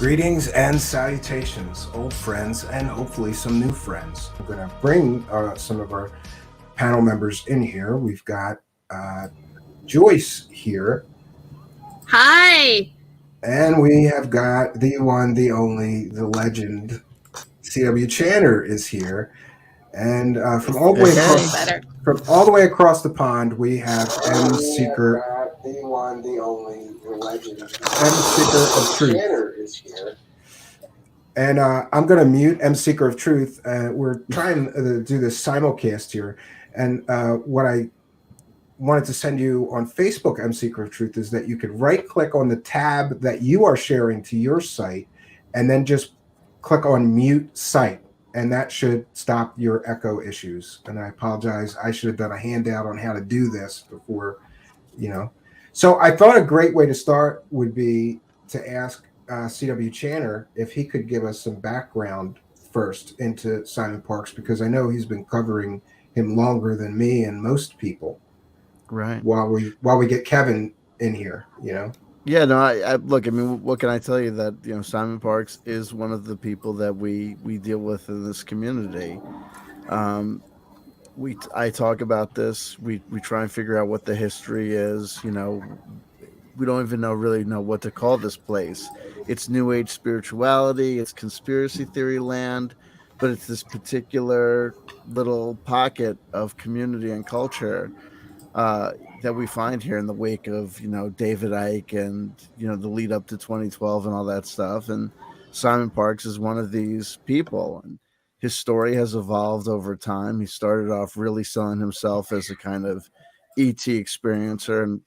Greetings and salutations, old friends, and hopefully some new friends. I'm going to bring some of our panel members in here. We've got Joyce here, Hi. and we have got the one, the only, the legend, C.W Chanter is here, and from all the way across Better. from all the way across the pond, we have M Seeker, the one, the only, the legend, M Seeker of Truth. Chanter is here. And I'm going to mute M Seeker of Truth. We're trying to do this simulcast here. And what I wanted to send you on Facebook, M Seeker of Truth, is that you could right click on the tab that you are sharing to your site and then just click on mute site. And that should stop your echo issues. And I apologize. I should have done a handout on how to do this before, So I thought a great way to start would be to ask C.W. Chanter if he could give us some background first into Simon Parks, because I know he's been covering him longer than me and most people. Right. While we get Kevin in here, Yeah, no, I look, I mean, what can I tell you that, Simon Parks is one of the people that we deal with in this community. I talk about this. We try and figure out what the history is. We don't even really know what to call this place. It's New Age spirituality. It's conspiracy theory land, but it's this particular little pocket of community and culture that we find here in the wake of David Icke and the lead up to 2012 and all that stuff. And Simon Parks is one of these people, and his story has evolved over time. He started off really selling himself as a kind of ET experiencer, and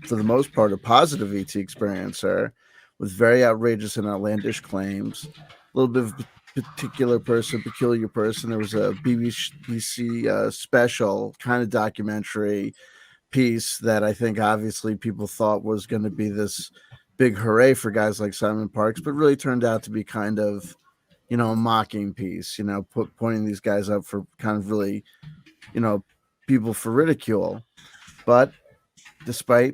for the most part, a positive ET experiencer with very outrageous and outlandish claims. A little bit of peculiar person. There was a BBC special kind of documentary piece that I think obviously people thought was going to be this big hooray for guys like Simon Parks, but really turned out to be kind of, a mocking piece, pointing these guys up for kind of really, people for ridicule. But despite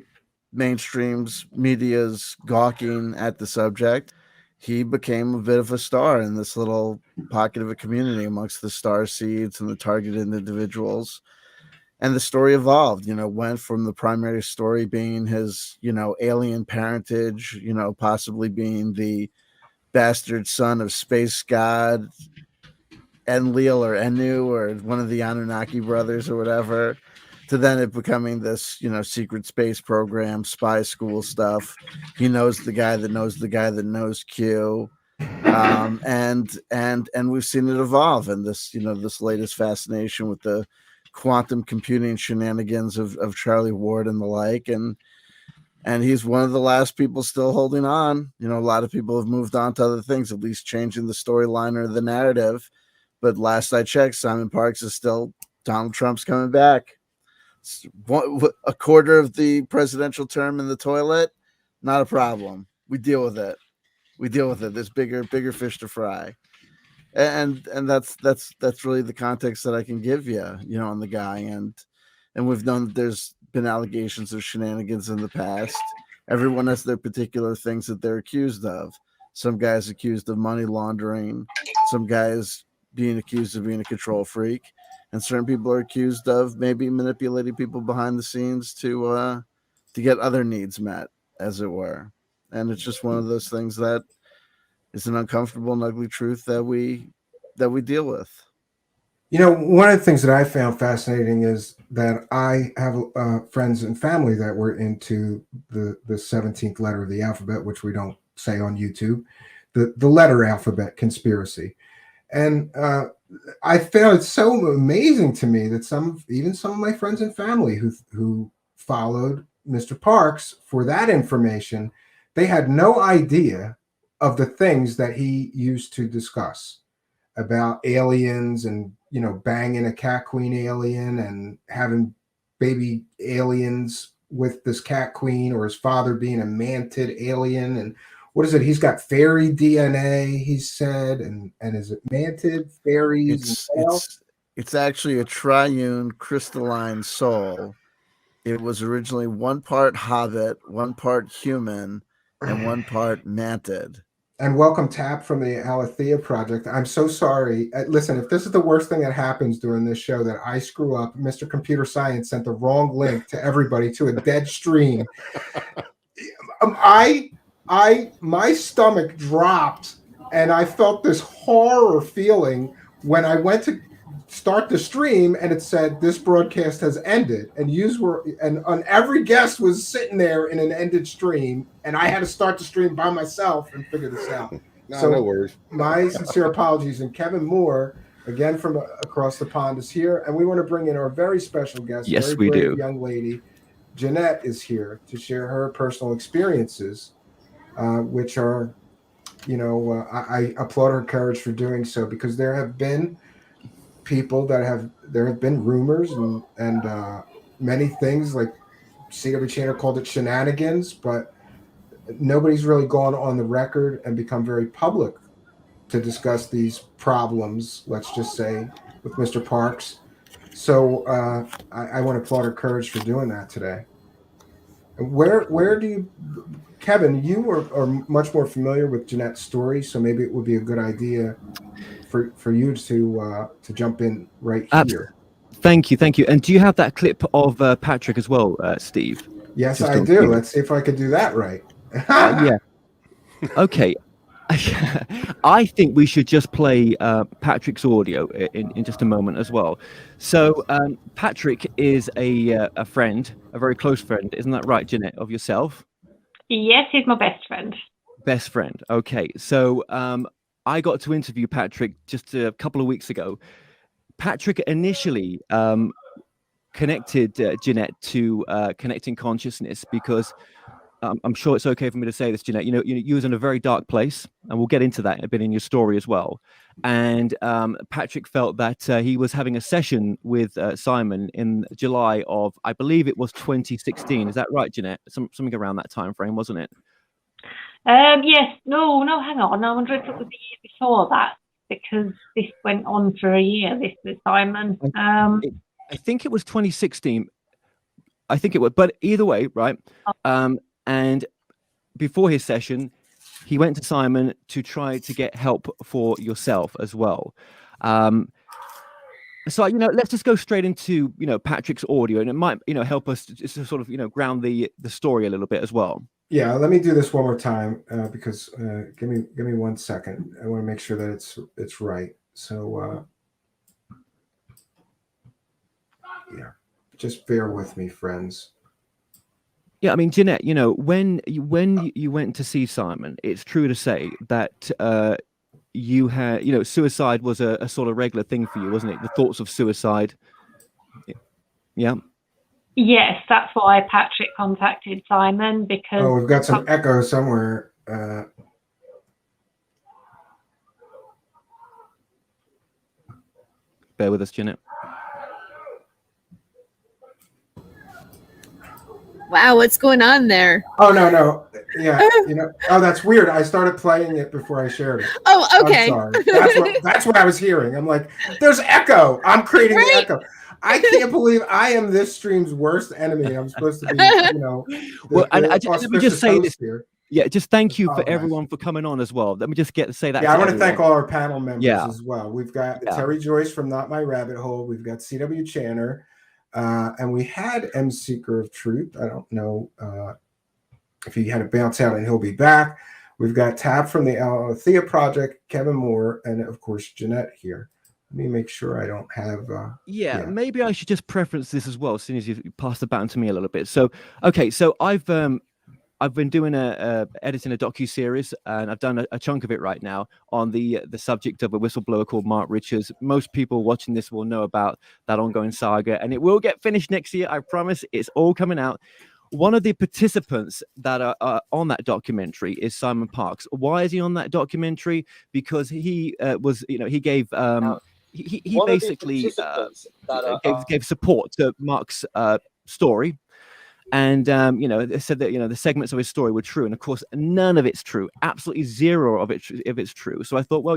mainstream's media's gawking at the subject, he became a bit of a star in this little pocket of a community amongst the star seeds and the targeted individuals. And the story evolved, went from the primary story being his, alien parentage, possibly being the bastard son of space god Enlil or Enu or one of the Anunnaki brothers or whatever, to then it becoming this, secret space program, spy school stuff. He knows the guy that knows the guy that knows Q. And we've seen it evolve, and this, this latest fascination with the quantum computing shenanigans of Charlie Ward and the like, and he's one of the last people still holding on. A lot of people have moved on to other things, at least changing the storyline or the narrative. But last I checked, Simon Parks is still Donald Trump's coming back. A quarter of the presidential term in the toilet, not a problem. We deal with it. There's bigger fish to fry. And that's really the context that I can give you, on the guy. And we've known that there's been allegations of shenanigans in the past. Everyone has their particular things that they're accused of. Some guys accused of money laundering, some guys being accused of being a control freak, and certain people are accused of maybe manipulating people behind the scenes to get other needs met, as it were. And it's just one of those things that is an uncomfortable and ugly truth that we deal with. One of the things that I found fascinating is that I have friends and family that were into the 17th letter of the alphabet, which we don't say on YouTube, the letter alphabet conspiracy. And I found it so amazing to me that even some of my friends and family who followed Mr. Parks for that information, they had no idea of the things that he used to discuss about aliens and banging a cat queen alien and having baby aliens with this cat queen, or his father being a mantid alien. And what is it? He's got fairy DNA, he said, and is it mantid, fairies? It's actually a triune crystalline soul. It was originally one part hobbit, one part human, and one part mantid. And welcome, Tap from the Aletheia project. I'm so sorry. Listen, if this is the worst thing that happens during this show, that I screw up, Mr. Computer Science sent the wrong link to everybody to a dead stream. My stomach dropped, and I felt this horror feeling when I went to start the stream, and it said this broadcast has ended, and on every guest was sitting there in an ended stream, and I had to start the stream by myself and figure this out. No worries. My sincere apologies. And Kevin Moore, again from across the pond, is here, and we want to bring in our very special guest. Yes, very we brave do. Young lady, Ginette, is here to share her personal experiences, which are, I applaud her courage for doing so, because there have been rumors and many things, like C.W Chanter called it shenanigans, but nobody's really gone on the record and become very public to discuss these problems, let's just say, with Mr. Parks. So I want to applaud her courage for doing that today. Where do you, Kevin, you are much more familiar with Ginette's story, so maybe it would be a good idea for you to jump in right here. Thank you. And do you have that clip of Patrick as well, Steve? Yes, just I do. Let's see if I could do that right. Yeah. Okay. I think we should just play Patrick's audio in just a moment as well. So Patrick is a friend, a very close friend. Isn't that right, Ginette, of yourself? Yes, he's my best friend. Best friend. Okay. So I got to interview Patrick just a couple of weeks ago. Patrick initially connected Ginette to Connecting Consciousness because I'm sure it's okay for me to say this, Ginette. You was in a very dark place, and we'll get into that a bit in your story as well. And Patrick felt that he was having a session with Simon in July of, I believe it was 2016. Is that right, Ginette? Something around that time frame, wasn't it? Yes. No, hang on. I wonder if it was the year before that, because this went on for a year, this with Simon. I think it was 2016. I think it was, but either way, right? And before his session, he went to Simon to try to get help for yourself as well. So, let's just go straight into, Patrick's audio, and it might, help us to sort of, ground the story a little bit as well. Yeah, let me do this one more time because give me 1 second. I want to make sure that it's right. So yeah, just bear with me, friends. Yeah, I mean, Ginette, when you went to see Simon, it's true to say that you had, suicide was a sort of regular thing for you, wasn't it? The thoughts of suicide. Yeah. Yes, that's why Patrick contacted Simon, because... Oh, we've got some echo somewhere. Bear with us, Ginette. Wow, what's going on there? Oh, no. Yeah, oh, that's weird. I started playing it before I shared it. Oh, okay. I'm sorry. That's what I was hearing. I'm like, there's echo. I'm creating the echo. I can't believe I am this stream's worst enemy. I'm supposed to be, well, let me just say this here. Yeah, just thank you for everyone for coming on as well. Let me just say that. Yeah, I want to thank all our panel members as well. We've got Yeah. Tere Joyce from Not My Rabbit Hole. We've got C.W Chanter. And we had M Seeker of Truth. I don't know if he had to bounce out and he'll be back. We've got Tab from the Aletheia Project, Kevin Moore, and of course Ginette here. Let me make sure I don't have. Maybe I should just preference this as well, as soon as you pass the baton to me a little bit. So, okay, so I've been doing editing a docu-series, and I've done a chunk of it right now on the subject of a whistleblower called Mark Richards. Most people watching this will know about that ongoing saga, and it will get finished next year. I promise. It's all coming out. One of the participants that are on that documentary is Simon Parks. Why is he on that documentary? Because he was, he gave he basically gave support to Mark's story. And, they said that, the segments of his story were true. And of course, none of it's true. Absolutely zero of it's true. So I thought, well,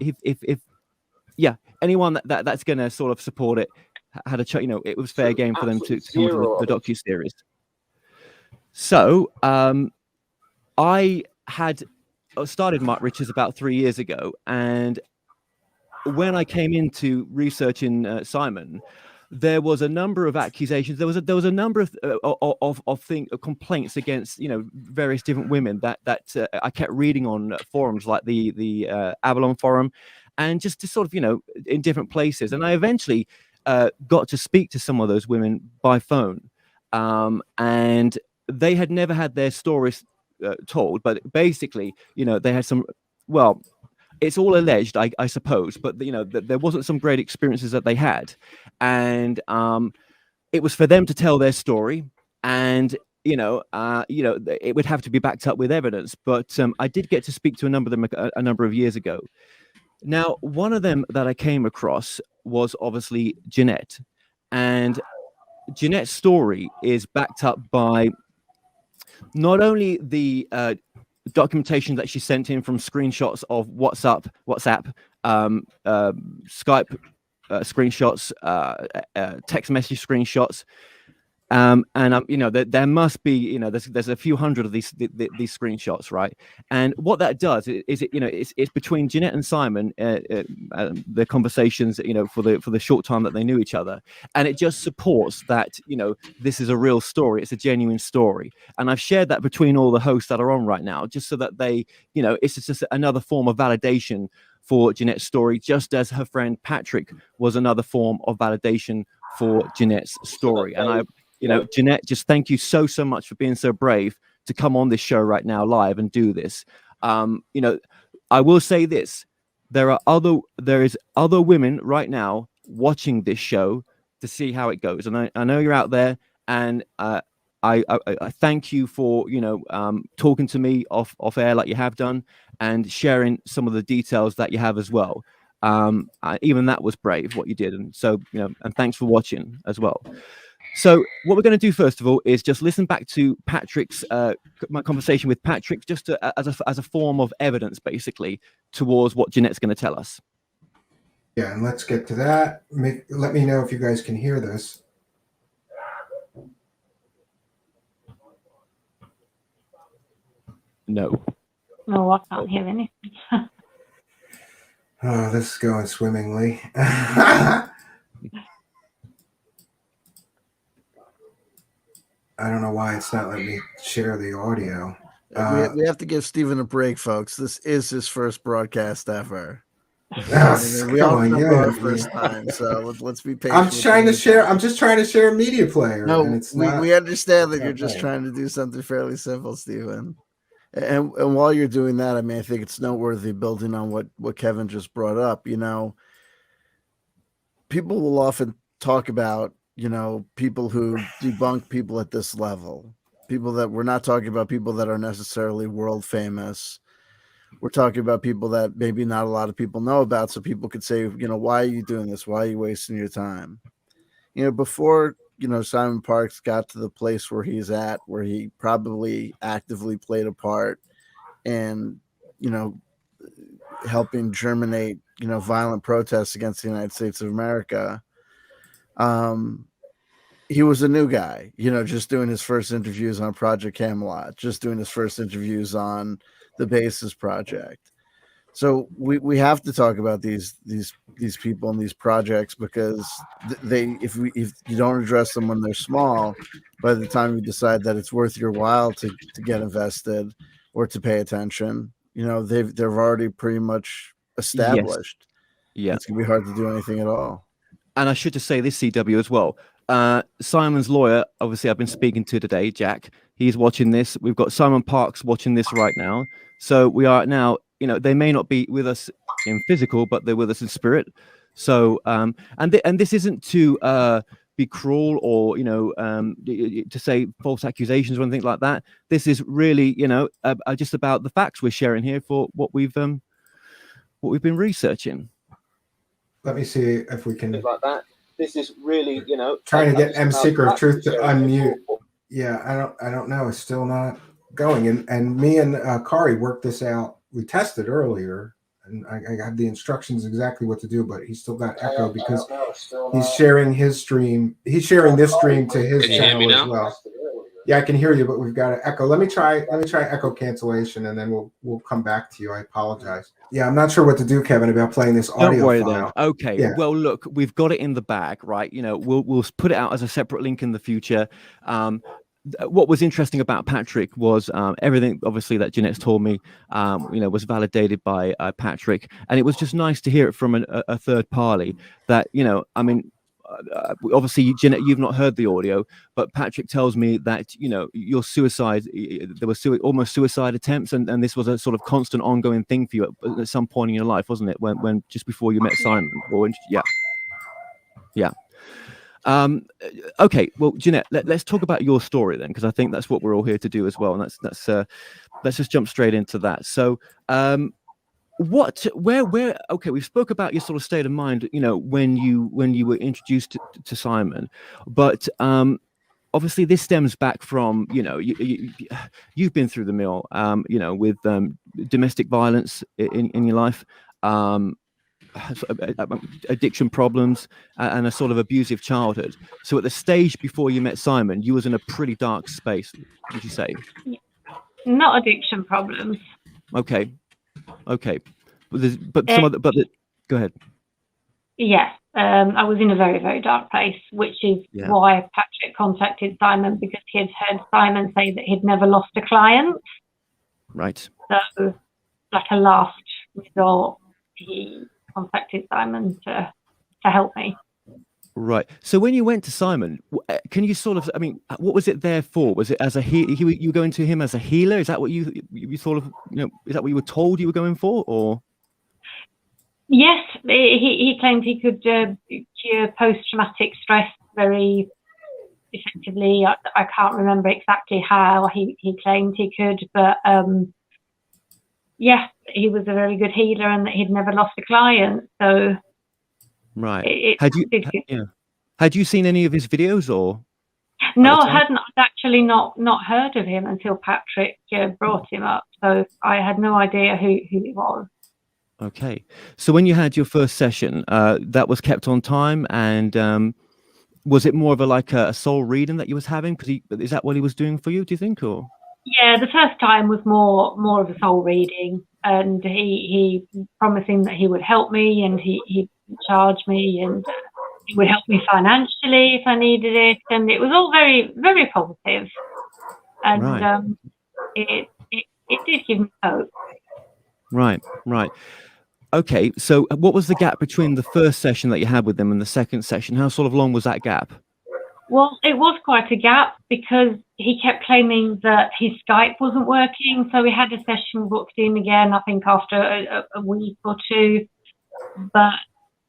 if anyone that's going to sort of support it had a it was fair game for them to come into the docu-series. So I had started Mark Richards about 3 years ago, and when I came into researching Simon, there was a number of accusations. There was a number of complaints against various different women that I kept reading on forums like the Avalon forum, and just to sort of in different places. And I eventually got to speak to some of those women by phone, and they had never had their stories told, but basically they had some, well, it's all alleged, I suppose, but there wasn't some great experiences that they had, and it was for them to tell their story, and it would have to be backed up with evidence. But I did get to speak to a number of them a number of years ago. Now, one of them that I came across was obviously Ginette, and Ginette's story is backed up by not only the documentation that she sent in from screenshots of WhatsApp, Skype screenshots, text message screenshots, and there must be there's a few hundred of these screenshots, right? And what that does is it's between Ginette and Simon, the conversations for the short time that they knew each other, and it just supports that this is a real story, it's a genuine story. And I've shared that between all the hosts that are on right now, just so that they it's just another form of validation for Ginette's story, just as her friend Patrick was another form of validation for Ginette's story. And Ginette, just thank you so much for being so brave to come on this show right now live and do this. I will say this: there is other women right now watching this show to see how it goes, and I know you're out there, and I thank you for talking to me off air like you have done, and sharing some of the details that you have as well. Even that was brave what you did, and so and thanks for watching as well. So what we're going to do first of all is just listen back to Patrick's my conversation with Patrick, just as a form of evidence, basically, towards what Ginette's going to tell us. Yeah, and let's get to that. Let me know if you guys can hear this. No, I can't hear anything. Oh, this is going swimmingly. I don't know why it's not letting me share the audio. We have to give Stephen a break, folks. This is his first broadcast ever. We all remember our first time, so let's be patient. I'm just trying to share a media player. No, and we understand that you're just trying to do something fairly simple, Stephen. And while you're doing that, I mean, I think it's noteworthy, building on what Kevin just brought up. People will often talk about people who debunk people at this level, people that we're not talking about, people that are necessarily world famous. We're talking about people that maybe not a lot of people know about, so people could say, why are you doing this? Why are you wasting your time? Before, Simon Parkes got to the place where he's at, where he probably actively played a part in, helping germinate, violent protests against the United States of America. He was a new guy, just doing his first interviews on Project Camelot, just doing his first interviews on the Basis Project. So we have to talk about these people and these projects, because if you don't address them when they're small, by the time you decide that it's worth your while to get invested or to pay attention, they're already pretty much established. Yes. Yeah, it's gonna be hard to do anything at all. And I should just say this, CW, as well. Simon's lawyer, obviously, I've been speaking to today, Jack. He's watching this. We've got Simon Parkes watching this right now. So we are now, they may not be with us in physical, but they're with us in spirit. So, and this isn't to be cruel or, to say false accusations or anything like that. This is really, just about the facts we're sharing here for what we've been researching. Let me see if we can. Like that. This is really, trying to get M Seeker of Truth to unmute. Yeah, I don't know. It's still not going. And me and Kari worked this out. We tested earlier, and I have the instructions exactly what to do, but he's still got echo because he's sharing his stream. He's sharing this stream to his channel as well. Yeah, I can hear you, but we've got an echo. Let me try echo cancellation, and then we'll come back to you. I apologize. Yeah, I'm not sure what to do, Kevin, about playing this audio Don't worry file. then. Okay. Yeah. Well, look, we've got it in the bag, right? We'll put it out as a separate link in the future. What was interesting about Patrick was everything, obviously, that Ginette's told me, was validated by Patrick, and it was just nice to hear it from a third party. That obviously, Ginette, you've not heard the audio, but Patrick tells me that your suicide, there were almost suicide attempts, and this was a sort of constant, ongoing thing for you at some point in your life, wasn't it? When just before you met Simon, yeah. Okay, well, Ginette, let's talk about your story then, because I think that's what we're all here to do as well, and that's let's just jump straight into that. So, where okay, we spoke about your sort of state of mind, when you were introduced to Simon, but obviously this stems back from you've been through the mill, with domestic violence in your life, addiction problems, and a sort of abusive childhood. So at the stage before you met Simon, you was in a pretty dark space, would you say? Not addiction problems. Okay. But go ahead. Yes, I was in a very, very dark place, which is why Patrick contacted Simon, because he had heard Simon say that he'd never lost a client. Right. So, like a last resort, he contacted Simon to help me. Right. So when you went to Simon, can you sort of, what was it there for? Was it as a you were going to him as a healer? Is that what you sort of, is that what you were told you were going for, or? Yes, he claimed he could cure post-traumatic stress very effectively. I can't remember exactly how he claimed he could, but he was a very good healer, and that he'd never lost a client. So, right. Had you seen any of his videos, or? No, I hadn't. I'd actually not heard of him until Patrick brought him up. So I had no idea who he was. Okay. So when you had your first session, that was kept on time, and was it more of a soul reading that you was having? Because is that what he was doing for you, do you think, or? Yeah, the first time was more of a soul reading, and he promising that he would help me, and he charge me, and he would help me financially if I needed it, and it was all very, very positive, and right. It did give me hope. Right. Okay, so what was the gap between the first session that you had with them and the second session? How sort of long was that gap? Well, it was quite a gap, because he kept claiming that his Skype wasn't working. So we had a session booked in again, I think after a week or two, but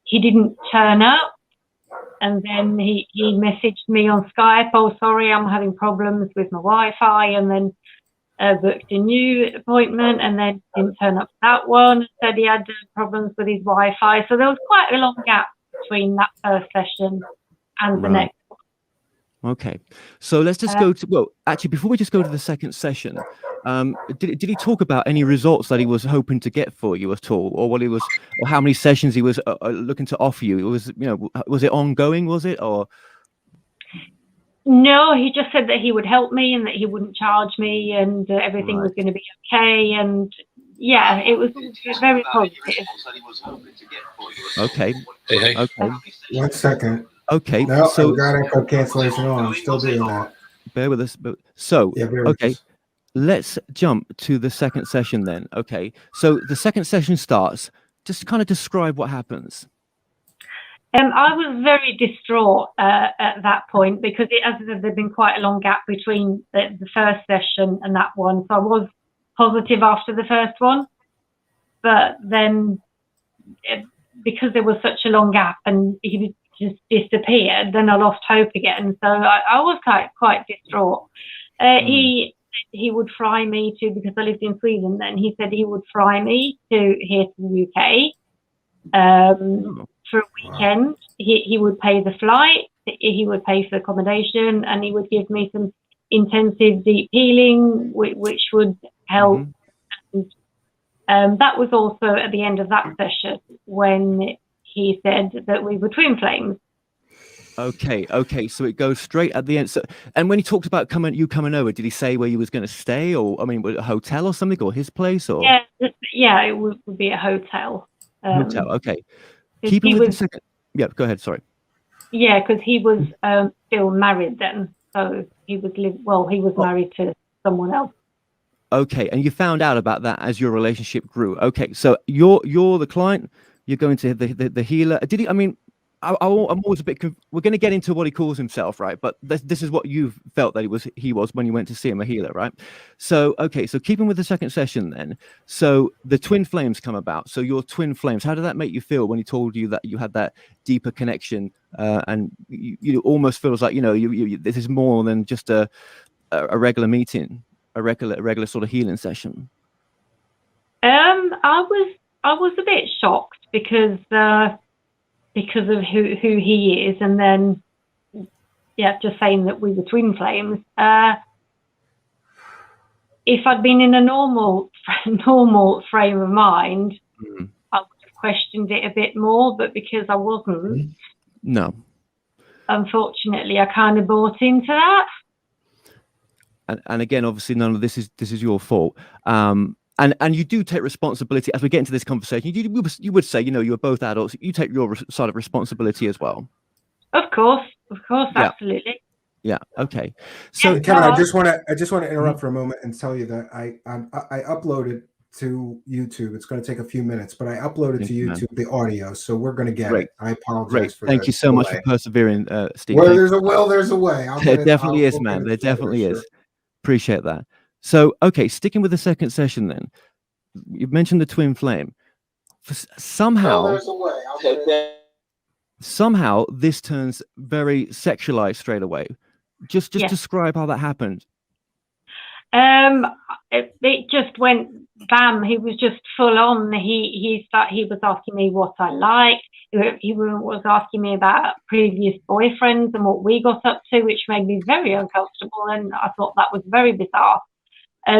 he didn't turn up. And then he messaged me on Skype, "Oh, sorry, I'm having problems with my Wi-Fi," and then booked a new appointment, and then didn't turn up for that one. Said he had problems with his Wi-Fi. So there was quite a long gap between that first session and the next one. Okay, so let's just go to, well, actually, before we just go to the second session, did he talk about any results that he was hoping to get for you at all, or or how many sessions he was looking to offer you? Was it ongoing? Was it, or? No, he just said that he would help me and that he wouldn't charge me, and everything was going to be okay. And yeah, it was very positive. Okay. Hey. Okay. 1 second. Okay. No, so I've got echo cancellation on. I'm still doing that. Bear with us. So, Yeah, bear with okay. us. Let's jump to the second session then. Okay. So the second session starts. Just kind of describe what happens. I was very distraught at that point, because as I said, there'd been quite a long gap between the first session and that one. So I was positive after the first one, but then because there was such a long gap and he just disappeared, then I lost hope again. So I was quite distraught. He would fly me to, because I lived in Sweden then, he said he would fly me here to the UK. For a weekend. He would pay the flight, he would pay for accommodation, and he would give me some intensive deep healing, which would help. And that was also at the end of that session when he said that we were twin flames. Okay. So it goes straight at the end. So, and when he talked about you coming over, did he say where you was going to stay, or I mean, a hotel or something, or his place, or Yeah, it would be a hotel. hotel? Okay. 'Cause Keeping he with the was, second. Yeah, go ahead. Sorry. yeah, because he was still married then, so he was he was married to someone else. Okay, and you found out about that as your relationship grew. Okay, so you're the client. You're going to the healer. Did he? I mean, I'm always a bit. We're going to get into what he calls himself, right? But this is what you felt that he was when you went to see him, a healer, right? So okay, so keeping with the second session then. So the twin flames come about. So your twin flames. How did that make you feel when he told you that you had that deeper connection, and you almost feels like you this is more than just a regular meeting, a regular sort of healing session? I was a bit shocked because of who he is, and then just saying that we were twin flames. If I'd been in a normal frame of mind, I would have questioned it a bit more, but because I wasn't, no, unfortunately, I kind of bought into that. And again, obviously, none of this is your fault. And you do take responsibility as we get into this conversation. You would say, you're both adults. You take your side of responsibility as well. Of course, Yeah. absolutely. Yeah. Okay. So Kevin, I just want to interrupt for a moment and tell you that I uploaded to YouTube. It's going to take a few minutes, but I uploaded to YouTube the audio, so we're going to get it. I apologize for Thank you so much for persevering, Steve. Where there's a will, there's a way. There definitely is, man. There definitely is. Appreciate that. So, okay, sticking with the second session then. You mentioned the twin flame. Somehow this turns very sexualized straight away. Just describe how that happened. It just went bam. He was just full on. He was asking me what I like. He was asking me about previous boyfriends and what we got up to, which made me very uncomfortable, and I thought that was very bizarre.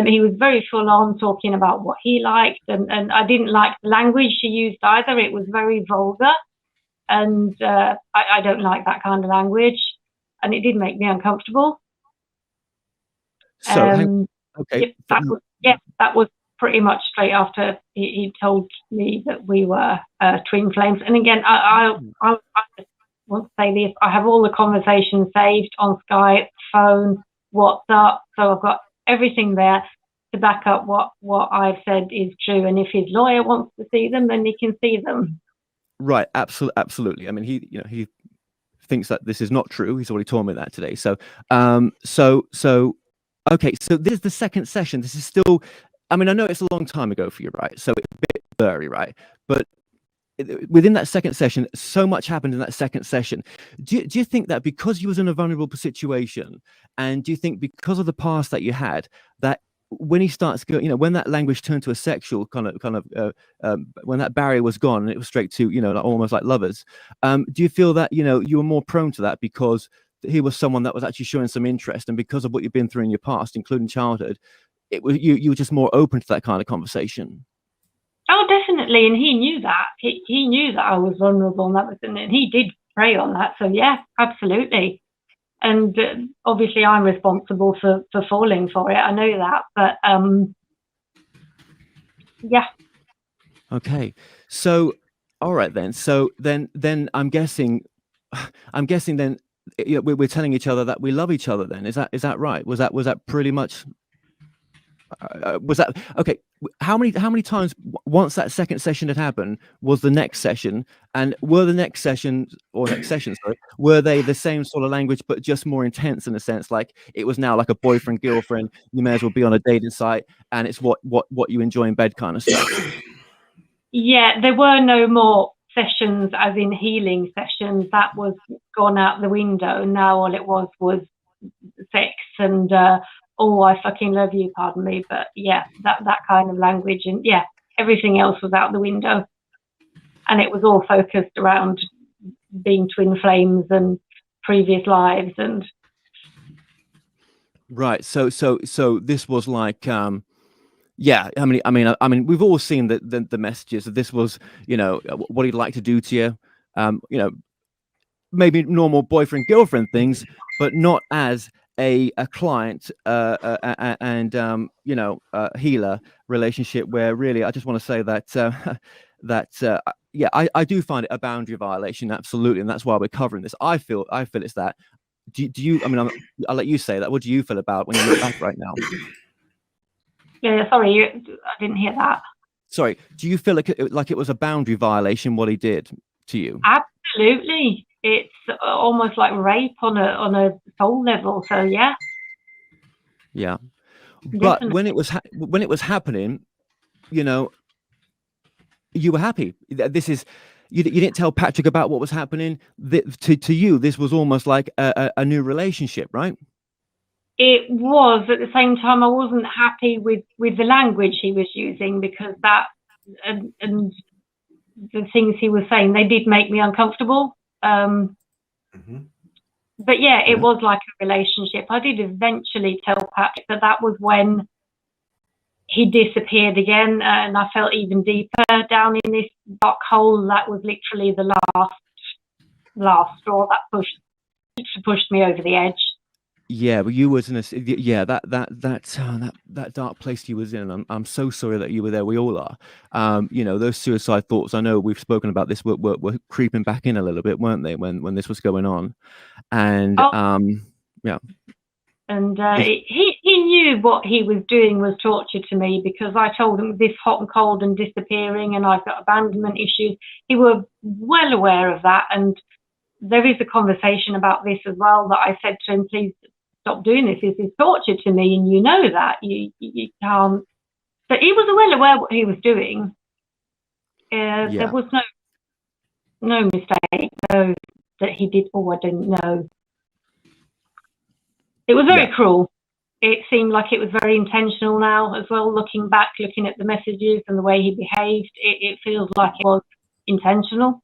He was very full on talking about what he liked, and I didn't like the language she used either. It was very vulgar, and I don't like that kind of language, and it did make me uncomfortable. So, okay. That was pretty much straight after he told me that we were twin flames. And again, I just want to say this: I have all the conversations saved on Skype, phone, WhatsApp, so I've got everything there to back up what I've said is true. And if his lawyer wants to see them, then he can see them. Right, absolutely. I mean, he thinks that this is not true. He's already told me that today. So, okay, so this is the second session. This is still, I mean, I know it's a long time ago for you, right? So it's a bit blurry, right? But within that second session, so much happened in that second session. Do you think that because you was in a vulnerable situation, and do you think because of the past that you had, that when he starts going, when that language turned to a sexual kind of when that barrier was gone and it was straight to, almost like lovers, do you feel that, you were more prone to that because he was someone that was actually showing some interest, and because of what you've been through in your past, including childhood, it was you were just more open to that kind of conversation? Oh, definitely, and he knew that. He knew that I was vulnerable, and he did prey on that. So yeah, absolutely. And obviously, I'm responsible for falling for it. I know that, but yeah. Okay, so all right then. So then I'm guessing then we're telling each other that we love each other. Then is that right? Was that pretty much? Was that okay? How many times once that second session had happened was the next session, and were the next sessions were they the same sort of language but just more intense in a sense, like it was now like a boyfriend girlfriend, you may as well be on a dating site, and it's what you enjoy in bed kind of stuff? Yeah, there were no more sessions as in healing sessions. That was gone out the window. Now all it was sex and oh, I fucking love you, pardon me, but yeah, that kind of language, and yeah, everything else was out the window, and it was all focused around being twin flames and previous lives. And right, so this was like yeah, I mean we've all seen the messages that this was, what he'd like to do to you. maybe normal boyfriend girlfriend things, but not as a client and healer relationship, where really I just want to say that yeah, I do find it a boundary violation, absolutely, and that's why we're covering this. I feel it's that. Do you? I mean, I'll let you say that. What do you feel about when you look back right now? Yeah, sorry, I didn't hear that. Sorry, do you feel like it was a boundary violation what he did to you? Absolutely, it's almost like rape on a soul level. So yeah. Yeah, but Definitely. when it was happening, you know, you were happy. This is you didn't tell Patrick about what was happening. To you, this was almost like a new relationship, right? It was. At the same time, I wasn't happy with the language he was using, because that and the things he was saying, they did make me uncomfortable. But yeah, it was like a relationship. I did eventually tell Patrick that was when he disappeared again, and I felt even deeper down in this dark hole. That was literally the last straw that pushed me over the edge. Yeah, but you was in that dark place you was in. I'm so sorry that you were there. We all are. Those suicide thoughts. I know we've spoken about this. Were creeping back in a little bit, weren't they? When this was going on, and yeah. And he knew what he was doing was torture to me, because I told him this hot and cold and disappearing, and I've got abandonment issues. He was well aware of that, and there is a conversation about this as well, that I said to him, please stop doing this. This is torture to me, and you know that. You can't. But he was well aware what he was doing. There was no mistake, no, that he did. Oh, I didn't know. It was very cruel. It seemed like it was very intentional now as well. Looking back, looking at the messages and the way he behaved, it feels like it was intentional.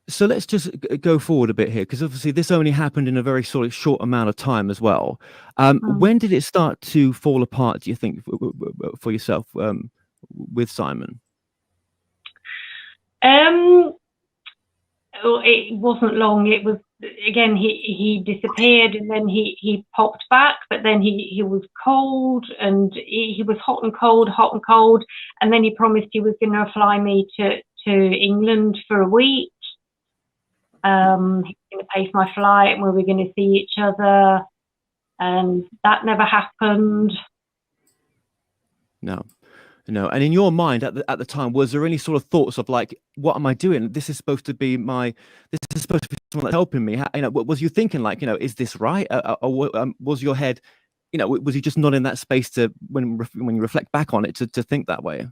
So let's just go forward a bit here, because obviously this only happened in a very sort of short amount of time as well. When did it start to fall apart, do you think, for yourself with Simon? It wasn't long. It was, again, he disappeared, and then he popped back, but then he was cold, and he was hot and cold, and then he promised he was going to fly me to England for a week. He was going to pay for my flight, and we were going to see each other, and that never happened. No. And in your mind at the time, was there any sort of thoughts of like, what am I doing? This is supposed to be someone that's helping me. What was you thinking? Like, is this right? Or was your head, was you just not in that space to when you reflect back on it to think that way?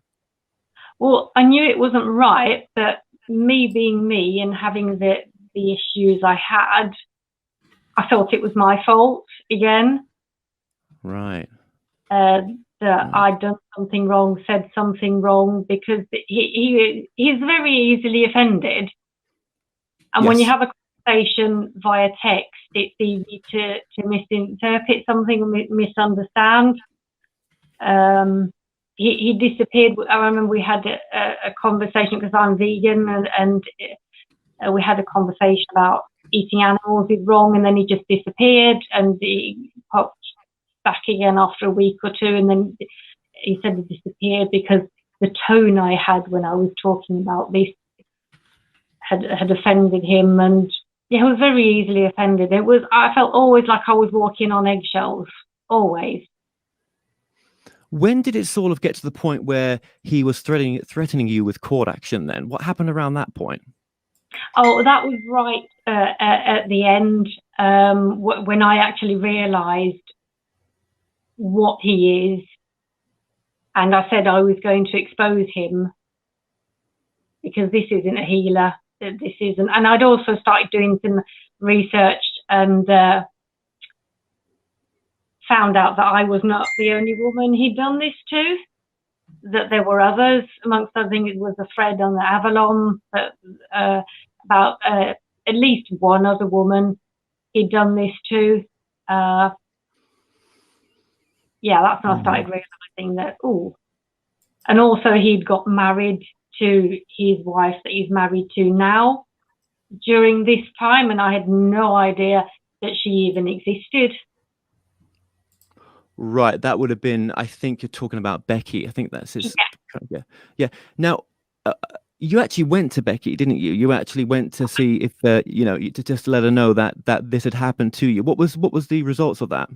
Well, I knew it wasn't right, but me being me and having the issues I had, I felt it was my fault again. Right. That I'd done something wrong, said something wrong, because he's very easily offended. And when you have a conversation via text, it's easy to misinterpret something and misunderstand. He disappeared. I remember we had a conversation, because I'm vegan, and we had a conversation about eating animals is wrong, and then he just disappeared, and he popped back again after a week or two, and then he said he disappeared because the tone I had when I was talking about this had offended him, and I was very easily offended. I felt always like I was walking on eggshells, always. When did it sort of get to the point where he was threatening you with court action then? What happened around that point? Oh, that was right at the end, when I actually realised what he is, and I said I was going to expose him, because this isn't a healer. This isn't, and I'd also started doing some research and found out that I was not the only woman he'd done this to, that there were others. Amongst other things, it was a thread on the Avalon that, about at least one other woman he'd done this to. That's when I started realizing that, and also he'd got married to his wife that he's married to now. during this time, and I had no idea that she even existed. Right, that would have been. I think you're talking about Becky. I think that's his. Yeah. Yeah. Now, you actually went to Becky, didn't you? You actually went to see if you know, to just let her know that this had happened to you. What was the results of that?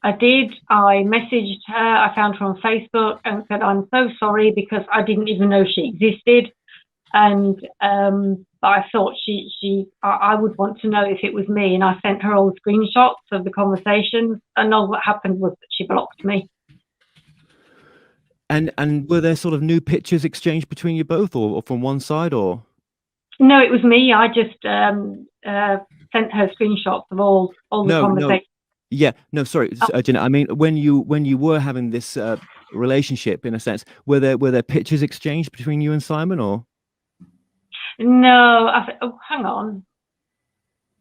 I did. I messaged her. I found her on Facebook and said, I'm so sorry because I didn't even know she existed. And but I thought I would want to know if it was me. And I sent her all the screenshots of the conversations. And all that happened was that she blocked me. And were there sort of new pictures exchanged between you both, or from one side, or? No, it was me. I just sent her screenshots of all the conversations. Yeah, no, sorry, Ginette. I mean, when you were having this relationship, in a sense, were there pictures exchanged between you and Simon, or? No, hang on.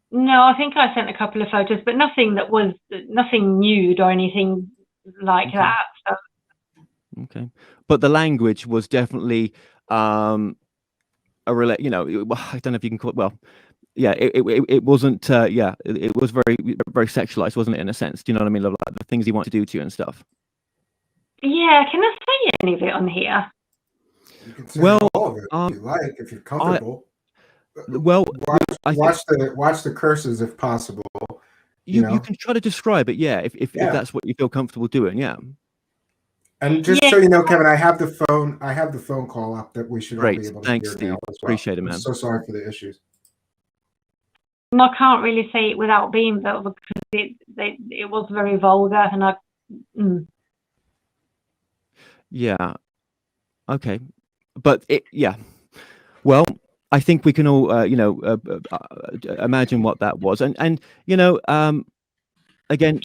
No, I think I sent a couple of photos, but nothing nude or anything like that. So. Okay, but the language was definitely you know, I don't know if you can call it, well, yeah, it wasn't yeah, it was very, very sexualized, wasn't it, in a sense? Do you know what I mean? Like the things he wanted to do to you and stuff. Yeah, can I say any of it on here? You can say all of it if you like, if you're comfortable. Well, watch the curses if possible. You can try to describe it, yeah, if that's what you feel comfortable doing, yeah. And just so you know, Kevin, I have the phone call up that we should all be able to Thanks, hear Steve. now as well. Appreciate it, man. I'm so sorry for the issues. I can't really say it without being vulgar because it was very vulgar, and Yeah. Okay. But yeah. Well, I think we can all, you know, imagine what that was, and you know, again,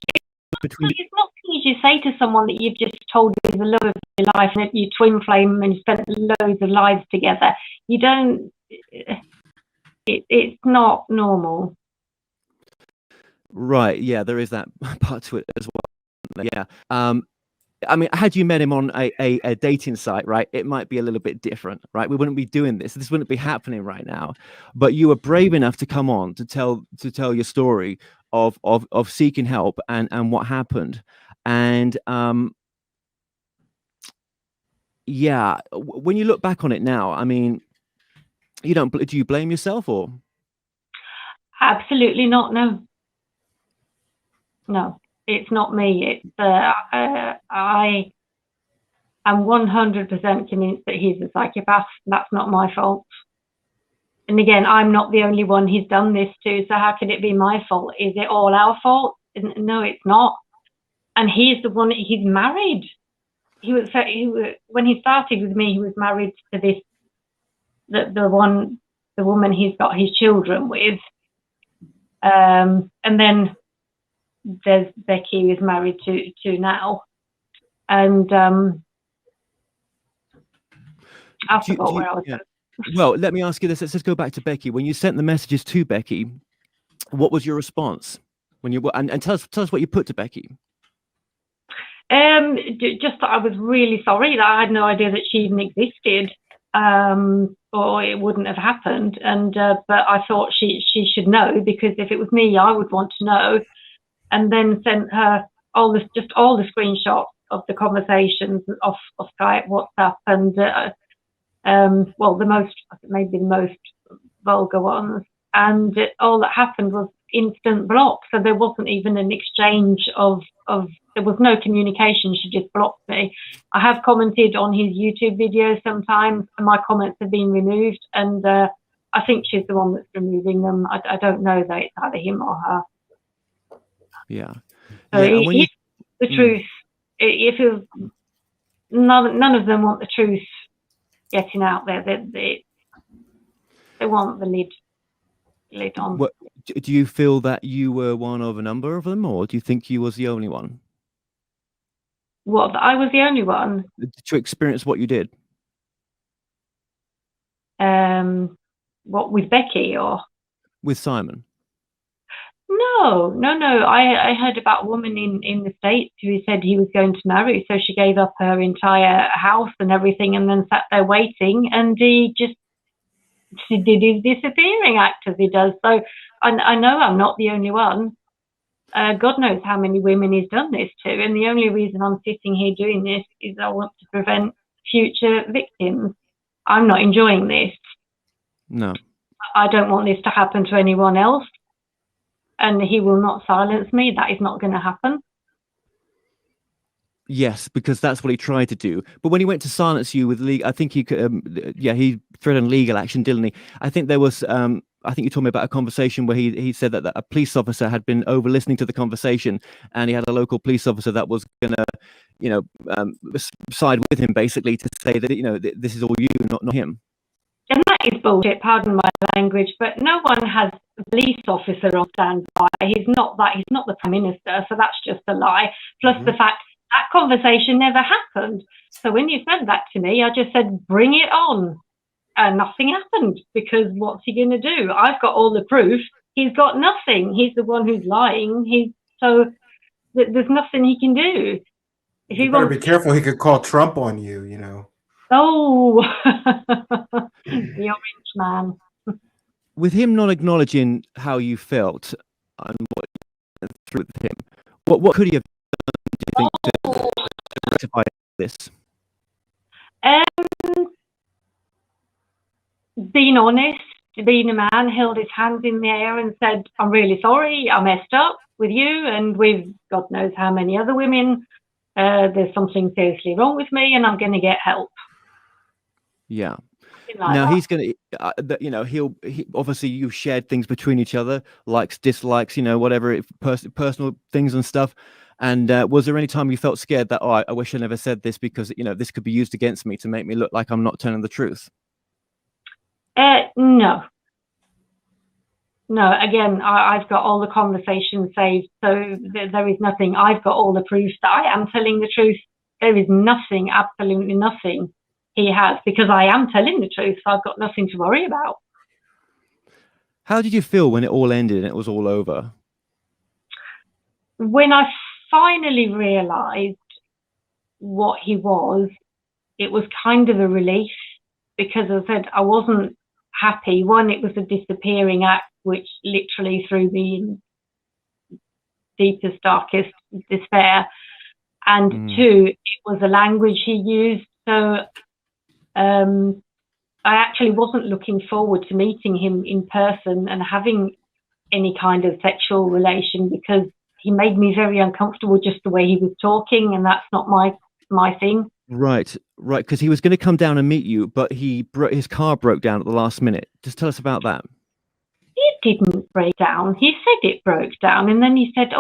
between. It's not things you say to someone that you've just told is the love of your life, and that you twin flame and you spent loads of lives together. You don't. It's not normal. Right. Yeah, there is that part to it as well. Yeah. I mean, had you met him on a dating site, right, it might be a little bit different, right? We wouldn't be doing this. This wouldn't be happening right now. But you were brave enough to come on to tell your story of seeking help and what happened. And yeah, when you look back on it now, I mean, do you blame yourself, or? Absolutely not. No, it's not me. It's I am 100% convinced that he's a psychopath. That's not my fault. And again, I'm not the only one he's done this to, so how can it be my fault? Is it all our fault? No, it's not. And he's the one. He's married. When he started with me, he was married to the woman he's got his children with. And then there's Becky, who's married to now. And I forgot where I was going. Well, let me ask you this. Let's just go back to Becky. When you sent the messages to Becky, what was your response? When you and tell us what you put to Becky. Just that I was really sorry, that I had no idea that she even existed, or it wouldn't have happened. And but I thought she should know, because if it was me, I would want to know. And then sent her all the screenshots of the conversations of Skype, WhatsApp, and well, maybe the most vulgar ones. And all that happened was instant block. So there wasn't even an exchange of there was no communication. She just blocked me. I have commented on his YouTube videos sometimes, and my comments have been removed. And I think she's the one that's removing them. I don't know that it's either him or her. Yeah. So yeah, the truth. If it was, none of them want the truth getting out there. They want the lid on. What, do you feel that you were one of a number of them, or do you think you was the only one? What, that I was the only one? To experience what you did. What, with Becky or? With Simon? No. I heard about a woman in the States who said he was going to marry, so she gave up her entire house and everything, and then sat there waiting, and he just did his disappearing act as he does. So I know I'm not the only one. God knows how many women he's done this to, and the only reason I'm sitting here doing this is I want to prevent future victims. I'm not enjoying this. No. I don't want this to happen to anyone else, and he will not silence me. That is not going to happen. Yes, because that's what he tried to do. But when he went to silence you with legal, I think he could. He threatened legal action, didn't he? I think there was. I think you told me about a conversation where he said that a police officer had been over listening to the conversation, and he had a local police officer that was gonna, side with him basically to say that this is all you, not him. And that is bullshit, pardon my language, but no one has a police officer on standby. He's not the Prime Minister, so that's just a lie. Plus the fact that conversation never happened. So when you said that to me, I just said, bring it on. And nothing happened, because what's he going to do? I've got all the proof. He's got nothing. He's the one who's lying. So there's nothing he can do. If you better be careful. He could call Trump on you, Oh, the orange man. With him not acknowledging how you felt and what you went through with him, what could he have done, do you think, to rectify this? Being honest, being a man, held his hands in the air and said, I'm really sorry, I messed up with you and with God knows how many other women. There's something seriously wrong with me and I'm going to get help. Yeah. Like now that. he's going to, he obviously you've shared things between each other, likes, dislikes, whatever, personal things and stuff. And was there any time you felt scared that, I wish I never said this because, this could be used against me to make me look like I'm not telling the truth? No. Again, I've got all the conversations saved, so there is nothing. I've got all the proof that I am telling the truth. There is nothing, absolutely nothing he has, because I am telling the truth, so I've got nothing to worry about. How did you feel when it all ended and it was all over? When I finally realised what he was, it was kind of a relief, because as I said, I wasn't happy. One, it was a disappearing act, which literally threw me in deepest, darkest despair. And two, it was the language he used. So I actually wasn't looking forward to meeting him in person and having any kind of sexual relation, because he made me very uncomfortable just the way he was talking, and that's not my thing. Right, because he was going to come down and meet you, but his car broke down at the last minute. Just tell us about that. It didn't break down. He said it broke down, and then he said,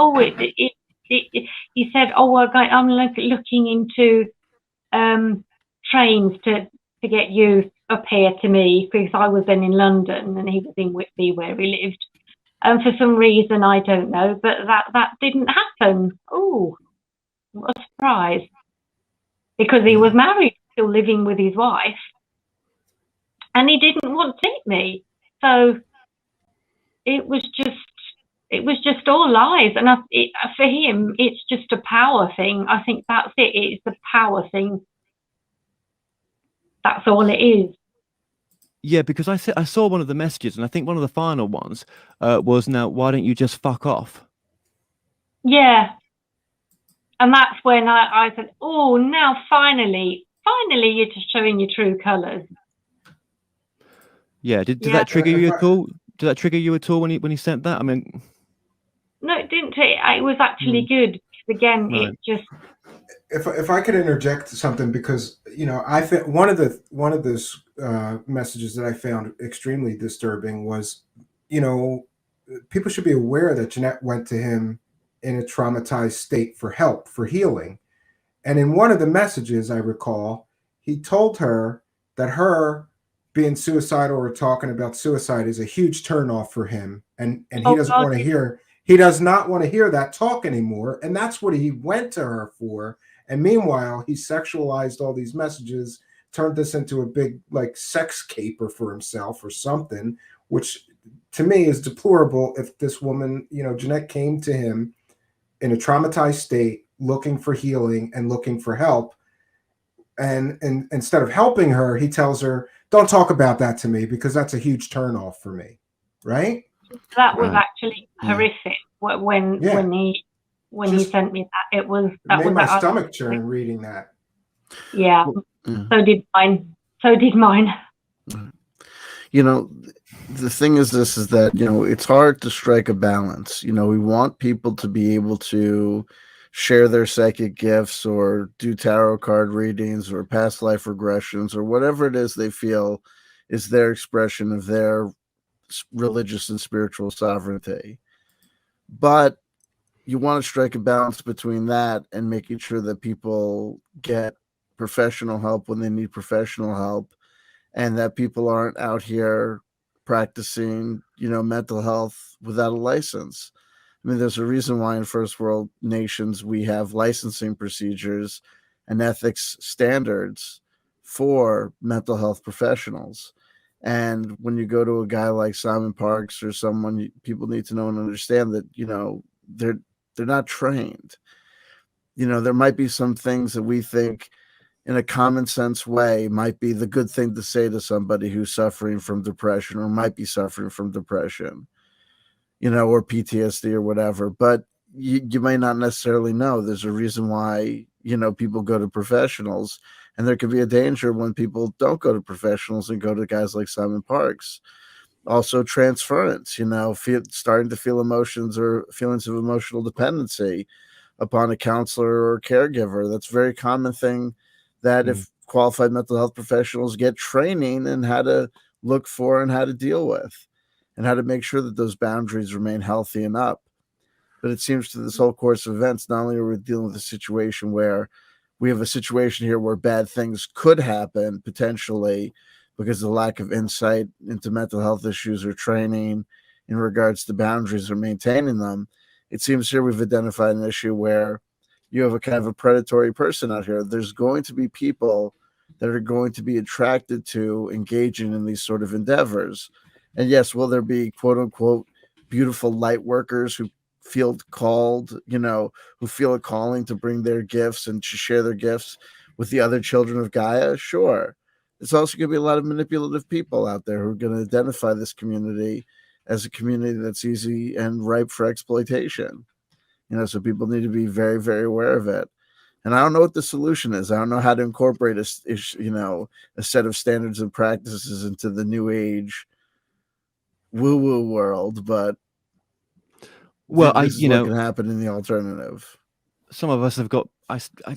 he said, I'm looking into trains to get you up here to me, because I was then in London and he was in Whitby where he lived. And for some reason, I don't know, but that didn't happen. Oh, what a surprise. Because he was married, still living with his wife, and he didn't want to meet me. So it was just all lies. And for him, it's just a power thing. I think that's it. It's the power thing. That's all it is. Yeah, because I saw one of the messages, and I think one of the final ones was, now, why don't you just fuck off? Yeah. And that's when I said, oh, now finally you're just showing your true colours. Yeah. Did that trigger you at all? Did that trigger you at all when he sent that? I mean, no, it didn't. It was actually good. Again, right. It just. If I could interject something, because I think one of those messages that I found extremely disturbing was, people should be aware that Ginette went to him in a traumatized state for help, for healing. And in one of the messages, I recall, he told her that her being suicidal or talking about suicide is a huge turnoff for him. And he doesn't want to hear, he does not want to hear that talk anymore. And that's what he went to her for. And meanwhile, he sexualized all these messages, turned this into a big sex caper for himself or something, which to me is deplorable. If this woman, Ginette, came to him in a traumatized state, looking for healing and looking for help, and instead of helping her, he tells her don't talk about that to me because that's a huge turnoff for me, right? That was Right. actually horrific when Yeah. when he sent me that. It made my that stomach churn reading that. Yeah. Yeah. So did mine. So did mine. You know, the thing is this, is that, you know, it's hard to strike a balance. You know, we want people to be able to share their psychic gifts or do tarot card readings or past life regressions or whatever it is they feel is their expression of their religious and spiritual sovereignty. But you want to strike a balance between that and making sure that people get professional help when they need professional help, and that people aren't out here practicing, you know, mental health without a license. I mean, there's a reason why in first world nations we have licensing procedures and ethics standards for mental health professionals. And when you go to a guy like Simon Parks or someone, people need to know and understand that, you know, they're not trained. You know, there might be some things that we think in a common sense way might be the good thing to say to somebody who's suffering from depression or might be suffering from depression, you know, or PTSD or whatever. But you may not necessarily know. There's a reason why, you know, people go to professionals, and there could be a danger when people don't go to professionals and go to guys like Simon Parks. Also transference, you know, starting to feel emotions or feelings of emotional dependency upon a counselor or caregiver. That's a very common thing that if qualified mental health professionals get training in how to look for and how to deal with and how to make sure that those boundaries remain healthy and up. But it seems to this whole course of events, not only are we dealing with a situation where we have a situation here where bad things could happen potentially because of the lack of insight into mental health issues or training in regards to boundaries or maintaining them. It seems here we've identified an issue where you have a kind of a predatory person out here. There's going to be people that are going to be attracted to engaging in these sort of endeavors. And yes, will there be quote unquote beautiful light workers who feel called, you know, who feel a calling to bring their gifts and to share their gifts with the other children of Gaia? Sure. There's also going to be a lot of manipulative people out there who are going to identify this community as a community that's easy and ripe for exploitation. You know, so people need to be very, very aware of it. And I don't know what the solution is. I don't know how to incorporate a set of standards and practices into the new age woo-woo world, but Well, this is what can happen in the alternative. Some of us have got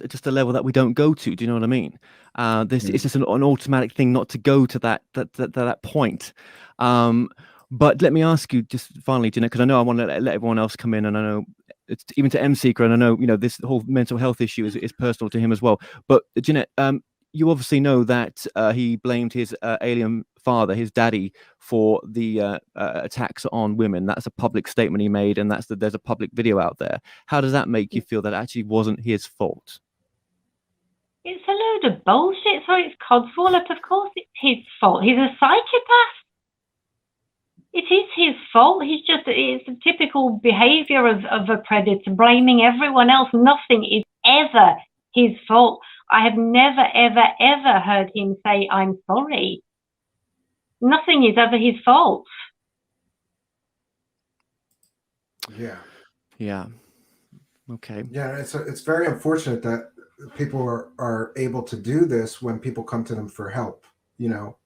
just a level that we don't go to. Do you know what I mean? It's just an automatic thing not to go to that point. But let me ask you just finally, Ginette, because I know I want to let everyone else come in, and I know it's even to M Seeker, and I know, you know, this whole mental health issue is personal to him as well. But Ginette, you obviously know that he blamed his alien father, his daddy, for the attacks on women. That's a public statement he made, and there's a public video out there. How does that make you feel that actually wasn't his fault? It's a load of bullshit. So it's codswallop. Of course it's his fault. He's a psychopath. It is his fault. It's a typical behavior of a predator, blaming everyone else. Nothing is ever his fault. I have never, ever, ever heard him say, "I'm sorry." Nothing is ever his fault. Yeah. Yeah. Okay. Yeah, it's very unfortunate that people are able to do this when people come to them for help. You know,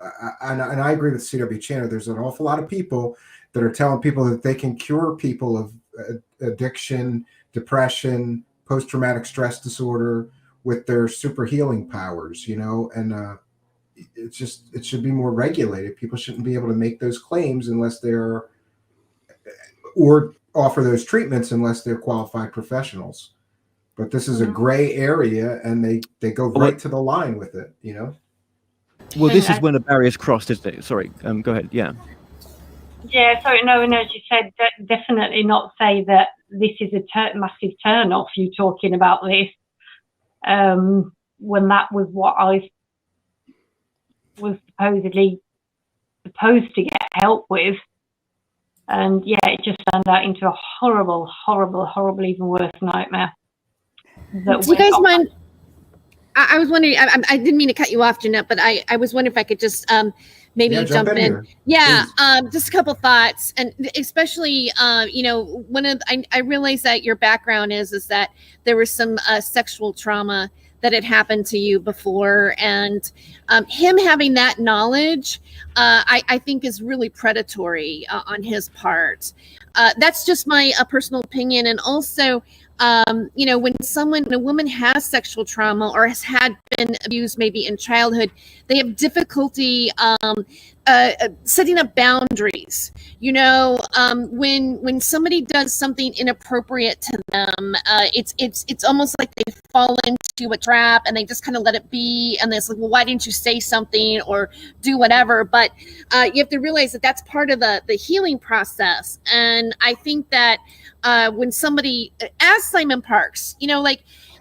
and I agree with C.W. Chanter. There's an awful lot of people that are telling people that they can cure people of addiction, depression, post-traumatic stress disorder with their super healing powers, you know, and it should be more regulated. People shouldn't be able to make those claims unless they're, or offer those treatments unless they're qualified professionals. But this is a gray area, and they go right to the line with it, you know. Well, this is when the barrier's crossed, isn't it? Sorry, go ahead. Yeah. Yeah, so no, and as you said, definitely not say that this is a massive turn off, you talking about this, when that was what I was supposedly supposed to get help with. And yeah, it just turned out into a horrible, horrible, horrible, even worse nightmare. Do you guys mind? I was wondering. I didn't mean to cut you off, Ginette, but I was wondering if I could just maybe jump in. Here. Yeah, just a couple thoughts, and especially one of I realize that your background is that there was some sexual trauma that had happened to you before, and him having that knowledge, I think is really predatory on his part. That's just my personal opinion, and also. When a woman has sexual trauma or has been abused maybe in childhood, they have difficulty setting up boundaries. When somebody does something inappropriate to them, it's almost like they fall into a trap and they just kind of let it be. And it's like, well, why didn't you say something or do whatever? But you have to realize that that's part of the healing process. And I think that when somebody, as Simon Parks,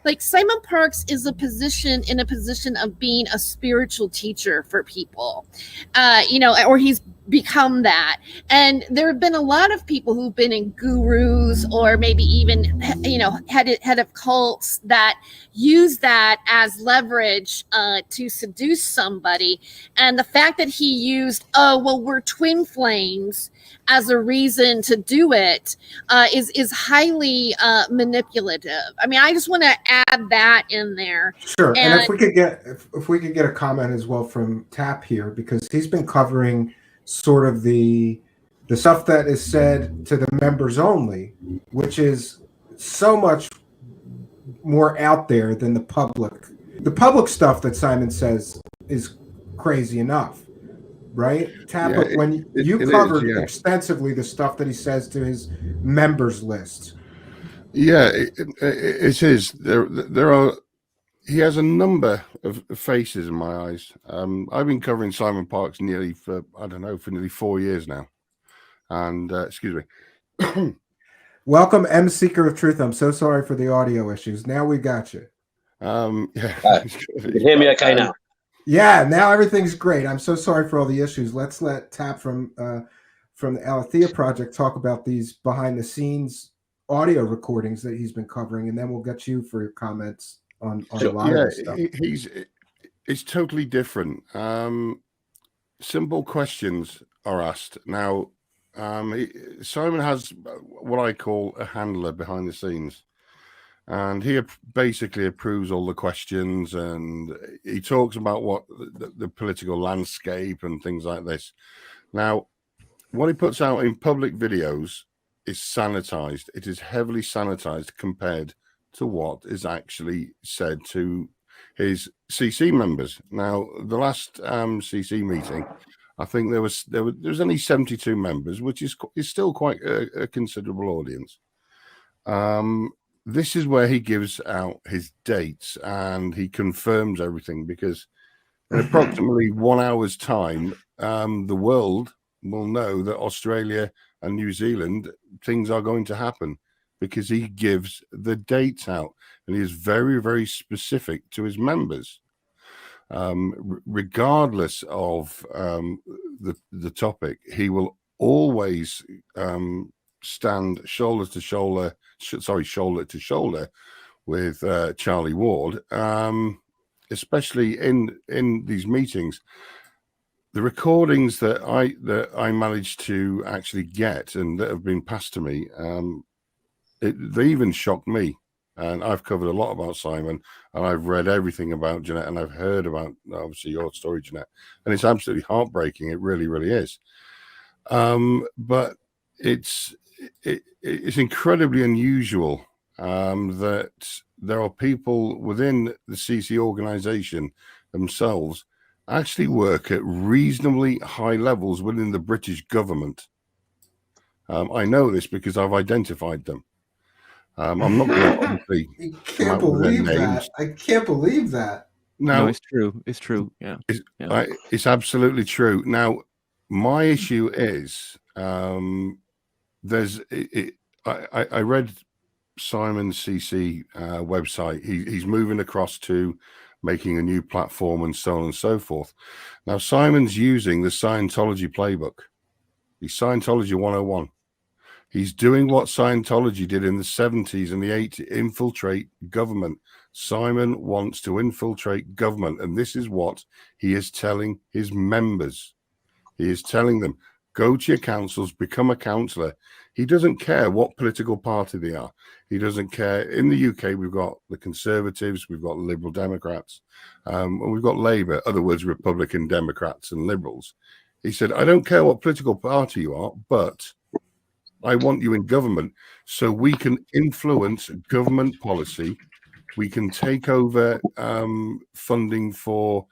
like Simon Parks is in a position of being a spiritual teacher for people, or he's become that. And there have been a lot of people who've been in gurus or maybe even, head of cults that use that as leverage to seduce somebody. And the fact that he used, we're twin flames as a reason to do it is highly manipulative. I mean, I just want to add that in there. Sure, and if we could get a comment as well from Tap here, because he's been covering sort of the stuff that is said to the members only, which is so much more out there than the public. The public stuff that Simon says is crazy enough. Right, Tap. Yeah, but when you covered extensively the stuff that he says to his members list. Yeah, it is. There are. He has a number of faces in my eyes. I've been covering Simon Parks nearly 4 years now. And excuse me. Welcome, M Seeker of Truth. I'm so sorry for the audio issues. Now we got you. Yeah. You can hear me okay now? Yeah, now everything's great. I'm so sorry for all the issues. Let's let Tap from the Aletheia Project talk about these behind the scenes audio recordings that he's been covering, and then we'll get you for your comments on a lot of this stuff. It's totally different. Simple questions are asked. Now, Simon has what I call a handler behind the scenes. And he basically approves all the questions, and he talks about what the political landscape and things like this. Now, what he puts out in public videos is sanitized. It is heavily sanitized compared to what is actually said to his CC members. Now, the last CC meeting, I think there was only 72 members, which is still quite a considerable audience. This is where he gives out his dates and he confirms everything, because in approximately 1 hour's time, the world will know that Australia and New Zealand, things are going to happen, because he gives the dates out and he is very, very specific to his members. Regardless of the topic, he will always stand shoulder to shoulder with Charlie Ward, especially in these meetings. The recordings that I managed to actually get and that have been passed to me, they even shocked me. And I've covered a lot about Simon, and I've read everything about Ginette, and I've heard about, obviously, your story, Ginette, and it's absolutely heartbreaking. It really, really is. But it's incredibly unusual that there are people within the CC organization themselves actually work at reasonably high levels within the British government. I know this because I've identified them. I'm not going to obviously. I can't believe that. I can't believe that. No, it's true. It's true. Yeah. It's absolutely true. Now, my issue is I read Simon's CC website. He's moving across to making a new platform and so on and so forth. Now, Simon's using the Scientology playbook. He's Scientology 101. He's doing what Scientology did in the 70s and the 80s, infiltrate government. Simon wants to infiltrate government, and this is what he is telling his members. He is telling them, go to your councils, become a councillor. He doesn't care what political party they are. He doesn't care. In the UK, we've got the Conservatives, we've got Liberal Democrats, and we've got Labour, other words, Republican Democrats and Liberals. He said, I don't care what political party you are, but I want you in government so we can influence government policy. We can take over funding for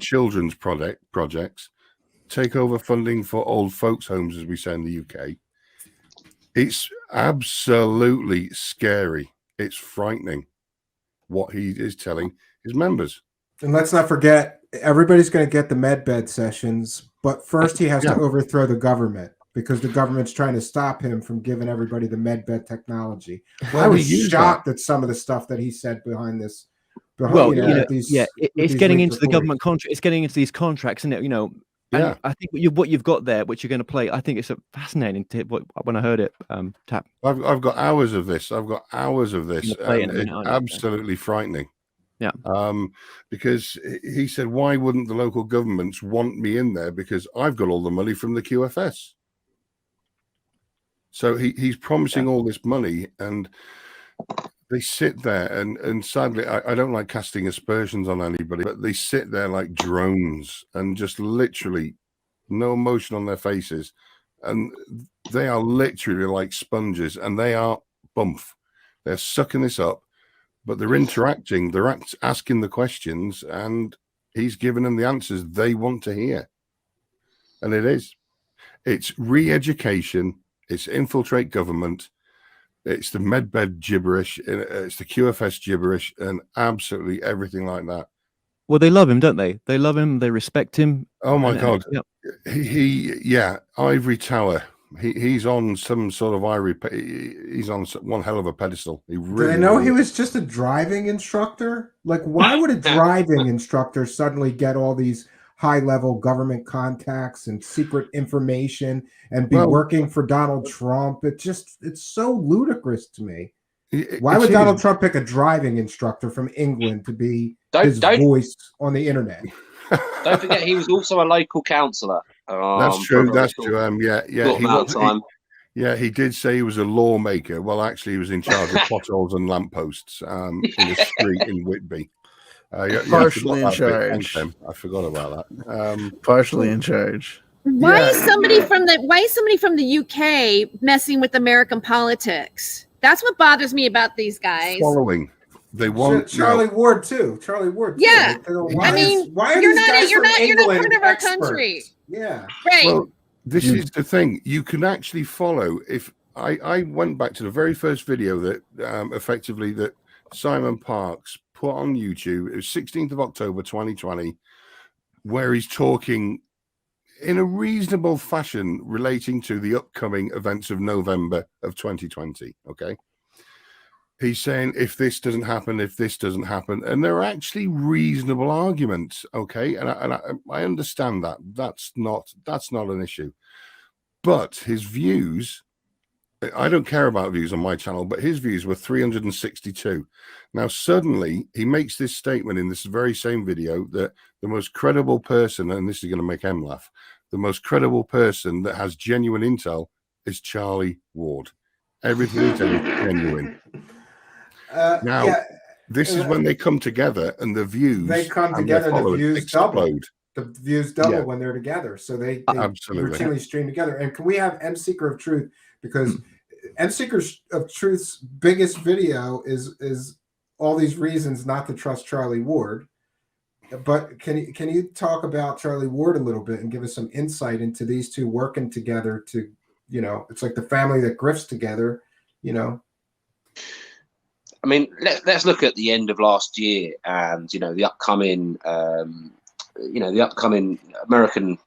children's projects, take over funding for old folks' homes, as we say in the UK. It's absolutely scary. It's frightening what he is telling his members. And let's not forget, everybody's going to get the medbed sessions, but first he has to overthrow the government because the government's trying to stop him from giving everybody the medbed technology. Well, I was shocked at some of the stuff that he said behind this. It's getting into the government contract. It's getting into these contracts, isn't it? Yeah. I think what you've got there, which you're going to play, I think it's a fascinating tip. When I heard it, Tap. I've got hours of this. It's absolutely frightening. Yeah. Because he said, why wouldn't the local governments want me in there? Because I've got all the money from the QFS. So he's promising all this money, and they sit there, and sadly, I don't like casting aspersions on anybody, but they sit there like drones and just literally no emotion on their faces. And they are literally like sponges, and they are bumf. They're sucking this up, but they're interacting, they're asking the questions, and he's giving them the answers they want to hear. And it's re-education, it's infiltrate government, it's the medbed gibberish, it's the QFS gibberish, and absolutely everything like that. Well, they love him, don't they? They love him. They respect him. Oh my God! Ivory Tower. He's on some sort of ivory. He's on one hell of a pedestal. Did I know he was just a driving instructor? Like, why would a driving instructor suddenly get all these high-level government contacts and secret information and be working for Donald Trump? It's so ludicrous to me. Why would Donald Trump pick a driving instructor from England to be his voice on the internet? Don't forget, he was also a local councillor. That's true. That's true. He did say he was a lawmaker. Well, actually, he was in charge of potholes and lampposts in a street in Whitby. Partially in charge. I forgot about that. Partially in charge. Why is somebody from the UK messing with American politics? That's what bothers me about these guys. Following. They want Charlie Ward too. Yeah. Why you're not part of our country. Yeah. Right. Well, this is the thing. You can actually follow. If I went back to the very first video that effectively that Simon Parkes put on YouTube. It was 16th of October 2020, where he's talking in a reasonable fashion relating to the upcoming events of November of 2020. Okay. He's saying, if this doesn't happen, and there are actually reasonable arguments. Okay. And I understand that. That's not an issue, but his views, I don't care about views on my channel, but his views were 362. Now, suddenly he makes this statement in this very same video that the most credible person, and this is going to make Em laugh, the most credible person that has genuine intel is Charlie Ward. Everything he said is genuine. This is when they come together and the views the views explode. The views double when they're together. So they absolutely routinely stream together. And can we have M Seeker of Truth? Because M Seeker of Truth's biggest video is all these reasons not to trust Charlie Ward. But can you talk about Charlie Ward a little bit and give us some insight into these two working together to, it's like the family that grifts together, I mean, let's look at the end of last year and, the upcoming, American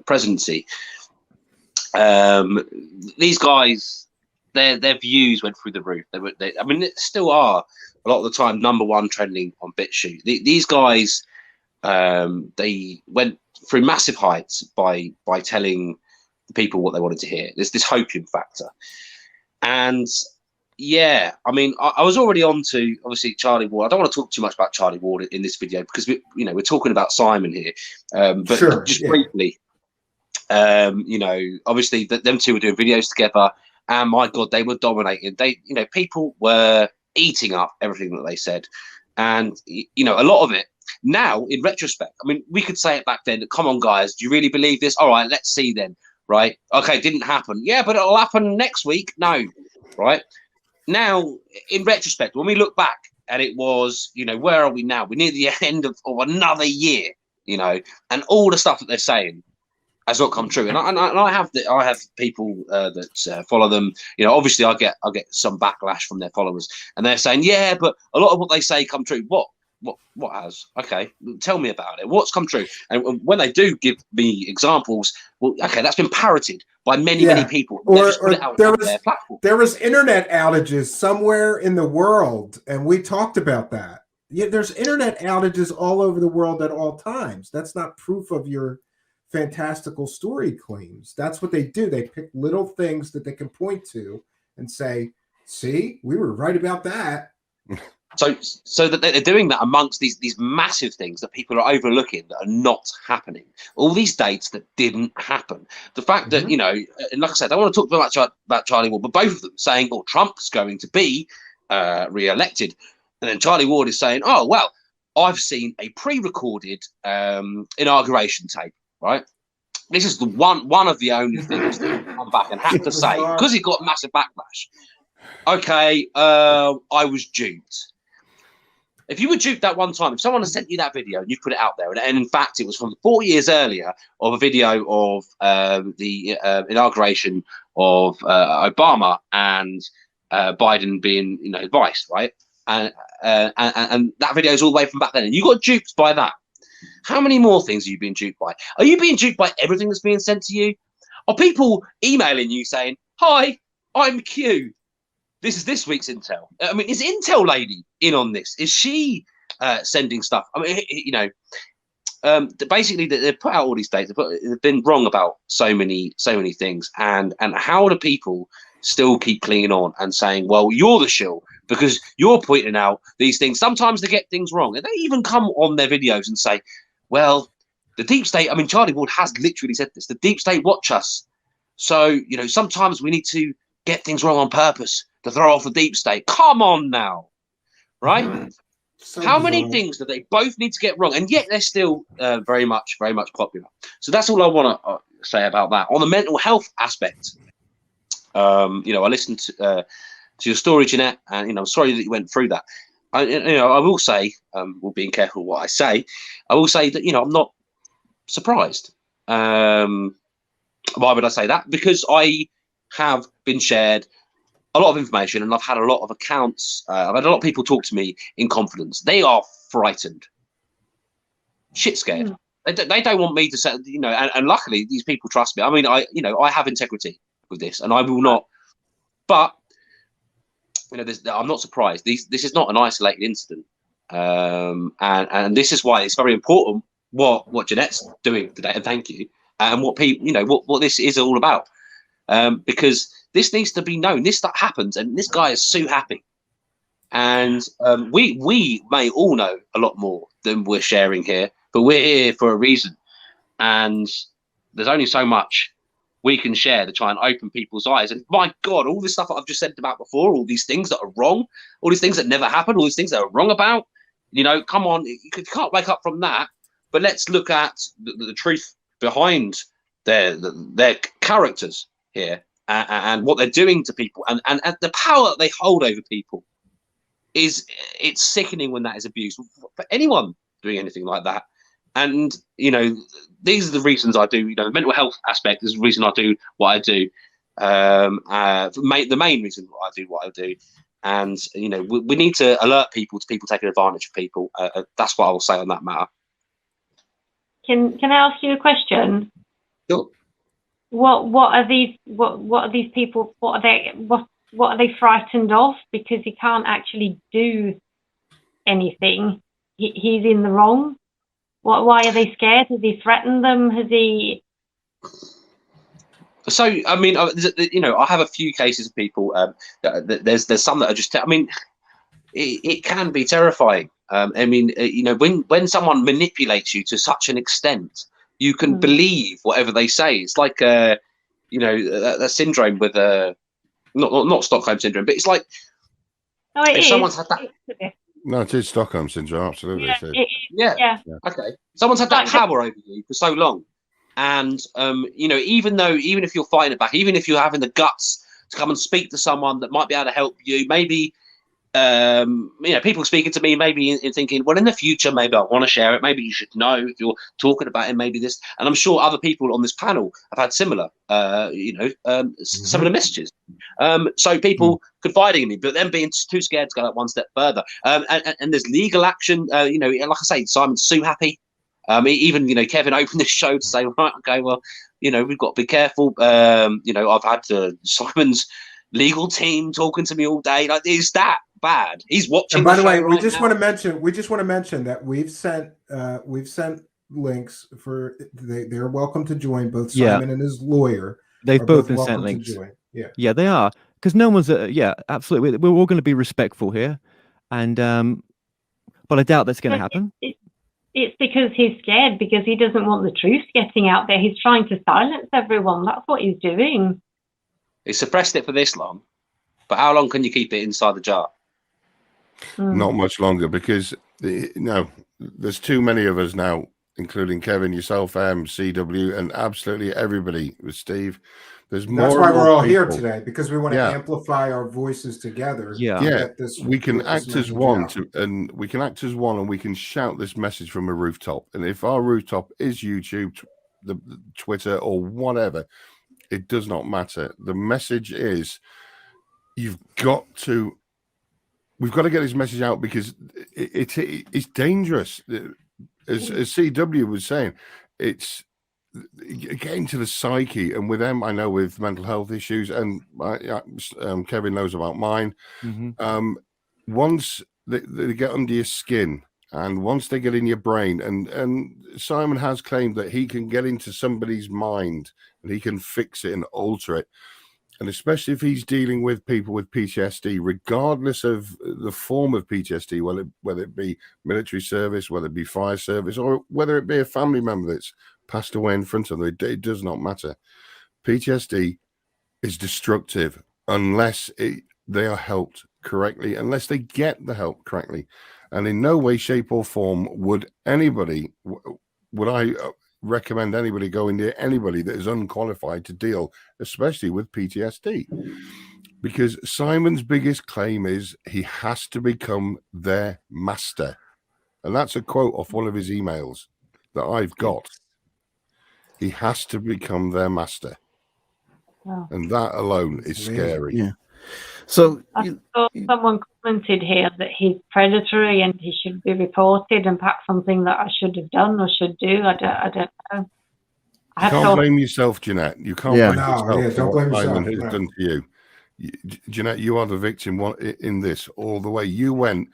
presidency. These guys, their views went through the roof. They still are a lot of the time #1 trending on BitChute. These guys, they went through massive heights by telling the people what they wanted to hear. There's this hopium factor. And yeah, I mean, I was already on to obviously Charlie Ward. I don't want to talk too much about Charlie Ward in this video because we're talking about Simon here. But Sure, just yeah. briefly, obviously them two were doing videos together, and my God, they were dominating. People were eating up everything that they said, and a lot of it. Now, in retrospect, I mean, we could say it back then. Come on, guys, do you really believe this? All right, let's see then. Right? Okay, it didn't happen. Yeah, but it'll happen next week. No, right? Now, in retrospect, when we look back, and it was, where are we now? We're near the end of another year, and all the stuff that they're saying has not come true. And I have people that follow them. Obviously, I get some backlash from their followers, and they're saying, yeah, but a lot of what they say come true. What has? Okay, tell me about it. What's come true? And when they do give me examples, well, okay, that's been parroted by many people. Or there was internet outages somewhere in the world, and we talked about that. Yeah, there's internet outages all over the world at all times. That's not proof of your fantastical story claims. That's what they do. They pick little things that they can point to and say, "See, we were right about that." So that they're doing that amongst these massive things that people are overlooking that are not happening. All these dates that didn't happen. The fact that, and like I said, I don't want to talk too much about Charlie Ward, but both of them saying, "Oh, Trump's going to be re-elected," and then Charlie Ward is saying, "Oh, well, I've seen a pre-recorded inauguration tape." Right? This is the one of the only things that he come back and had to say because he got massive backlash. Okay, I was duped. If you were duped that one time, if someone has sent you that video and you put it out there, and in fact it was from 4 years earlier of a video of the inauguration of Obama and Biden being, vice, right? And that video is all the way from back then, and you got duped by that. How many more things are you being duped by? Are you being duped by everything that's being sent to you? Are people emailing you saying, "Hi, I'm Q. This is this week's Intel"? I mean, is Intel lady in on this? Is she sending stuff? I mean, basically they put out all these dates. They've been wrong about so many things. And how do people still keep clinging on and saying, "Well, you're the shill because you're pointing out these things"? Sometimes they get things wrong, and they even come on their videos and say, "Well, the deep state." I mean, Charlie Ward has literally said this. The deep state watch us, so sometimes we need to get things wrong on purpose to throw off the deep state. Come on now, right? So how many things do they both need to get wrong, and yet they're still very much popular? So that's all I want to say about that. On the mental health aspect, I listened to your story, Ginette, and I'm sorry that you went through that. I will say, we're being careful what I say. I will say that I'm not surprised. Why would I say that? Because I have been shared a lot of information, and I've had a lot of accounts. I've had a lot of people talk to me in confidence. They are frightened, shit scared. They don't want me to say, and luckily these people trust me. I mean, I have integrity with this, and I will not. But I'm not surprised. This is not an isolated incident, and this is why it's very important what Ginette's doing today. And thank you. And what people, what this is all about. Because this needs to be known. This stuff happens, and this guy is so happy. And we may all know a lot more than we're sharing here, but we're here for a reason. And there's only so much we can share to try and open people's eyes. And my God, all this stuff that I've just said about before, all these things that are wrong, all these things that never happened, all these things that are wrong about, come on, you can't wake up from that. But let's look at the truth behind their characters here, and what they're doing to people, and the power that they hold over people it's sickening when that is abused for anyone doing anything like that. And these are the reasons I do. The mental health aspect is the reason I do what I do. The main reason why I do what I do. And we need to alert people to people taking advantage of people. That's what I will say on that matter. Can I ask you a question? Sure. What are these people? What are they frightened of? Because he can't actually do anything. He's in the wrong. Why are they scared? Has he threatened them? Has he? So, I mean, I have a few cases of people. There's some that are just. I mean, it can be terrifying. I mean, when someone manipulates you to such an extent, you can believe whatever they say. It's like, that syndrome with not Stockholm syndrome, but it's like if someone's had that. No, it is Stockholm syndrome. Absolutely. Yeah. Okay. Someone's had that power over you for so long. And, even if you're fighting it back, even if you're having the guts to come and speak to someone that might be able to help you, maybe, people speaking to me, maybe in thinking, well, in the future, maybe I want to share it. Maybe you should know if you're talking about it, maybe this. And I'm sure other people on this panel have had similar, similar messages. So people confiding in me, but then being too scared to go that one step further. And there's legal action, like I say, Simon's sue happy. Even Kevin opened this show to say, right, okay, well, we've got to be careful. I've had Simon's legal team talking to me all day. Like, is that bad? He's watching. And by the way, right we just now. want to mention that we've sent links for they're welcome to join. Both Simon and his lawyer. They've both been sent links. Yeah, they are, because no one's. Absolutely. We're all going to be respectful here, and but I doubt that's going to happen. It's because he's scared, because he doesn't want the truth getting out there. He's trying to silence everyone. That's what he's doing. He suppressed it for this long, but how long can you keep it inside the jar? Not much longer, because there's too many of us now, including Kevin, yourself, CW, and absolutely everybody with Steve. There's more. That's why we're all here today, because we want to amplify our voices together. We can act as one, and we can shout this message from a rooftop. And if our rooftop is YouTube, the Twitter, or whatever, it does not matter. The message is, we've got to get this message out, because it's dangerous. As CW was saying, it's getting to the psyche, and with them, I know with mental health issues, and Kevin knows about mine. Once they get under your skin, and once they get in your brain, and Simon has claimed that he can get into somebody's mind and he can fix it and alter it. And especially if he's dealing with people with PTSD, regardless of the form of PTSD, whether it be military service, whether it be fire service, or whether it be a family member that's passed away in front of them, it does not matter. PTSD is destructive unless they are helped correctly, unless they get the help correctly. And in no way, shape, or form would I recommend anybody going near anybody that is unqualified to deal, especially with PTSD, because Simon's biggest claim is he has to become their master, and that's a quote off one of his emails that I've got. He has to become their master, and that alone is scary. Yeah. So I saw someone commented here that he's predatory and he should be reported, and perhaps something that I should have done or should do. I don't know. You can't blame yourself, Ginette. You can't blame yourself. Don't blame yourself. Simon has done to you. Ginette, you are the victim in this all the way. You went.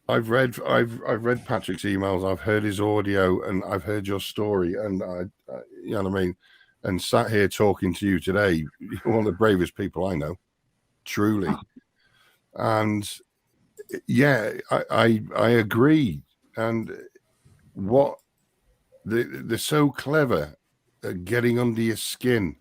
I've read Patrick's emails. I've heard his audio, and I've heard your story. And you know what I mean. And sat here talking to you today. You're one of the bravest people I know. Truly. And yeah, I agree. And what they're so clever at getting under your skin.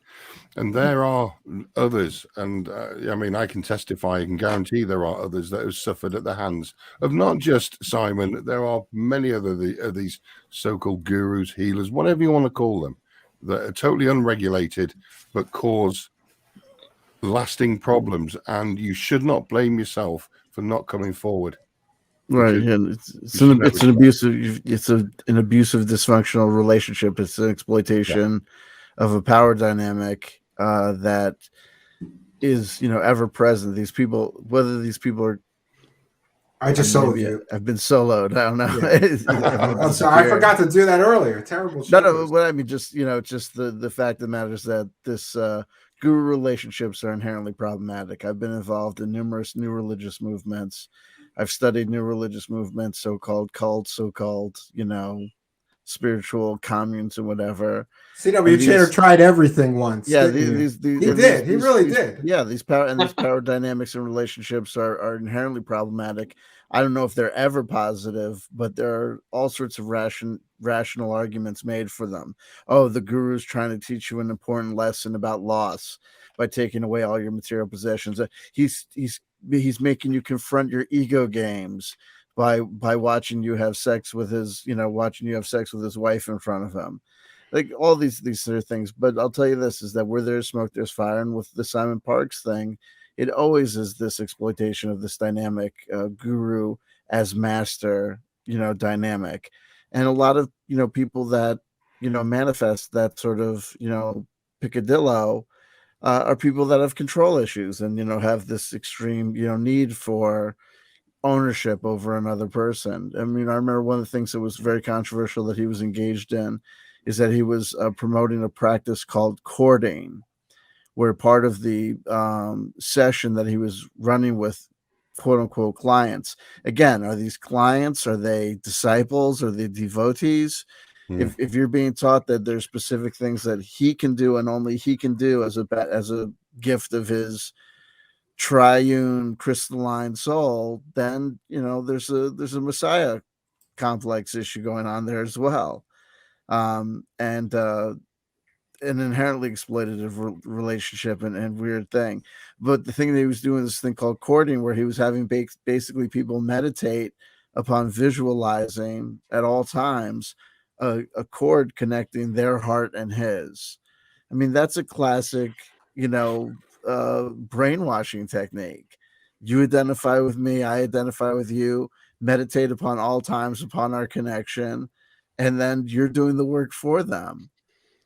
And there are others, and I mean, I can testify and guarantee there are others that have suffered at the hands of not just Simon. There are many other of these so-called gurus, healers, whatever you want to call them, that are totally unregulated but cause lasting problems. And you should not blame yourself for not coming forward. Right, and it's an abusive dysfunctional relationship. It's an exploitation of a power dynamic that is, ever present. These people, whether these people are, I just soloed you. I've been soloed. I don't know. Yeah. I'm sorry, I forgot to do that earlier. Terrible. No. What I mean, just the fact of the matter is that this guru relationships are inherently problematic. I've been involved in numerous new religious movements. I've studied new religious movements, so-called cults, so-called, spiritual communes and whatever. C.W. Chanter tried everything once. Yeah, he really did. Yeah, these power dynamics and relationships are inherently problematic. I don't know if they're ever positive, but there are all sorts of rational arguments made for them. Oh, the guru's trying to teach you an important lesson about loss by taking away all your material possessions. He's making you confront your ego games by watching you have sex with his wife in front of him. Like all these sort of things. But I'll tell you this, is that where there's smoke, there's fire. And with the Simon Parkes thing, it always is this exploitation of this dynamic guru as master, dynamic. And a lot of, people that, manifest that sort of, picadillo are people that have control issues and, have this extreme, need for ownership over another person. I mean, I remember one of the things that was very controversial that he was engaged in is that he was promoting a practice called courting, where part of the session that he was running with quote unquote clients. Again, are these clients? Are they disciples? Are they devotees? If you're being taught that there's specific things that he can do and only he can do as a gift of his triune crystalline soul, then there's a Messiah complex issue going on there as well. And an inherently exploitative relationship and weird thing. But the thing that he was doing, this thing called courting, where he was having basically people meditate upon visualizing at all times a cord connecting their heart and his. I mean, that's a classic, brainwashing technique. You identify with me, I identify with you, meditate upon all times upon our connection, and then you're doing the work for them,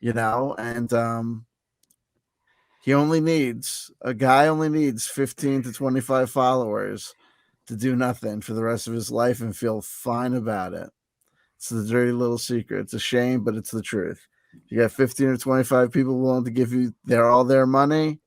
and a guy only needs 15 to 25 followers to do nothing for the rest of his life and feel fine about it. It's the dirty little secret. It's a shame, but it's the truth. You got 15 or 25 people willing to give you all their money.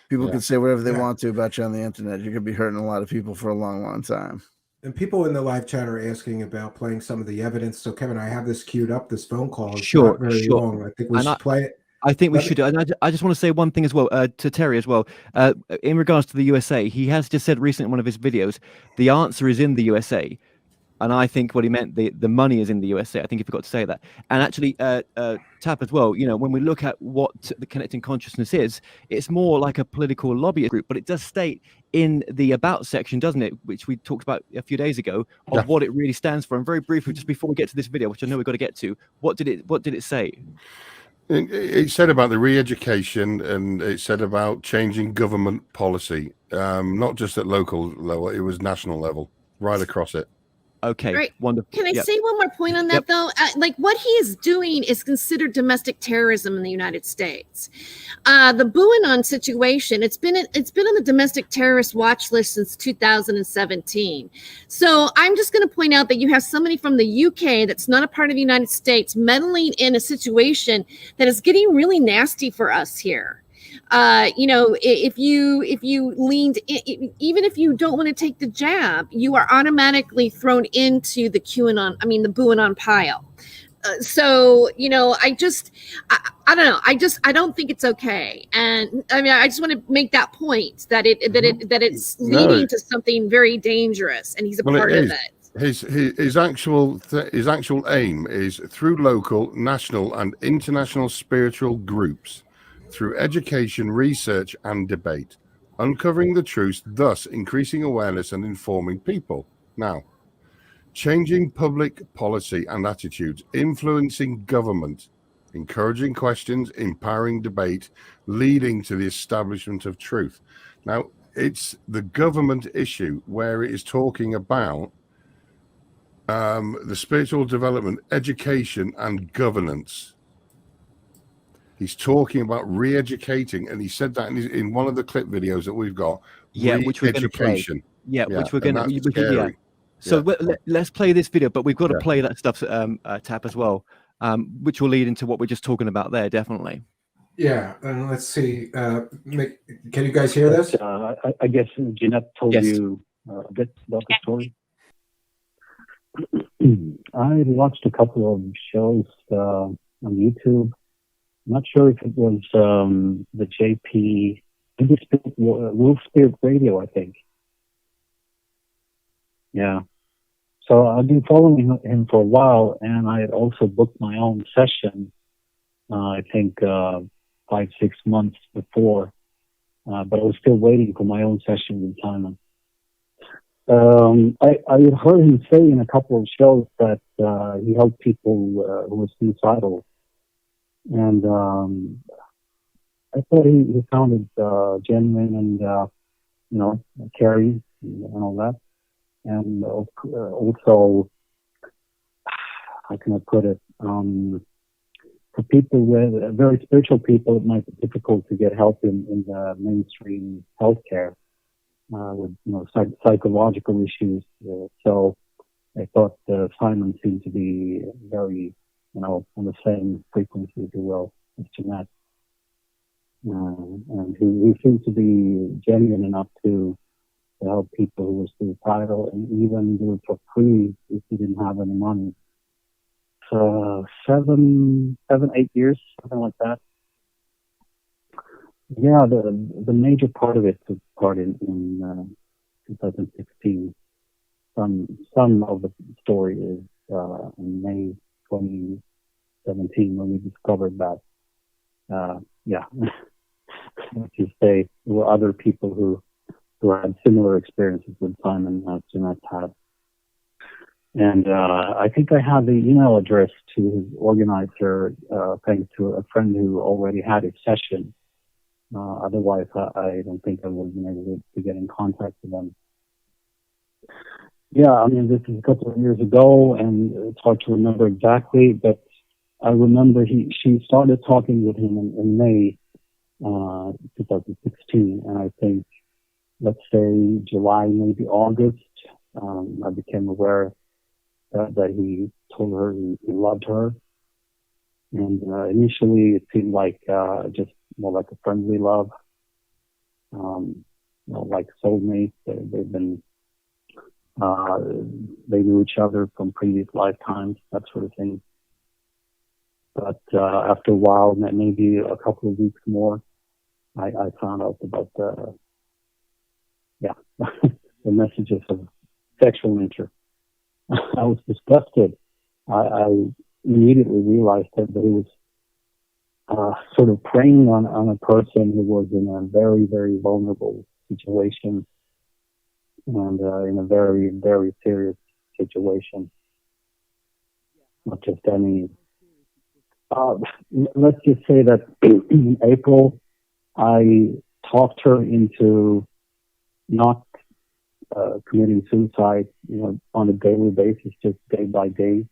People can say whatever they want to about you on the internet. You're going to be hurting a lot of people for a long, long time. And people in the live chat are asking about playing some of the evidence. So, Kevin, I have this queued up. This phone call is not very long. I think we should play it. I think we should. And I just want to say one thing as well to Terry as well. In regards to the USA, he has just said recently in one of his videos, the answer is in the USA. And I think what he meant, the money is in the USA. I think he forgot to say that. And actually, Tap as well, when we look at what the Connecting Consciousness is, it's more like a political lobbyist group, but it does state in the About section, doesn't it, which we talked about a few days ago, of what it really stands for. And very briefly, just before we get to this video, which I know we've got to get to, what did it say? It said about the re-education, and it said about changing government policy, not just at local level, it was national level, right across it. Okay, right. Wonderful. Can I say one more point on that, though? Like, what he is doing is considered domestic terrorism in the United States. The Buanon situation, it's been on the domestic terrorist watch list since 2017. So I'm just going to point out that you have somebody from the UK that's not a part of the United States meddling in a situation that is getting really nasty for us here. If you leaned, even if you don't want to take the jab, you are automatically thrown into the Buanon pile. I don't know. I don't think it's okay. And I mean, I just want to make that point that it's leading to something very dangerous, and he's a part of it. His actual aim is through local, national, and international spiritual groups, through education, research, and debate, uncovering the truth, thus increasing awareness and informing people. Now, changing public policy and attitudes, influencing government, encouraging questions, empowering debate, leading to the establishment of truth. Now, it's the government issue where it is talking about the spiritual development, education, and governance. He's talking about re-educating, and he said that in one of the clip videos that we've got. Yeah, which we're going to play. Which we're going to. So let's play this video, but we've got to play that stuff, Tap, as well, which will lead into what we're just talking about there, definitely. Yeah, and let's see. Can you guys hear this? I guess Ginette told you a bit about the story. I watched a couple of shows on YouTube. I'm not sure if it was the JP Wolf Spirit Radio, I think. Yeah. So I've been following him for a while, and I had also booked my own session. I think 5-6 months before, but I was still waiting for my own session with Simon. I had heard him say in a couple of shows that he helped people who were suicidal, and I thought he sounded genuine and caring and all that. And also, how can I put it? For people with very spiritual people, it might be difficult to get help in the mainstream healthcare with psychological issues. So I thought Simon seemed to be very, on the same frequency, if you will, as Ginette. And he seemed to be genuine enough to help people who were suicidal, and even do it for free if he didn't have any money. For 7-8 years, something like that. Yeah, the major part of it took part in 2016. Some of the story is in May 2017 when we discovered that. As you say, there were other people who had similar experiences with Simon as Ginette had. And I think I had the email address to his organizer, thanks to a friend who already had a session. Otherwise, I don't think I would have been able to get in contact with them. Yeah, I mean, this is a couple of years ago, and it's hard to remember exactly, but I remember she started talking with him in May 2016, and I think, let's say July, maybe August, I became aware that he told her he loved her. And initially it seemed like just more like a friendly love, like soulmates. They've been, they knew each other from previous lifetimes, that sort of thing. But after a while, maybe a couple of weeks more, I found out about the messages of sexual nature. I was disgusted. I immediately realized that he was sort of preying on a person who was in a very, very vulnerable situation and in a very, very serious situation. Not just any. Let's just say that in April, I talked her into not committing suicide, on a daily basis, just day by day.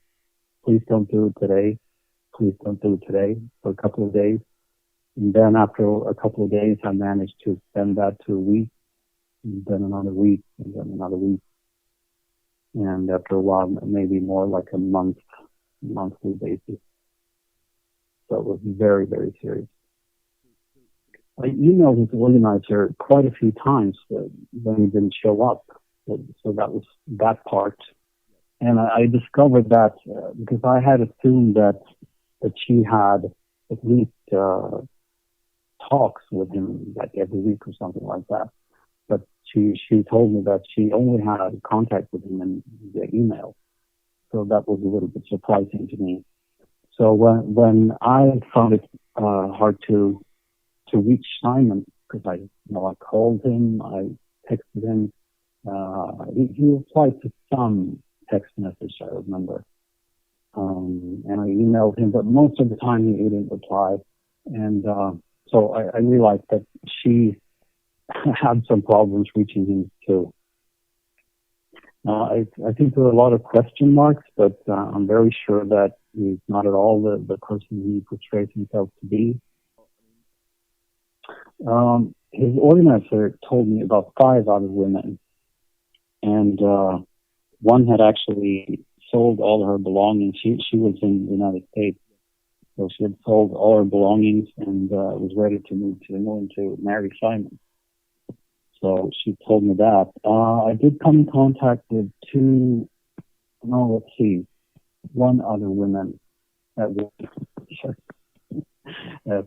Please don't do it today. Please don't do it today, for a couple of days. And then after a couple of days, I managed to extend that to a week, and then another week, and then another week. And after a while, maybe more like a monthly basis. So it was very, very serious. I emailed his organizer quite a few times when he didn't show up. So that was that part. And I discovered that because I had assumed that she had at least talks with him like every week or something like that. But she told me that she only had contact with him via email. So that was a little bit surprising to me. So when I found it hard to reach Simon, because I called him, I texted him. He replied to some text message, I remember. And I emailed him, but most of the time he didn't reply. And so I realized that she had some problems reaching him too. I think there are a lot of question marks, but I'm very sure that he's not at all the person he portrays himself to be. His organizer told me about 5 other women, and one had actually sold all her belongings. She was in the United States, so she had sold all her belongings and was ready to move to England to marry Simon. So she told me that. I did come in contact with 2 no, let's see, one other woman that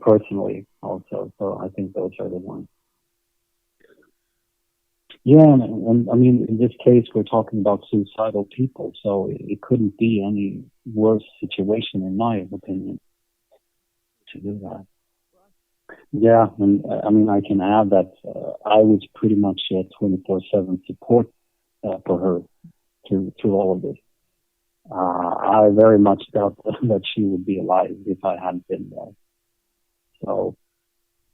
personally also. So I think those are the ones. Yeah, and I mean, in this case, we're talking about suicidal people, so it couldn't be any worse situation, in my opinion, to do that. Yeah, and I mean, I can add that I was pretty much 24/7 support for her through all of this. I very much doubt that she would be alive if I hadn't been there. So,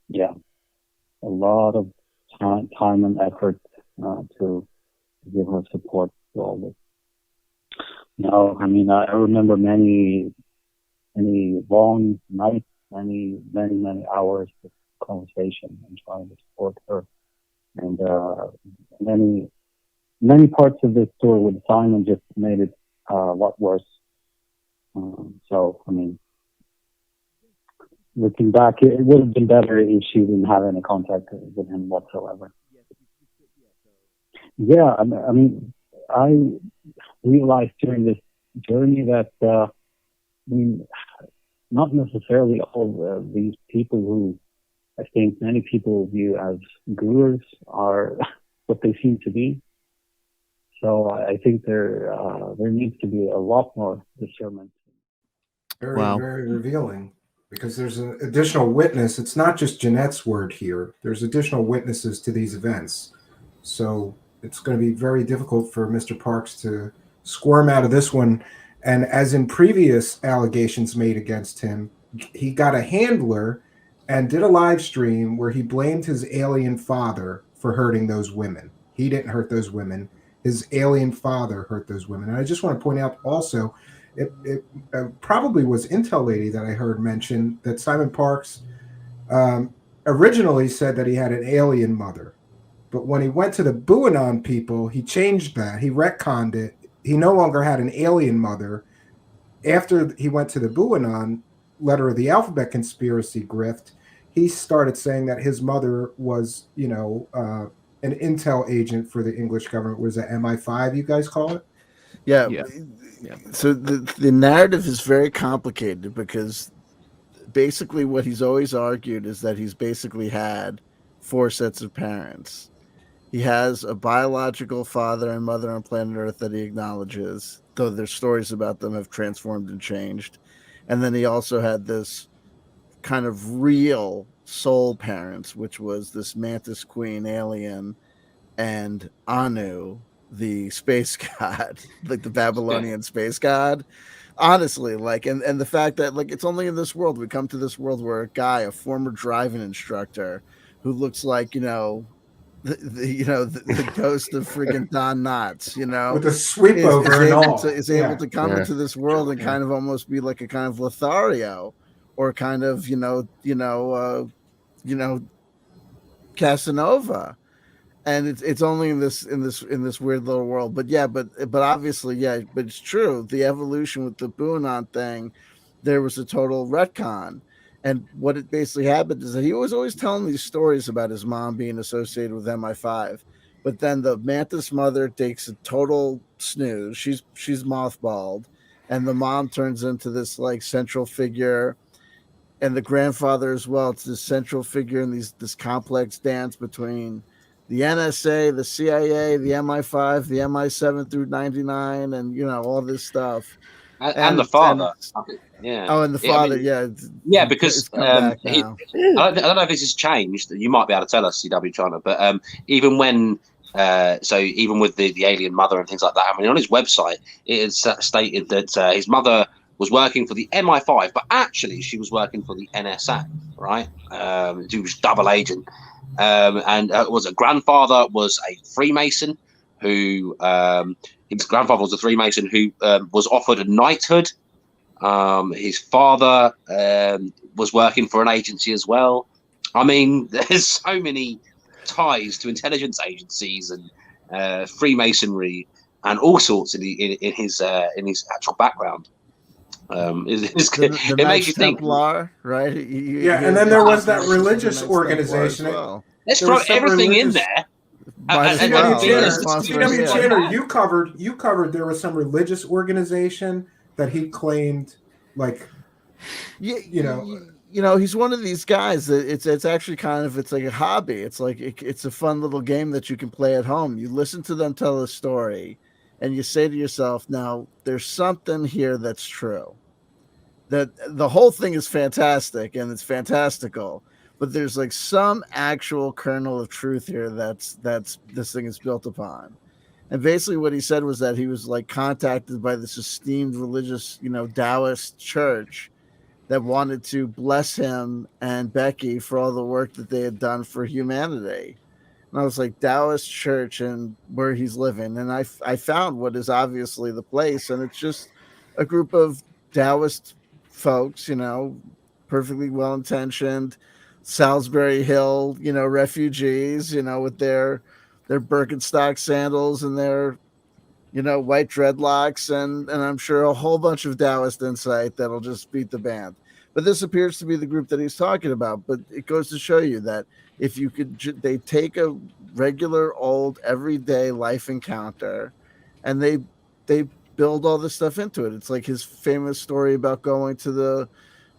yeah, a lot of time and effort to give her support for all this. No, I mean, I remember many long nights, many hours of conversation and trying to support her. And many parts of this story with Simon just made it a lot worse. So, I mean, looking back, it would have been better if she didn't have any contact with him whatsoever. Yeah, I mean, I realized during this journey that, I mean, not necessarily all these people who I think many people view as gurus are what they seem to be. So I think there needs to be a lot more discernment. Very revealing, because there's an additional witness. It's not just Ginette's word here. There's additional witnesses to these events. So it's going to be very difficult for Mr. Parks to squirm out of this one. And as in previous allegations made against him, he got a handler and did a live stream where he blamed his alien father for hurting those women. He didn't hurt those women. His alien father hurt those women. And I just want to point out also, it probably was Intel Lady that I heard mention that Simon Parks originally said that he had an alien mother. But when he went to the Buanon people, he changed that. He retconned it. He no longer had an alien mother. After he went to the Buanon letter of the alphabet conspiracy grift, he started saying that his mother was, an intel agent for the English government. Was it MI5, you guys call it? Yeah. So the narrative is very complicated because basically what he's always argued is that he's basically had 4 sets of parents. He has a biological father and mother on planet Earth that he acknowledges, though their stories about them have transformed and changed. And then he also had this kind of real soul parents, which was this Mantis Queen alien and Anu, the space god, like the Babylonian space god. Honestly, and the fact that it's only in this world, we come to this world where a guy, a former driving instructor who looks like, the ghost of friggin' Don Knotts, with a sweep over and all, is able to come into this world and kind of almost be like a kind of Lothario, or kind of Casanova, and it's only in this weird little world. But obviously, but it's true. The evolution with the Buanon thing, there was a total retcon. And what it basically happened is that he was always telling these stories about his mom being associated with MI5. But then the Mantis mother takes a total snooze. She's mothballed. And the mom turns into this central figure. And the grandfather as well. It's this central figure in this complex dance between the NSA, the CIA, the MI5, the MI7 through 99, and all this stuff. And the father. And the father, because I don't know if this has changed. You might be able to tell us, C.W. Chanter, but even when, even with the alien mother and things like that, I mean, on his website, it is stated that his mother was working for the MI5, but actually she was working for the NSA, right? She was double agent. And was a grandfather was a Freemason who, his grandfather was a Freemason who was offered a knighthood. His father was working for an agency as well. I mean, there's so many ties to intelligence agencies and Freemasonry and all sorts in his actual background. It makes you think, Templar, right? And then there was that religious organization. Let's throw everything in there. Might as and- well. and being They're listed- sponsoring C.W. it. Chanter, you covered there was some religious organization that he claimed, like, He's one of these guys that it's actually kind of, it's like a hobby. It's like it's a fun little game that you can play at home. You listen to them tell a story, and you say to yourself, "Now there's something here that's true." That the whole thing is fantastic and it's fantastical, but there's like some actual kernel of truth here that's this thing is built upon. And basically what he said was that he was like contacted by this esteemed religious, Taoist church that wanted to bless him and Becky for all the work that they had done for humanity. And I was like, Taoist church and where he's living. And I found what is obviously the place. And it's just a group of Taoist folks, perfectly well-intentioned, Salisbury Hill, refugees, with their Birkenstock sandals and their, white dreadlocks, and I'm sure a whole bunch of Taoist insight that'll just beat the band. But this appears to be the group that he's talking about. But it goes to show you that if you could, they take a regular, old, everyday life encounter, and they build all this stuff into it. It's like his famous story about going to the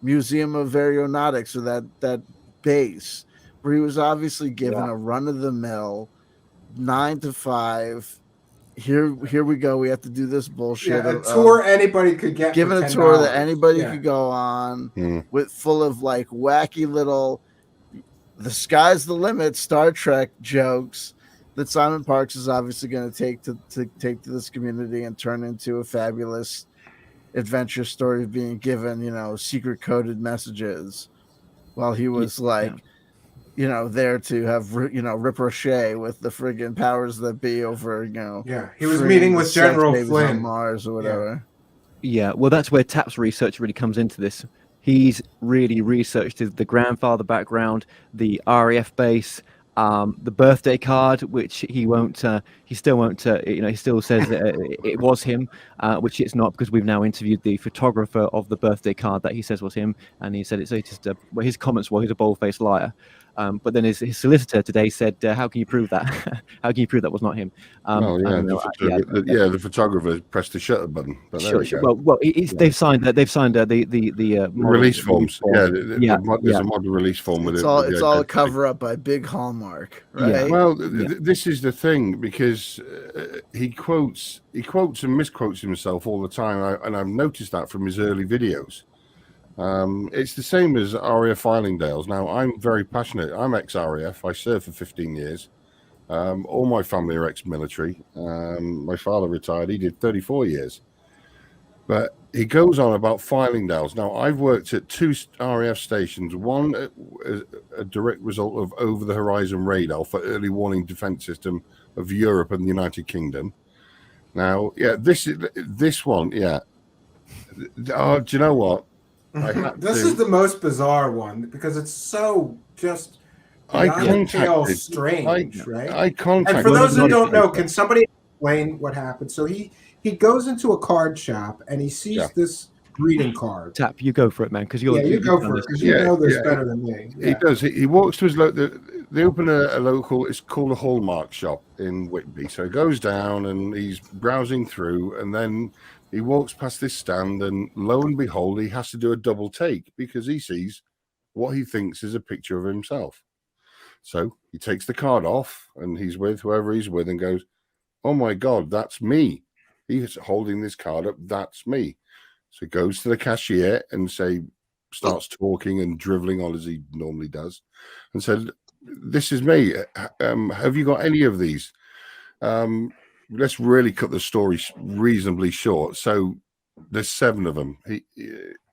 Museum of Aeronautics, or that base, where he was obviously given a run-of-the-mill 9 to 5. Here we go. We have to do this bullshit. A tour anybody could get. Given a tour that anybody could go on, with full of like wacky little, the sky's the limit Star Trek jokes that Simon Parks is obviously going to take to this community and turn into a fabulous adventure story of being given, secret coded messages, while he was there to have, ricochet with the friggin' powers that be over, he was meeting with General Flynn on Mars or whatever. Yeah, well, that's where Tap's research really comes into this. He's really researched the grandfather background, the RAF base, the birthday card, which he still won't, he still says that it was him, which it's not, because we've now interviewed the photographer of the birthday card that he says was him, and he said it's just, his comments were he's a bold-faced liar. But then his solicitor today said, "How can you prove that? How can you prove that was not him?" The photographer pressed the shutter button. But sure. They've signed the release forms. There's a model release form with it. It's all a cover up by Big Hallmark, right? Yeah. Well, this is the thing, because he quotes and misquotes himself all the time, and I've noticed that from his early videos. It's the same as RAF Fylingdales. Now, I'm very passionate. I'm ex-RAF. I served for 15 years. All my family are ex-military. My father retired. He did 34 years. But he goes on about Fylingdales. Now, I've worked at 2 RAF stations. One, a direct result of over-the-horizon radar for early warning defense system of Europe and the United Kingdom. Now, this one. Oh, do you know what? This is the most bizarre one, because it's so just strange, right? And for those who don't know, can somebody explain what happened? So he goes into a card shop and he sees this greeting card. Tap, you go for it, man, because you go for it, because you know this better than me. He does. He walks to his they open a local. It's called a Hallmark shop in Whitby. So he goes down and he's browsing through, and then he walks past this stand, and lo and behold, he has to do a double take, because he sees what he thinks is a picture of himself. So he takes the card off, and he's with whoever he's with, and goes, "Oh my God, that's me." He's holding this card up. That's me. So he goes to the cashier and starts talking and driveling on as he normally does, and said, "This is me. Have you got any of these?" Let's really cut the story reasonably short. So there's 7 of them.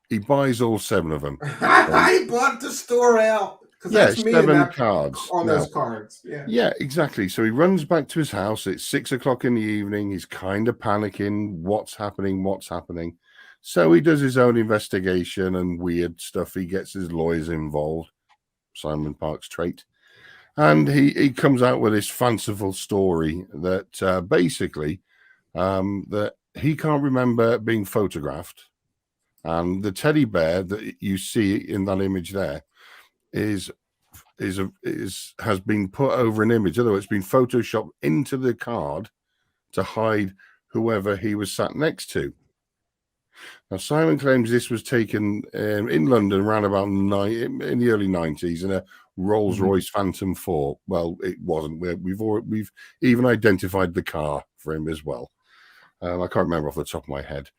He buys all 7 of them. He bought the store out. That's me 7 cards on those cards. Yeah, exactly. So he runs back to his house. It's 6 o'clock in the evening. He's kind of panicking. What's happening? So he does his own investigation and weird stuff. He gets his lawyers involved. Simon Parks' trait. And he comes out with this fanciful story that basically that he can't remember being photographed. And the teddy bear that you see in that image there is has been put over an image. Otherwise, it's been photoshopped into the card to hide whoever he was sat next to. Now, Simon claims this was taken in London around about in the early 90s in a Rolls-Royce Phantom 4. Well, it wasn't. We've even identified the car for him as well. I can't remember off the top of my head.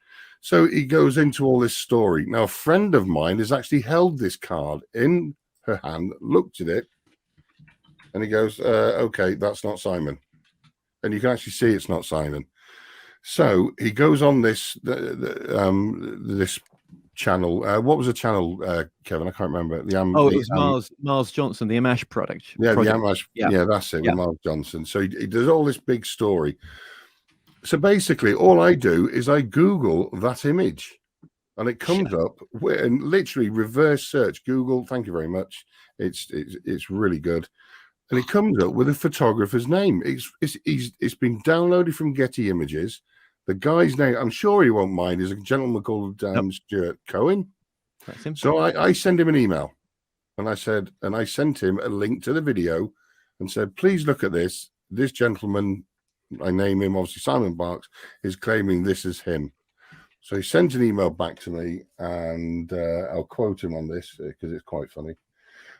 So he goes into all this story. Now, a friend of mine has actually held this card in her hand, looked at it, and he goes, okay, that's not Simon. And you can actually see it's not Simon. So he goes on this this channel. What was the channel, Kevin? I can't remember. It was Miles Johnson, the Amash product. Yeah, the Amash. Yeah, that's it. With Miles Johnson. So he does all this big story. So basically, all I do is I Google that image, and it comes up and literally reverse search Google. Thank you very much. It's really good. And it comes up with a photographer's name. It's been downloaded from Getty Images. The guy's name, I'm sure he won't mind, is a gentleman called Stuart Cohen. So I send him an email, and I sent him a link to the video and said, please look at this. This gentleman, I name him, obviously Simon Parks, is claiming this is him. So he sent an email back to me, and I'll quote him on this because it's quite funny.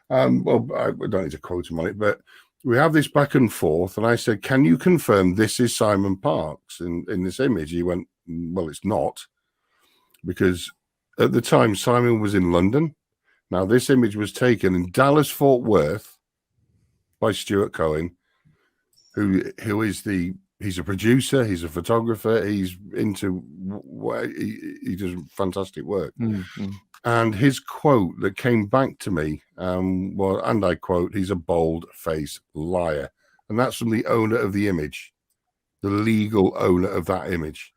Well, I don't need to quote him on it, but we have this back and forth, and I said, can you confirm this is Simon Parks in this image? He went, well, it's not, because at the time Simon was in London. Now, this image was taken in Dallas, Fort Worth by Stuart Cohen, who is he's a producer, he's a photographer, he's into, he does fantastic work. Mm-hmm. And his quote that came back to me, and I quote, he's a bold-faced liar. And that's from the owner of the image, the legal owner of that image.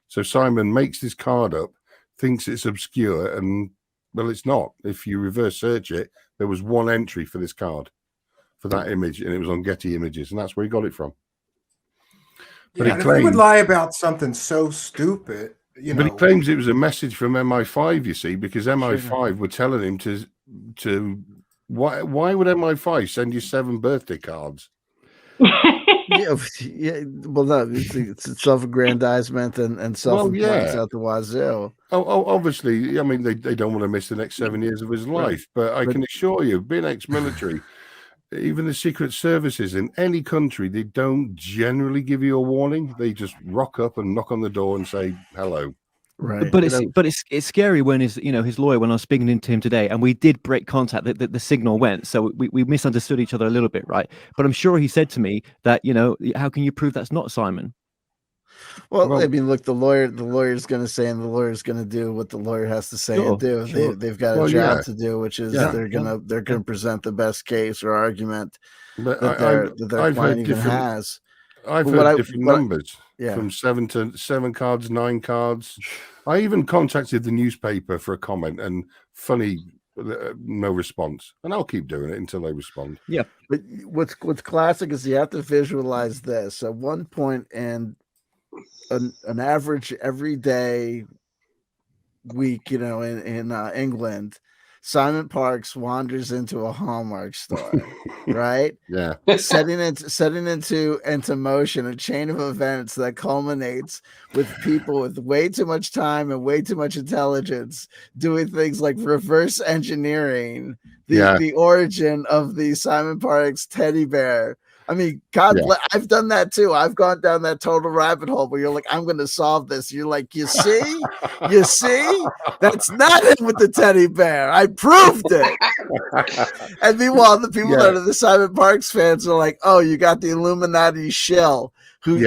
So Simon makes this card up, thinks it's obscure, and, well, it's not. If you reverse search it, there was one entry for this card, for that image, and it was on Getty Images, and that's where he got it from. But if he would lie about something so stupid... But he claims it was a message from MI5, you see, because MI5 were telling him to why would MI5 send you 7 birthday cards? yeah, well, no, it's self-aggrandizement and self-importance out the wazoo. Oh, obviously, I mean, they don't want to miss the next 7 years of his life, but I can assure you, being ex-military, even the secret services in any country, they don't generally give you a warning. They just rock up and knock on the door and say hello. Right. But it's scary when his lawyer, when I was speaking to him today, and we did break contact, the signal went, so we misunderstood each other a little bit, right? But I'm sure he said to me that, how can you prove that's not Simon? Well, I mean, look, the lawyer's going to say, and the lawyer's going to do what the lawyer has to say and do. Sure. They've got a job to do, which is they're going to present the best case or argument that their client even has. I've heard different numbers from 7 cards, 9 cards. I even contacted the newspaper for a comment, and no response, and I'll keep doing it until they respond. Yeah, but what's classic is you have to visualize this. At one point in an average everyday week, in England, Simon Parks wanders into a Hallmark store, right? Yeah, setting into motion a chain of events that culminates with people with way too much time and way too much intelligence doing things like reverse engineering the origin of the Simon Parks teddy bear. I mean, I've done that too. I've gone down that total rabbit hole where you're like, I'm going to solve this. You're like, you see, that's not him with the teddy bear. I proved it. And meanwhile, the people that are the Simon Parks fans are like, oh, you got the Illuminati shill who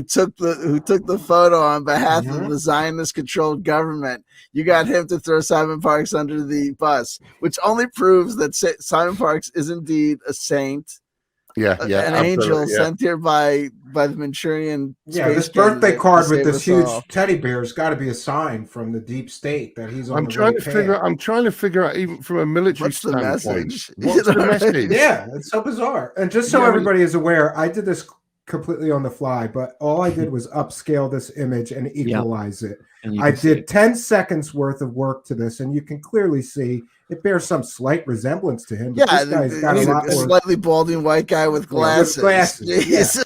took the photo on behalf of the Zionist-controlled government. You got him to throw Simon Parks under the bus, which only proves that Simon Parks is indeed a saint. An angel sent here by the Manchurian. This birthday card with this huge teddy bear has got to be a sign from the deep state that he's on. I'm trying to figure out, even from a military standpoint, what's the message? Yeah, it's so bizarre. And just so everybody is aware, I did this completely on the fly, but all I did was upscale this image and equalize it. And I did 10 seconds worth of work to this, and you can clearly see it bears some slight resemblance to him. But Yeah, this guy's got a lot more. Slightly balding white guy with glasses. With glasses.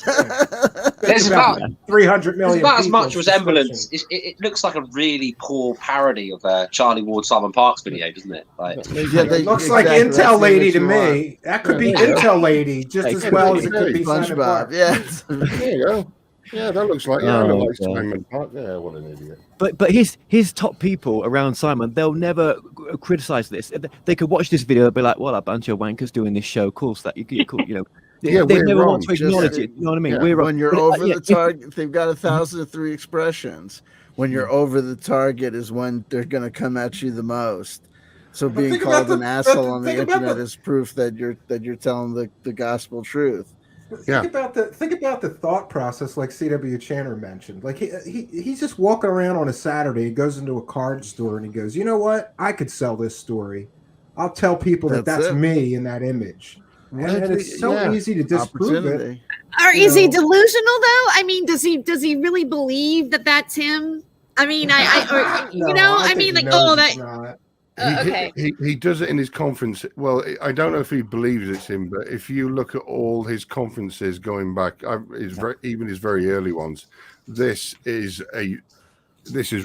There's about 300 million. There's about as much resemblance. It looks like a really poor parody of a Charlie Ward Simon Parks video, doesn't it? Like, it looks like Intel Lady to me. That could be Intel Lady just as well as it could be SpongeBob. Yeah, there you go. Yeah, that looks like Simon Park. Yeah, what an idiot. But his top people around Simon, they'll never criticize this. They could watch this video and be like, "Well, a bunch of wankers doing this show. Cool, that you cool, you know." Yeah, they we're never wrong. want to acknowledge it. You know what I mean? Yeah. We're when you're over the target, they've got 1,003 expressions. When you're over the target is when they're going to come at you the most. So being called an asshole on the internet is proof that you're telling the gospel truth. Think about the thought process, like C.W. Chanter mentioned. Like he's just walking around on a Saturday. He goes into a card store and he goes, "You know what? I could sell this story. I'll tell people that's me in that image." And it's so easy to disprove it. Or is he delusional though? I mean, does he really believe that that's him? I mean, okay. He does it in his conference. Well, I don't know if he believes it's him, but if you look at all his conferences going back, even his very early ones, this is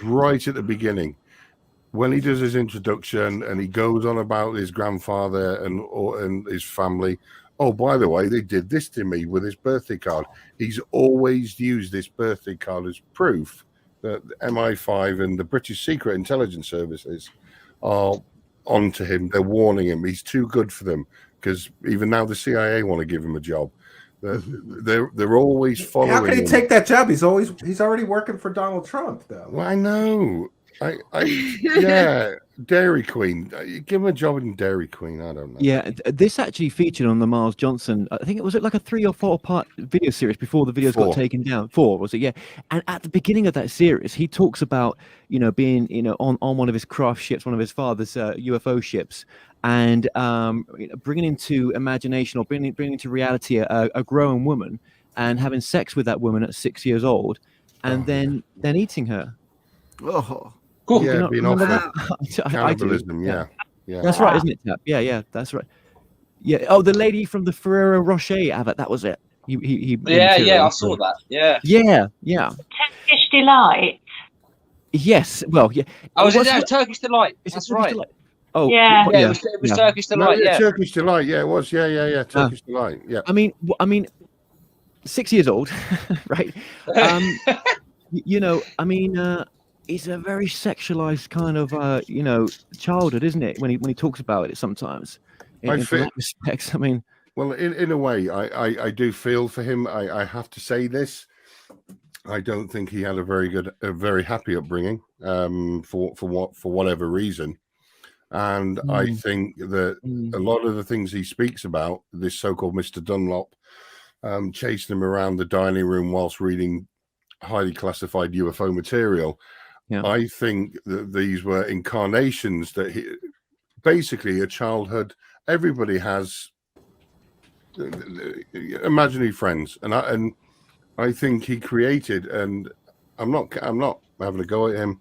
right at the beginning when he does his introduction and he goes on about his grandfather and his family. Oh, by the way, they did this to me with his birthday card. He's always used this birthday card as proof that MI5 and the British Secret Intelligence Services are onto him. They're warning him. He's too good for them because even now the CIA want to give him a job. They're always following him. How can he take that job? He's already working for Donald Trump, though. Well, I know. Yeah, Dairy Queen. Give him a job in Dairy Queen. I don't know. Yeah, this actually featured on the Miles Johnson. I think it was like a 3 or 4 part video series before the videos got taken down. 4 was it? Yeah. And at the beginning of that series, he talks about being on one of his craft ships, one of his father's UFO ships, and bringing into imagination or bringing into reality a growing woman and having sex with that woman at 6 years old, and then eating her. Oh. Cool. Yeah, being offered cannibalism. Yeah. That's right, isn't it, Tap? Yeah, that's right. Yeah. Oh, the lady from the Ferrero Rocher advert. That was it. He I saw that. Yeah. Turkish Delight. Yes. Well, yeah. Oh, is it Turkish Delight? That's right. Delight? Oh, yeah. It was Turkish Delight. Yeah, Turkish Delight. Yeah, it was. Yeah. Turkish Delight. Yeah. I mean, 6 years old, right? It's a very sexualized kind of childhood, isn't it? When he talks about it sometimes. In that respect, I mean, well, in a way, I do feel for him. I have to say this. I don't think he had a very happy upbringing, for whatever reason, and I think that a lot of the things he speaks about, this so-called Mr. Dunlop, chasing him around the dining room whilst reading highly classified UFO material. Yeah. I think that these were incarnations that basically a childhood. Everybody has imaginary friends, and I think he created. And I'm not having a go at him.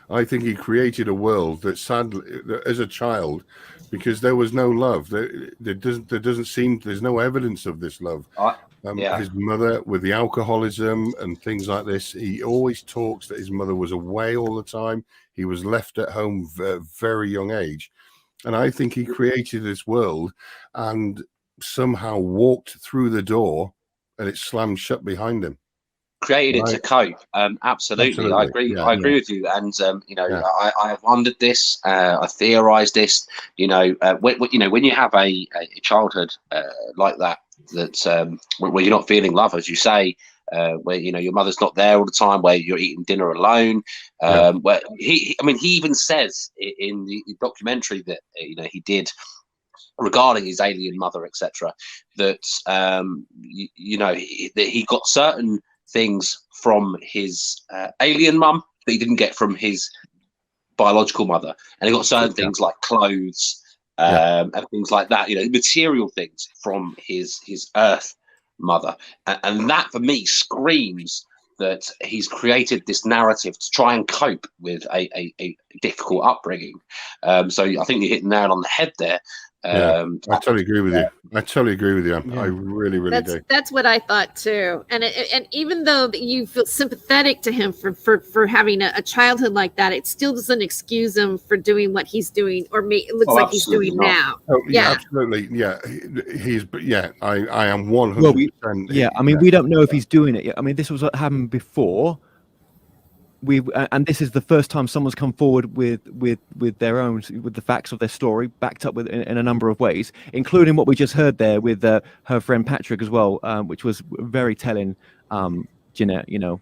I think he created a world that sadly, as a child, because there was no love. There's no evidence of this love. His mother with the alcoholism and things like this, he always talks that his mother was away all the time. He was left at home at a very young age. And I think he created this world and somehow walked through the door and it slammed shut behind him. Created it to cope. Absolutely. I agree. I agree with you. And I have wondered this. I theorized this. When you have a childhood like that where you're not feeling love, as you say, where your mother's not there all the time, where you're eating dinner alone. Where he even says in the documentary that he did regarding his alien mother, etc., that that he got certain things from his alien mum that he didn't get from his biological mother, and he got certain things like clothes and things like that, material things from his Earth mother, and that for me screams that he's created this narrative to try and cope with a difficult upbringing. So I think you hit the nail on the head there. I totally agree with you. I totally agree with you. I really do. That's what I thought too. And even though you feel sympathetic to him for having a childhood like that, it still doesn't excuse him for doing what he's doing, or it looks like he's doing now. Oh, yeah, absolutely. Yeah, I am 100%. Yeah, I mean, we don't know if he's doing it yet. I mean, this was what happened before. And this is the first time someone's come forward with the facts of their story, backed up in a number of ways, including what we just heard there with her friend Patrick as well, which was very telling. Ginette,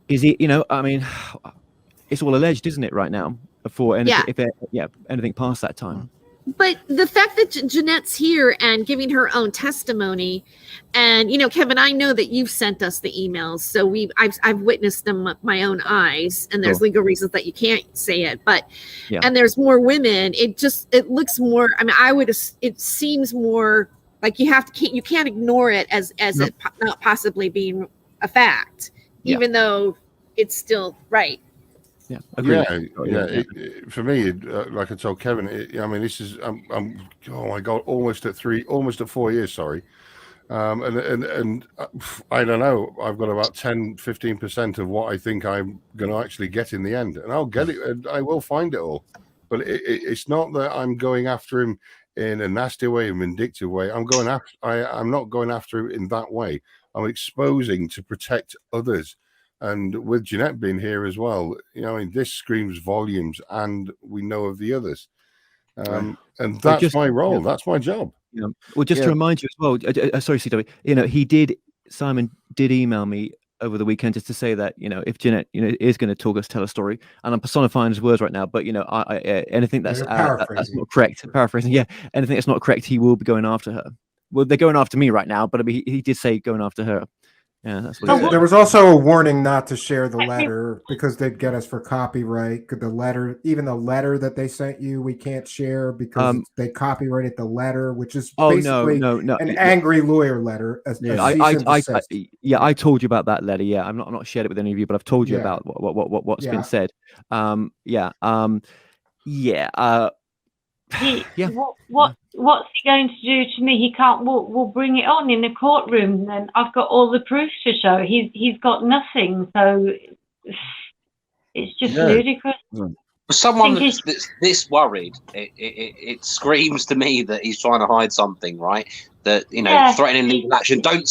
is he? I mean, it's all alleged, isn't it, right now? For anything, anything past that time. But the fact that Ginette's here and giving her own testimony, and Kevin, I know that you've sent us the emails, so I've witnessed them with my own eyes, and there's legal reasons that you can't say it, but and there's more women. It looks more. I mean, it seems more like you can't ignore it as it not possibly being a fact, even though it's still right. Yeah, for me, like I told Kevin, I mean, this is I'm oh my god, almost at 4 years, sorry, and I don't know, I've got about 10-15% of what I think I'm going to actually get in the end, and I'll get it, and I will find it all, but it's not that I'm going after him in a nasty way, a vindictive way. I'm not going after him in that way. I'm exposing to protect others. And with Ginette being here as well, I mean, this screams volumes, and we know of the others. And that's my role. That's my job. Well, just to remind you as well, sorry, C.W. Simon did email me over the weekend just to say that, if Ginette, is going to tell a story, and I'm personifying his words right now, but, anything that's not correct, paraphrasing, anything that's not correct, he will be going after her. Well, they're going after me right now, but I mean, he did say going after her. Yeah, that's what there was also a warning not to share the letter because they'd get us for copyright. Even the letter that they sent you, we can't share because they copyrighted the letter, which is basically an angry lawyer letter. I told you about that letter. Yeah, I'm not shared it with any of you, but I've told you about what's been said. What's he going to do to me? He can't. We'll bring it on in the courtroom. Then I've got all the proof to show. He's got nothing. So it's just ludicrous. For someone that's this worried, it screams to me that he's trying to hide something, right? That threatening legal action. Don't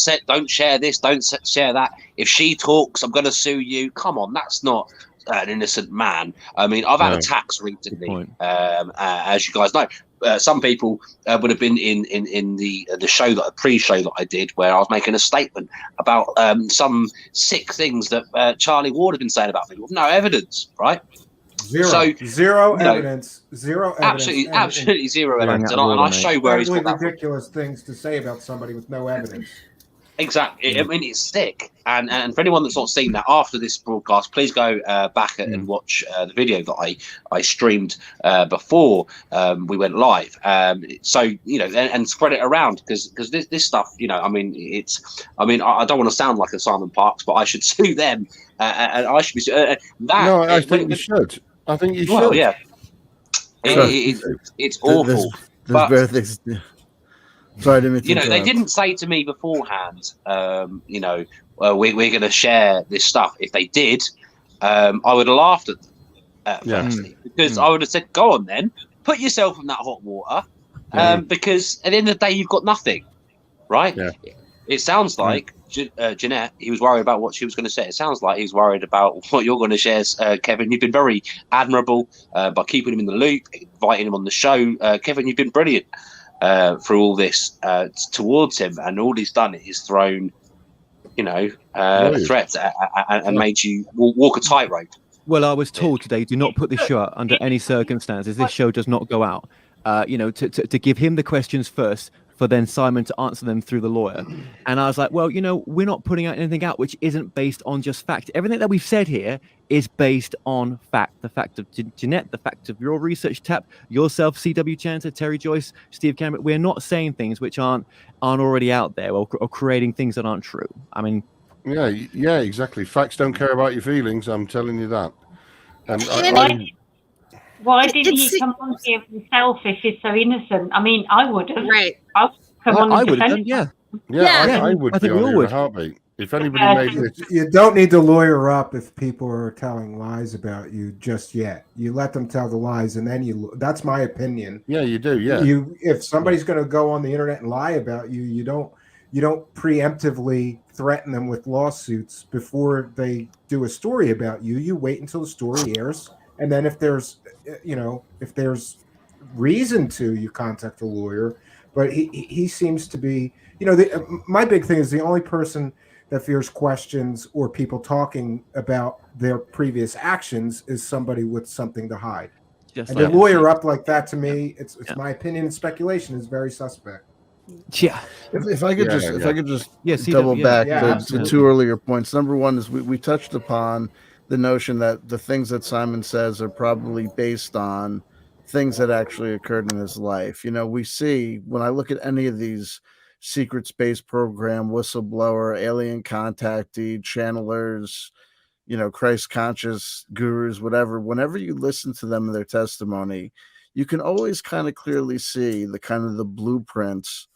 share this. Don't share that. If she talks, I'm going to sue you. Come on, that's not an innocent man. I mean, I've had attacks recently, as you guys know. Some people would have been in the show the pre-show that I did, where I was making a statement about some sick things that Charlie Ward had been saying about me with no evidence, right? Zero evidence. Absolutely zero evidence. And I show where he's got ridiculous things to say about somebody with no evidence. Exactly. I mean, it's sick. And for anyone that's not seen that after this broadcast, please go back and watch the video that I streamed before we went live. So and spread it around because this stuff, I mean, I don't want to sound like a Simon Parks, but I should sue them, and I should be I think you should. I think you should. Well, yeah. It's awful. There's Sorry, they didn't say to me beforehand, we're going to share this stuff. If they did, I would have laughed at them firstly, because I would have said, go on then, put yourself in that hot water, because at the end of the day, you've got nothing, right? Yeah. It sounds like Ginette, he was worried about what she was going to say. It sounds like he's worried about what you're going to share, Kevin. You've been very admirable by keeping him in the loop, inviting him on the show. Kevin, you've been brilliant. Through all this towards him, and all he's done is thrown, threats and made you walk a tightrope. Well, I was told today, do not put this show out under any circumstances. This show does not go out. To give him the questions first for then Simon to answer them through the lawyer. And I was like, well, we're not putting out anything out which isn't based on just fact. Everything that we've said here is based on fact. The fact of Ginette, the fact of your research, Tap, yourself, C.W. Chanter, Tere Joyce, Steve Cameron. We're not saying things which aren't already out there or creating things that aren't true. I mean, yeah, exactly. Facts don't care about your feelings. I'm telling you that. And why didn't he come on here himself if he's so innocent? I mean, I would have. Right. I would have done, yeah. I would I think be we on all you in would. a heartbeat. If anybody made this, You don't need to lawyer up if people are telling lies about you just yet. You let them tell the lies, and then that's my opinion. yeah, you do, yeah. If somebody's going to go on the internet and lie about you, you don't preemptively threaten them with lawsuits before they do a story about you. You wait until the story airs, and then if there's reason to, you contact a lawyer. But he seems to be, my big thing is the only person that fears questions or people talking about their previous actions is somebody with something to hide. Just And to lawyer up like that, to me, it's my opinion, and speculation is very suspect. Yeah. If I could just Yes, double back to absolutely. two earlier points. Number one is we touched upon the notion that the things that Simon says are probably based on things that actually occurred in his life. We see, when I look at any of these secret space program, whistleblower, alien contactee, channelers, Christ conscious gurus, whatever, whenever you listen to them and their testimony, you can always kind of clearly see the blueprints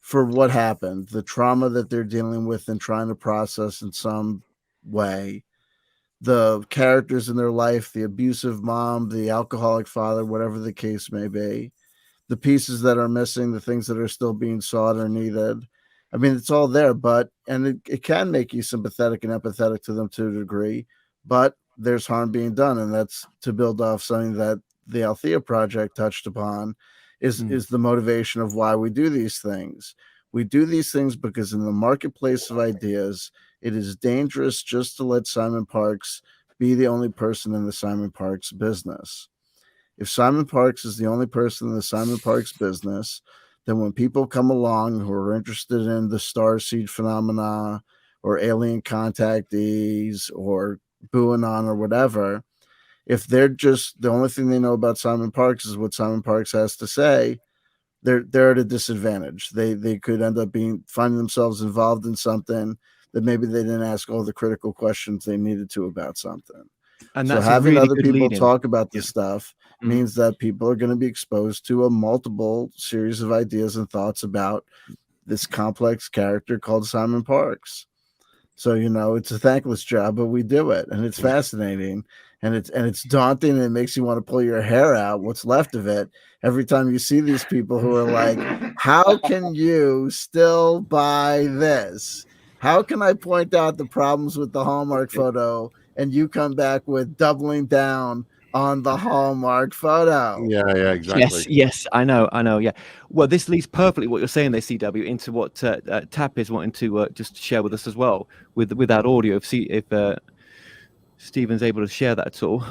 for what happened, the trauma that they're dealing with and trying to process in some way, the characters in their life, the abusive mom, the alcoholic father, whatever the case may be, the pieces that are missing, the things that are still being sought or needed. I mean, it's all there, and it can make you sympathetic and empathetic to them to a degree, but there's harm being done. And that's to build off something that the Aletheia Project touched upon is the motivation of why we do these things. We do these things because in the marketplace of ideas, it is dangerous just to let Simon Parkes be the only person in the Simon Parkes business. If Simon Parkes is the only person in the Simon Parkes business, then when people come along who are interested in the starseed phenomena or alien contactees or Buanon or whatever, if they're just the only thing they know about Simon Parkes is what Simon Parkes has to say, they're at a disadvantage. They could end up finding themselves involved in something that maybe they didn't ask all the critical questions they needed to about something. And so that's having really other people talk about this stuff Mm. means that people are going to be exposed to a multiple series of ideas and thoughts about this complex character called Simon Parkes. So, it's a thankless job, but we do it, and it's fascinating, and it's daunting, and it makes you want to pull your hair out, what's left of it, every time you see these people who are like, how can you still buy this? How can I point out the problems with the Hallmark photo and you come back with doubling down on the Hallmark photo? Yeah, exactly. Yes, I know, yeah. Well, this leads perfectly what you're saying there, CW, into what Tap is wanting to just share with us as well, with that audio. If Stephen's able to share that at all.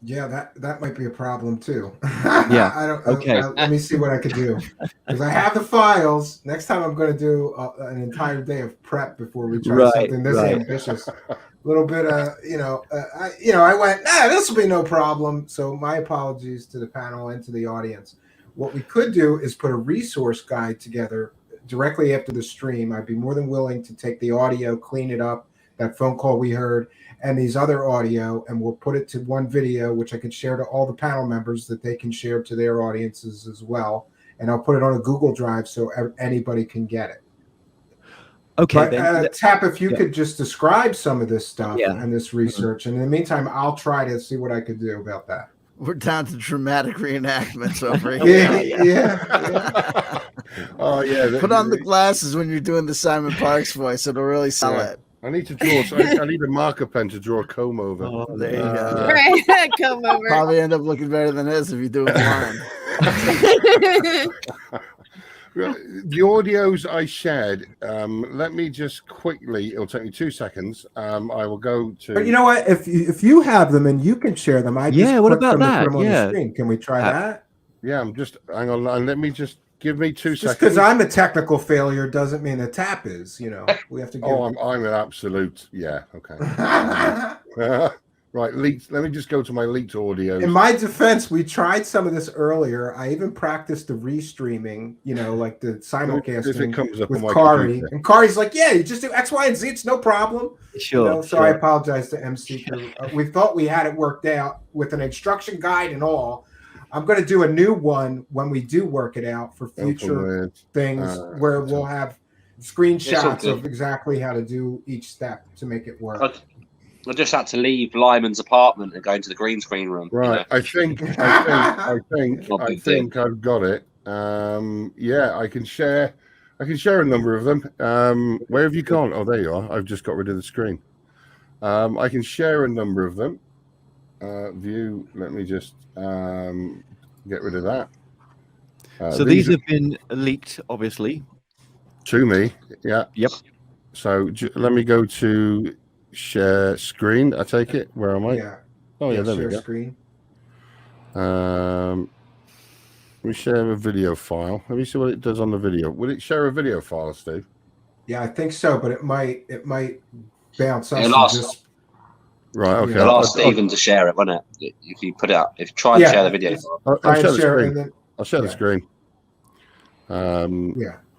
Yeah, that might be a problem too. Yeah. I don't. Okay. Let me see what I could do, because I have the files. Next time I'm going to do an entire day of prep before we try something this ambitious. A little bit of, I went, this will be no problem. So my apologies to the panel and to the audience. What we could do is put a resource guide together directly after the stream. I'd be more than willing to take the audio, clean it up, that phone call we heard, and these other audio, and we'll put it to one video, which I can share to all the panel members that they can share to their audiences as well. And I'll put it on a Google Drive so anybody can get it. Okay. But Tap, if you could just describe some of this stuff and this research, and in the meantime, I'll try to see what I could do about that. We're down to dramatic reenactments over here. Yeah. Oh yeah. Put on the glasses when you're doing the Simon Parkes voice; it'll really sell it. I need to draw. I need a marker pen to draw a comb over. Oh, there you go. Right, come over. Probably end up looking better than his if you do it blind. The audios I shared. Let me just quickly. It'll take me 2 seconds. I will go to. But you know what? If you have them and you can share them, what about that? Put them on the screen. Can we try that? Yeah, I'm just. Hang on. Let me just Give me 2 Just seconds. because I'm a technical failure doesn't mean the tap is. We have to give. Oh, I'm an absolute. Yeah. Okay. Right. Leaked. Let me just go to my leaked audio. In my defense, we tried some of this earlier. I even practiced the restreaming, like the simulcasting comes up with on my Kari. computer. And Kari's like, yeah, you just do X, Y, and Z. It's no problem. Sure. So I apologize to MC. We thought we had it worked out with an instruction guide and all. I'm going to do a new one when we do work it out for future things where we'll have screenshots of exactly how to do each step to make it work. I just had to leave Lyman's apartment and go into the green screen room. Right. I think I've got it. Yeah, I can share a number of them. Where have you gone? Oh, there you are. I've just got rid of the screen. I can share a number of them. View. Let me just get rid of that. So these have been leaked, obviously. To me. Yeah. Yep. So let me go to share screen. I take it. Where am I? Yeah. Oh yeah, there we share go. Screen. We share a video file. Let me see what it does on the video. Will it share a video file, Steve? Yeah, I think so, but it might bounce us. Right. Okay. I'll ask Stephen to share it, won't it? If you put it up, if you try and share the video. I'll share the screen. I'll share the screen. Yeah.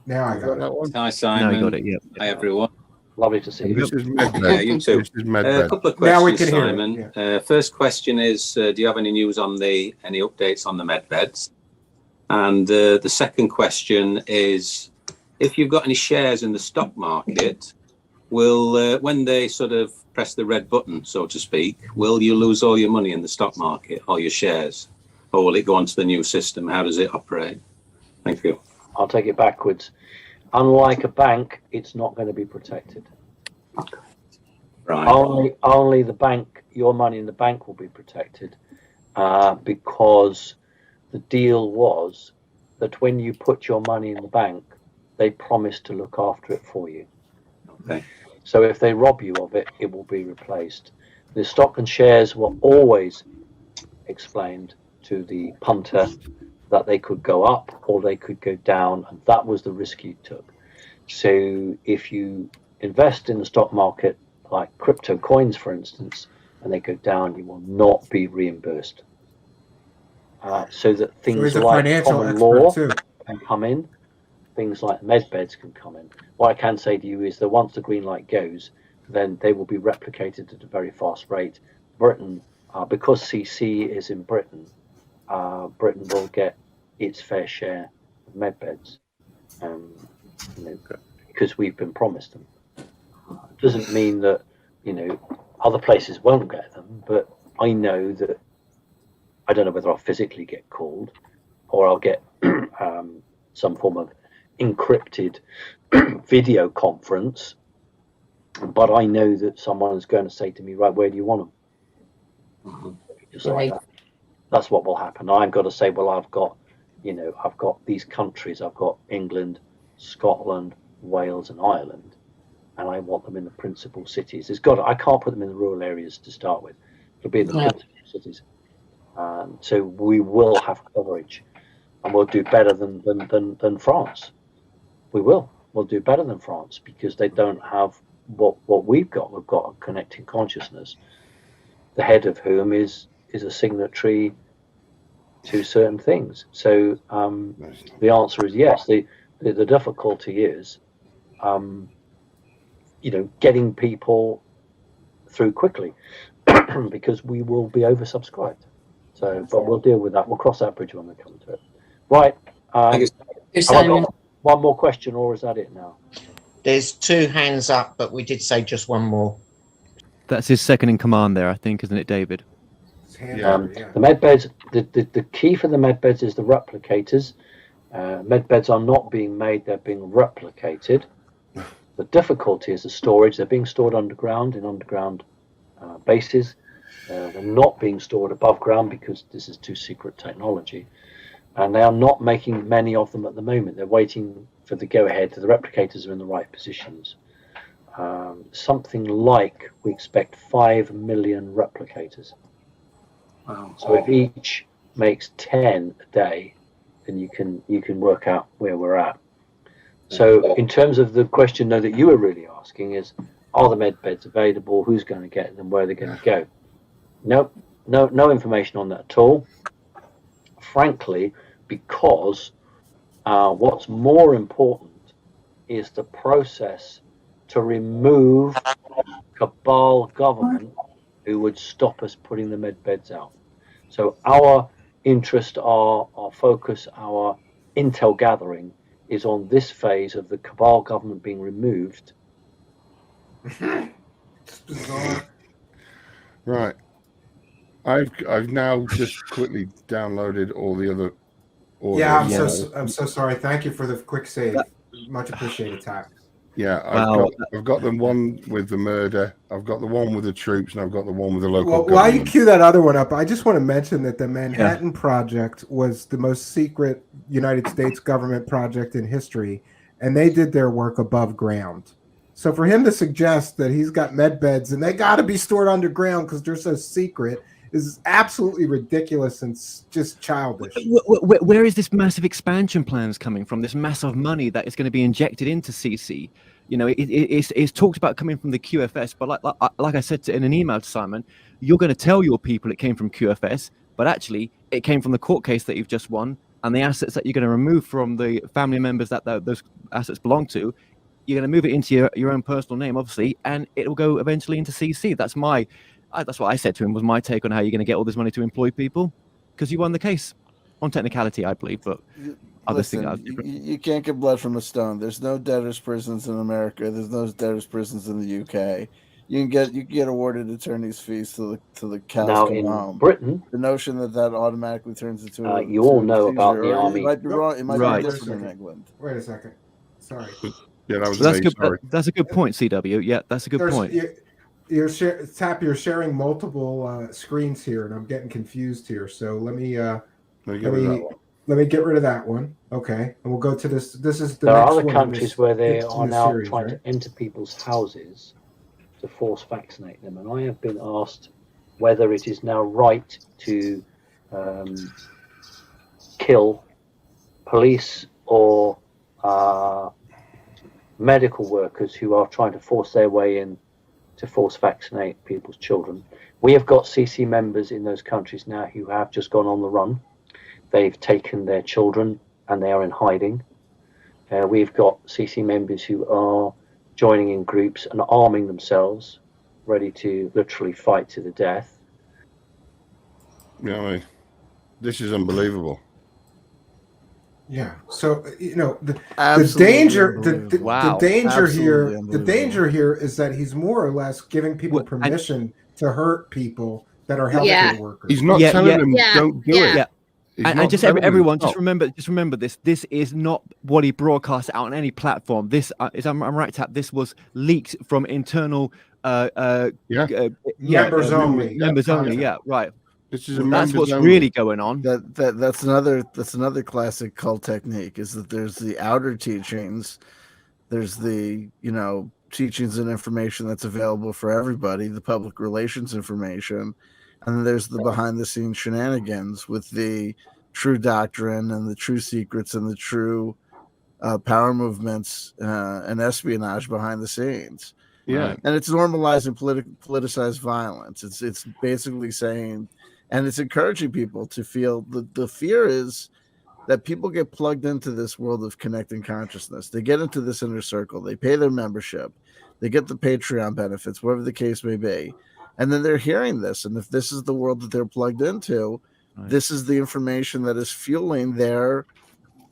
Now I got that one. Hi, Simon. Now you got it. Yeah. Hi, everyone. Lovely to see you. This is Medbed. Yeah, you too. This is Medbed. A couple of Now we questions, can hear Simon. it, First question is, do you have any news on any updates on the med beds? And the second question is, if you've got any shares in the stock market, will when they sort of press the red button, so to speak, will you lose all your money in the stock market, all your shares, or will it go onto the new system? How does it operate? Thank you. I'll take it backwards. Unlike a bank, it's not going to be protected. Right. Only the bank, your money in the bank will be protected, because the deal was that when you put your money in the bank, they promise to look after it for you. Okay. So if they rob you of it, it will be replaced. The stock and shares were always explained to the punter that they could go up or they could go down, and that was the risk you took. So if you invest in the stock market, like crypto coins, for instance, and they go down, you will not be reimbursed. So that things like common law can come in, things like med beds can come in. What I can say to you is that once the green light goes, then they will be replicated at a very fast rate. Britain, because CC is in Britain, Britain will get its fair share of med beds, because we've been promised them. It doesn't mean that other places won't get them, but I know that I don't know whether I'll physically get called or I'll get some form of encrypted video conference, but I know that someone is going to say to me, right, where do you want them? Just like that. That's what will happen. I've got to say, well, I've got these countries. I've got England, Scotland, Wales, and Ireland, and I want them in the principal cities. I can't put them in the rural areas to start with. It'll be in the principal cities. So we will have coverage, and we'll do better than France. We'll do better than France because they don't have what we've got. We've got a connecting consciousness, the head of whom is a signatory to certain things. So the answer is yes. The difficulty is, getting people through quickly because we will be oversubscribed. So, but we'll deal with that. We'll cross that bridge when we come to it. Right. Have I got one more question, or is that it now? There's 2 hands up, but we did say just one more. That's his second in command there, I think, isn't it, David? The med beds. The key for the med beds is the replicators. Med beds are not being made; they're being replicated. The difficulty is the storage. They're being stored underground in underground bases. They're not being stored above ground because this is too secret technology, and they are not making many of them at the moment. They're waiting for the go-ahead. The replicators are in the right positions. Something like we expect 5 million replicators. Wow. So if each makes 10 a day, and you can work out where we're at. So in terms of the question though that you were really asking is, are the med beds available? Who's going to get them? Where they're going to go? Nope, no information on that at all. Frankly, because what's more important is the process to remove cabal government who would stop us putting the med beds out. So our interest, our focus, our intel gathering is on this phase of the cabal government being removed. It's bizarre. Right. I've now just quickly downloaded all the other orders. Yeah, I'm so sorry. Thank you for the quick save. Much appreciated, Tack. Yeah, I've got the one with the murder, I've got the one with the troops, and I've got the one with the local Well, government. while you cue that other one up, I just want to mention that the Manhattan Project was the most secret United States government project in history, and they did their work above ground. So for him to suggest that he's got med beds and they got to be stored underground because they're so secret is absolutely ridiculous and just childish. Where is this massive expansion plans coming from? This massive money that is going to be injected into CC? You know, it's talked about coming from the QFS, but like I said in an email to Simon, you're going to tell your people it came from QFS, but actually it came from the court case that you've just won, and the assets that you're going to remove from the family members that those assets belong to, you're going to move it into your own personal name, obviously, and it will go eventually into CC. That's what I said to him was my take on how you're going to get all this money to employ people, because you won the case on technicality, I believe, but others think that's different. You can't get blood from a stone. There's no debtors' prisons in America. There's no debtors' prisons in the UK. You can get awarded attorney's fees to the cows Now come in home. Britain, The notion that automatically turns into you all know about the army. It might be wrong. It might Right. be different in England. Wait a second. Sorry. Yeah, that was So that's me, good. sorry. That's a good point, CW. Yeah, that's a good point. You're sharing multiple screens here, and I'm getting confused here. So let me get rid of that one. Okay, and we'll go to this. This is the There are next other one countries where they in are the now series, trying right? to enter people's houses to force vaccinate them, and I have been asked whether it is now right to kill police or medical workers who are trying to force their way in to force vaccinate people's children. We have got CC members in those countries now who have just gone on the run. They've taken their children and they are in hiding. We've got CC members who are joining in groups and arming themselves, ready to literally fight to the death. Yeah, this is unbelievable. Yeah. So the Absolutely danger, unbelievable. Wow. the danger Absolutely here, the unbelievable. danger here is that he's more or less giving people permission to hurt people that are healthcare Yeah. workers. He's not Yeah, telling yeah. them Yeah, don't do yeah. it. Yeah. He's And not just telling them everyone, stop. just remember this. This is not what he broadcast out on any platform. This is, I'm right, Tap. This was leaked from internal. Members only. Members only. content. Yeah, right. This is a That's members what's only. really going on. That's another classic cult technique, is that there's the outer teachings, there's the teachings and information that's available for everybody, the public relations information, and then there's the behind the scenes shenanigans with the true doctrine and the true secrets and the true power movements and espionage behind the scenes. Yeah. And it's normalizing politicized violence. It's basically saying, and it's encouraging people to feel the fear is that people get plugged into this world of connecting consciousness. They get into this inner circle. They pay their membership. They get the Patreon benefits, whatever the case may be. And then they're hearing this. And if this is the world that they're plugged into, Right. this is the information that is fueling their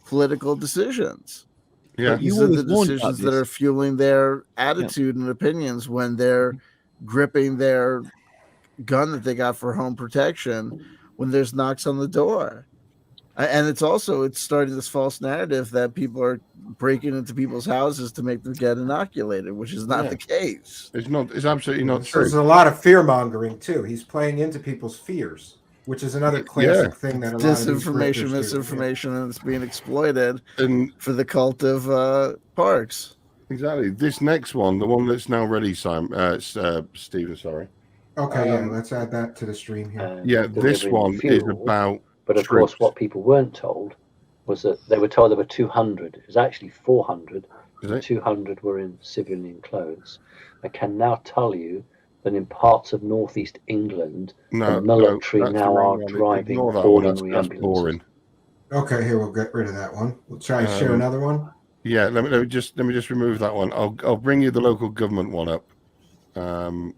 political decisions. Yeah. But you These are the always warned about decisions that this. are fueling their attitude and opinions when they're gripping their gun that they got for home protection when there's knocks on the door. And it's starting this false narrative that people are breaking into people's houses to make them get inoculated, which is not the case. It's absolutely not So true. there's a lot of fear mongering too. He's playing into people's fears, which is another classic thing that a lot of these Disinformation, grifters do. misinformation, and it's being exploited And for the cult of parks. exactly. This next one, the one that's now ready, Simon, Stephen, sorry. Okay, yeah, let's add that to the stream here. Yeah, this delivering one is fuel. about But of course, troops. what people weren't told was that they were told there were 200. It was actually 400. Is it? 200 were in civilian clothes. I can now tell you that in parts of northeast England, the military that's the now wrong are one. driving Ignore that one. ordinary That's ambulances. boring. Okay, here we'll get rid of that one. We'll try and share another one. Yeah, let me just remove that one. I'll bring you the local government one up,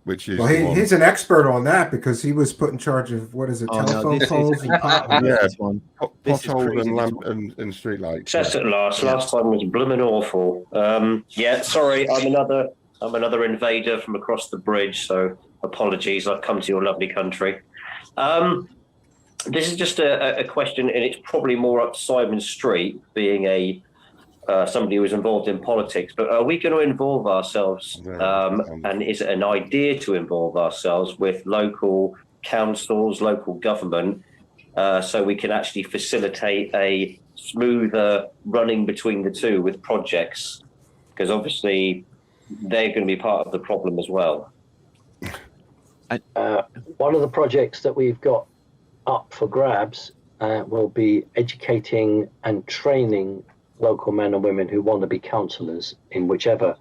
which is he's an expert on that because he was put in charge of telephone poles and potholes. Yeah, potholes and lamp and street lights. Success at last. Last time was blooming awful. Sorry, I'm another invader from across the bridge, so apologies. I've come to your lovely country. This is just a question, and it's probably more up Simon Street, being somebody who is involved in politics. But are we going to involve ourselves, and is it an idea to involve ourselves with local councils, local government, so we can actually facilitate a smoother running between the two with projects? Because obviously they're going to be part of the problem as well. One of the projects that we've got up for grabs will be educating and training local men and women who want to be councillors in whichever,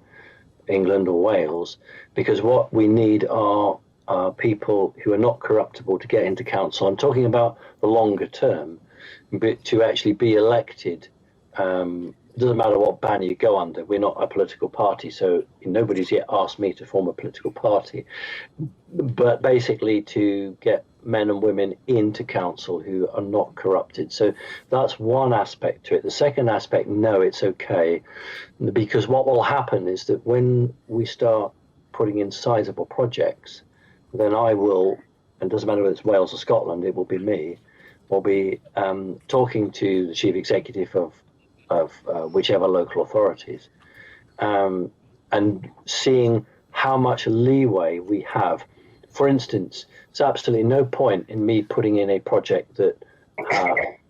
England or Wales, because what we need are people who are not corruptible to get into council. I'm talking about the longer term, but to actually be elected. It doesn't matter what banner you go under. We're not a political party, so nobody's yet asked me to form a political party. But basically to get men and women into council who are not corrupted. So that's one aspect to it. The second aspect, no, it's okay. Because what will happen is that when we start putting in sizable projects, then I will, and it doesn't matter whether it's Wales or Scotland, it will be me, will be talking to the chief executive of whichever local authorities, and seeing how much leeway we have. For instance, there's absolutely no point in me putting in a project that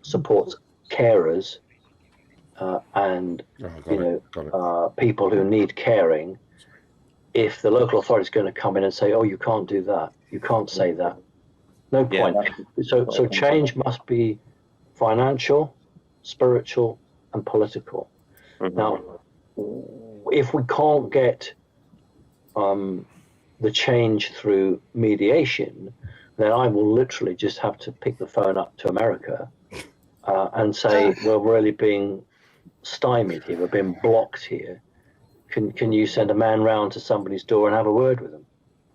supports carers and people who need caring if the local authority is going to come in and say, oh, you can't do that, you can't say that. No point. So change must be financial, spiritual, and political. Now, if we can't get the change through mediation, then I will literally just have to pick the phone up to America and say, we're really being stymied here, we're being blocked here. Can you send a man round to somebody's door and have a word with them?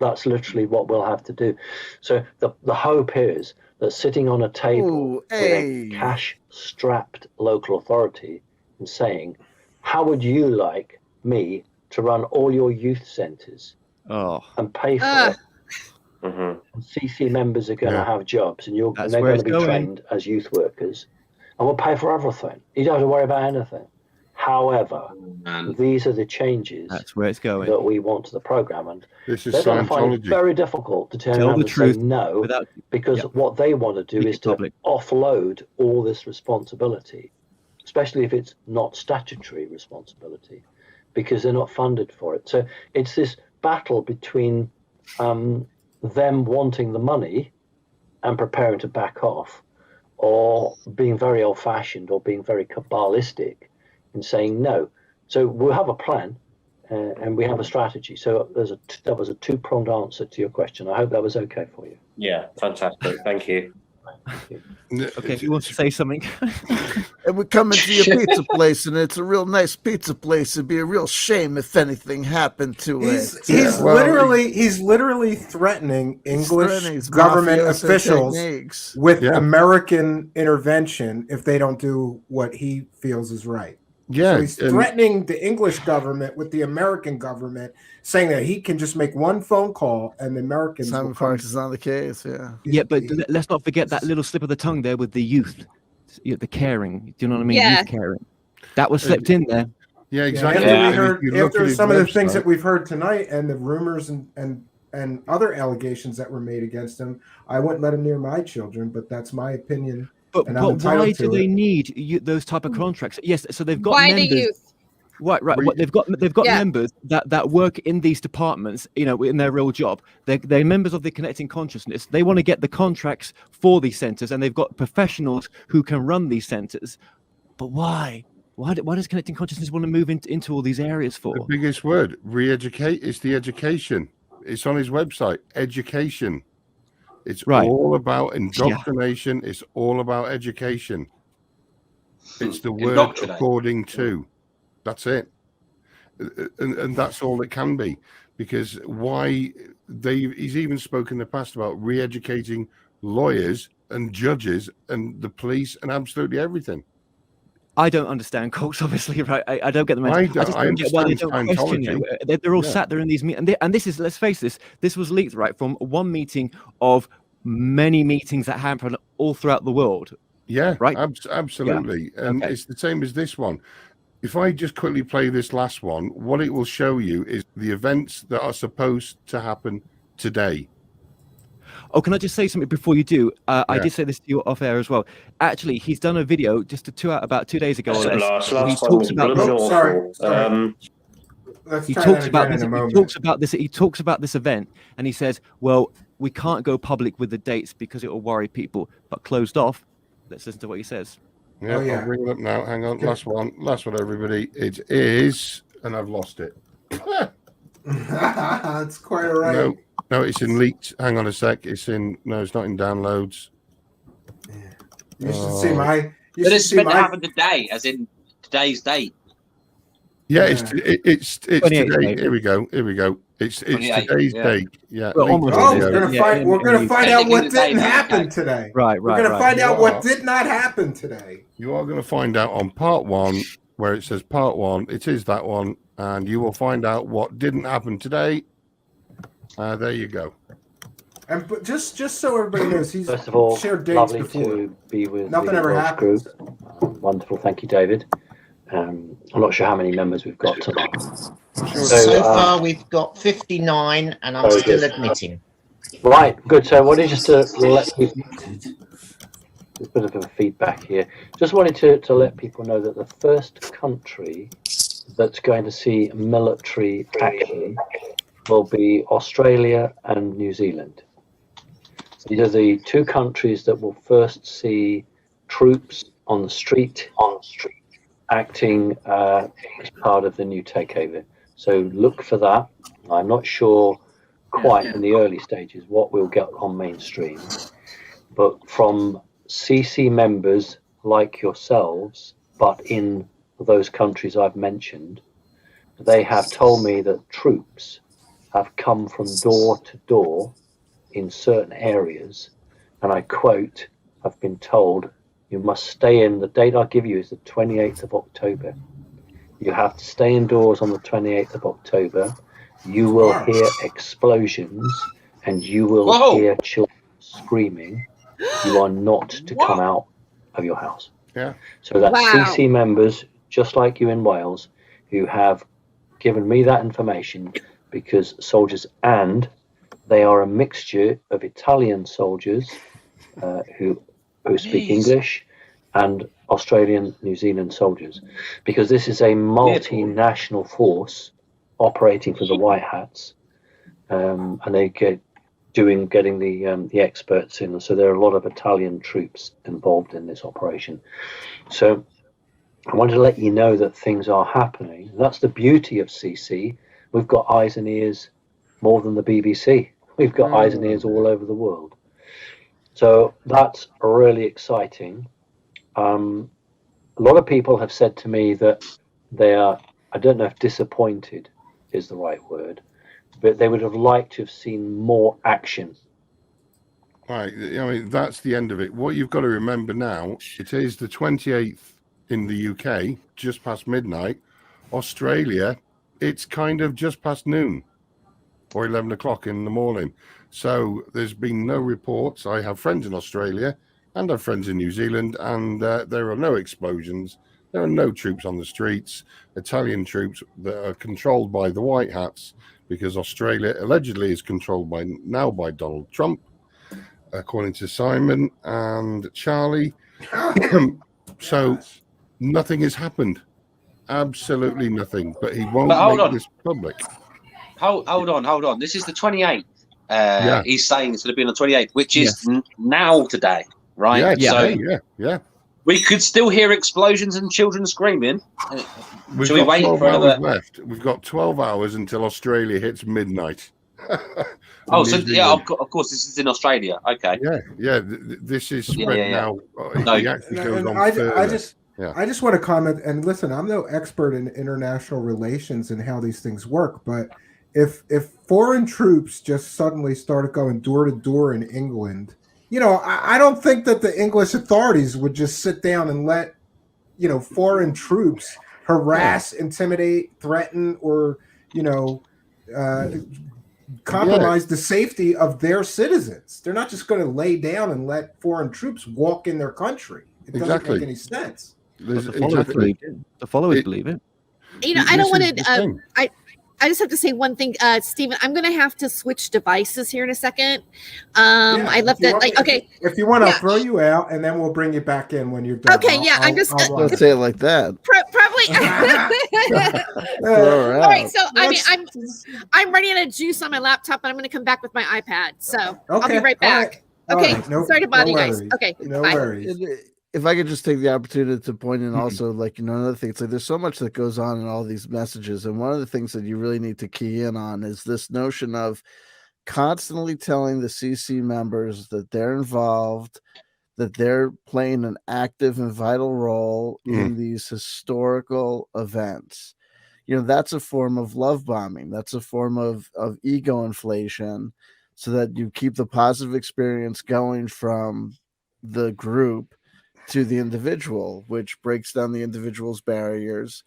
That's literally what we'll have to do. So the hope is that sitting on a table with a cash-strapped local authority and saying, how would you like me to run all your youth centres and pay for it? And CC members are going to have jobs, and they're going to be trained as youth workers, and we'll pay for everything. You don't have to worry about anything. However, these are the changes that's where it's going that we want to the program, and this is they're going to find it very difficult to turn around and say no, because what they want to do is to offload all this responsibility, especially if it's not statutory responsibility, because they're not funded for it. So it's this battle between them wanting the money and preparing to back off, or being very old-fashioned or being very Kabbalistic and saying no. So we'll have a plan and we have a strategy. So that was a two-pronged answer to your question. I hope that was okay for you. Yeah, fantastic. Thank you. Okay, if you want to say something. And we're coming to your pizza place, and it's a real nice pizza place. It'd be a real shame if anything happened to it. He's literally threatening English government officials with American intervention if they don't do what he feels is right. Yeah, so he's threatening the English government with the American government, saying that he can just make one phone call and the Americans. Simon Parks is on the case, Yeah, but let's not forget that little slip of the tongue there with the youth, the caring. Do you know what I mean? Yeah. Youth caring. That was slipped in there. Yeah, exactly. After some of the things that we've heard tonight and the rumors and other allegations that were made against him, I wouldn't let him near my children. But that's my opinion. But why do they need those type of contracts? Yes, so they've got members. The youth? Right. They've got members that work in these departments, in their real job. They're members of the Connecting Consciousness. They want to get the contracts for these centres, and they've got professionals who can run these centres. But why? Why does connecting consciousness want to move into all these areas for? The biggest word, re-educate, is the education. It's on his website, education. It's all about indoctrination. Yeah. It's all about education. It's the word according to. That's it. And that's all it can be. Because he's even spoken in the past about re-educating lawyers and judges and the police and absolutely everything. I don't understand cults, obviously, right? I don't get them. I don't get why they don't question it. They're all sat there in these meetings, and this is, let's face this was leaked right from one meeting of many meetings that happen all throughout the world. Yeah, right. Absolutely, yeah. And it's the same as this one. If I just quickly play this last one, what it will show you is the events that are supposed to happen today. Oh, can I just say something before you do? I did say this to you off air as well. Actually, he's done a video just about 2 days ago. He talks about this. He talks about this event, and he says, "Well, we can't go public with the dates because it will worry people." But closed off. Let's listen to what he says. Yeah, I'll bring it up now. Hang on, last one, everybody. It is, and I've lost it. That's quite all right. No, it's in leaked. Hang on a sec. It's not in downloads. Yeah. You should see my. But it's meant to happen today, as in today's date. Yeah, it's today. Here we go. It's today's date. Yeah. We're gonna find out what didn't happen today. Right. We're gonna find out what did not happen today. You are going to find out on part 1, where it says part 1. It is that one, and you will find out what didn't happen today. There you go. And but just so everybody knows, he's first of all shared dates lovely before. To be with Nothing ever happens. Group. Wonderful, thank you, David. I'm not sure how many members we've got tonight. So far, we've got 59, and I'm still admitting. Right, good. So, I wanted just to let people. A bit of a feedback here. Just wanted to let people know that the first country that's going to see military action will be Australia and New Zealand. These are the 2 countries that will first see troops on the street acting as part of the new takeover. So look for that. I'm not sure quite in the early stages what we'll get on mainstream, but from CC members like yourselves, but in those countries I've mentioned, they have told me that troops have come from door to door in certain areas, and I quote, I've been told, you must stay in, the date I'll give you is the 28th of October. You have to stay indoors on the 28th of October. You will hear explosions and you will hear children screaming. You are not to come out of your house. Yeah. So that's CC members, just like you in Wales, who have given me that information, because soldiers, and they are a mixture of Italian soldiers who speak English and Australian, New Zealand soldiers, because this is a multinational force operating for the White Hats, and they getting the experts in. So there are a lot of Italian troops involved in this operation. So I wanted to let you know that things are happening. That's the beauty of CC. We've got eyes and ears more than the BBC. We've got eyes and ears all over the world. So that's really exciting. A lot of people have said to me that they are, I don't know if disappointed is the right word, but they would have liked to have seen more action. Right. I mean, that's the end of it. What you've got to remember now, it is the 28th in the UK, just past midnight. Australia, it's kind of just past noon or 11 o'clock in the morning. So there's been no reports. I have friends in Australia and I have friends in New Zealand, and there are no explosions. There are no troops on the streets, Italian troops that are controlled by the White Hats, because Australia allegedly is controlled by Donald Trump, according to Simon and Charlie. So nothing has happened. Absolutely nothing. But he won't make this public. Hold on. This is the 28th. He's saying it's going to be on the 28th, which is now today, right? Yeah. We could still hear explosions and children screaming. We've Shall we got wait 12 for hours another? left. We've got 12 hours until Australia hits midnight. Oh, so yeah, of course, this is in Australia. Okay. Yeah. This is spread now. No. He actually goes And on I further. just Yeah. I just want to comment, and listen, I'm no expert in international relations and how these things work, but if foreign troops just suddenly started going door to door in England, I don't think that the English authorities would just sit down and let foreign troops harass, intimidate, threaten, or compromise the safety of their citizens. They're not just going to lay down and let foreign troops walk in their country. It doesn't make any sense. The followers believe it. I don't want to. I just have to say one thing, Stephen. I'm going to have to switch devices here in a second. I left it. Okay. If you want, I'll throw you out, and then we'll bring you back in when you're done. Okay. I'm just. Don't say it like that. Probably. All right. So I'm ready to juice on my laptop, and I'm going to come back with my iPad. So I'll be right back. Okay. Sorry to bother you guys. Okay. No bye. worries. If I could just take the opportunity to point in also, another thing, it's like there's so much that goes on in all these messages. And one of the things that you really need to key in on is this notion of constantly telling the CC members that they're involved, that they're playing an active and vital role in these historical events. That's a form of love bombing. That's a form of ego inflation, so that you keep the positive experience going from the group to the individual, which breaks down the individual's barriers,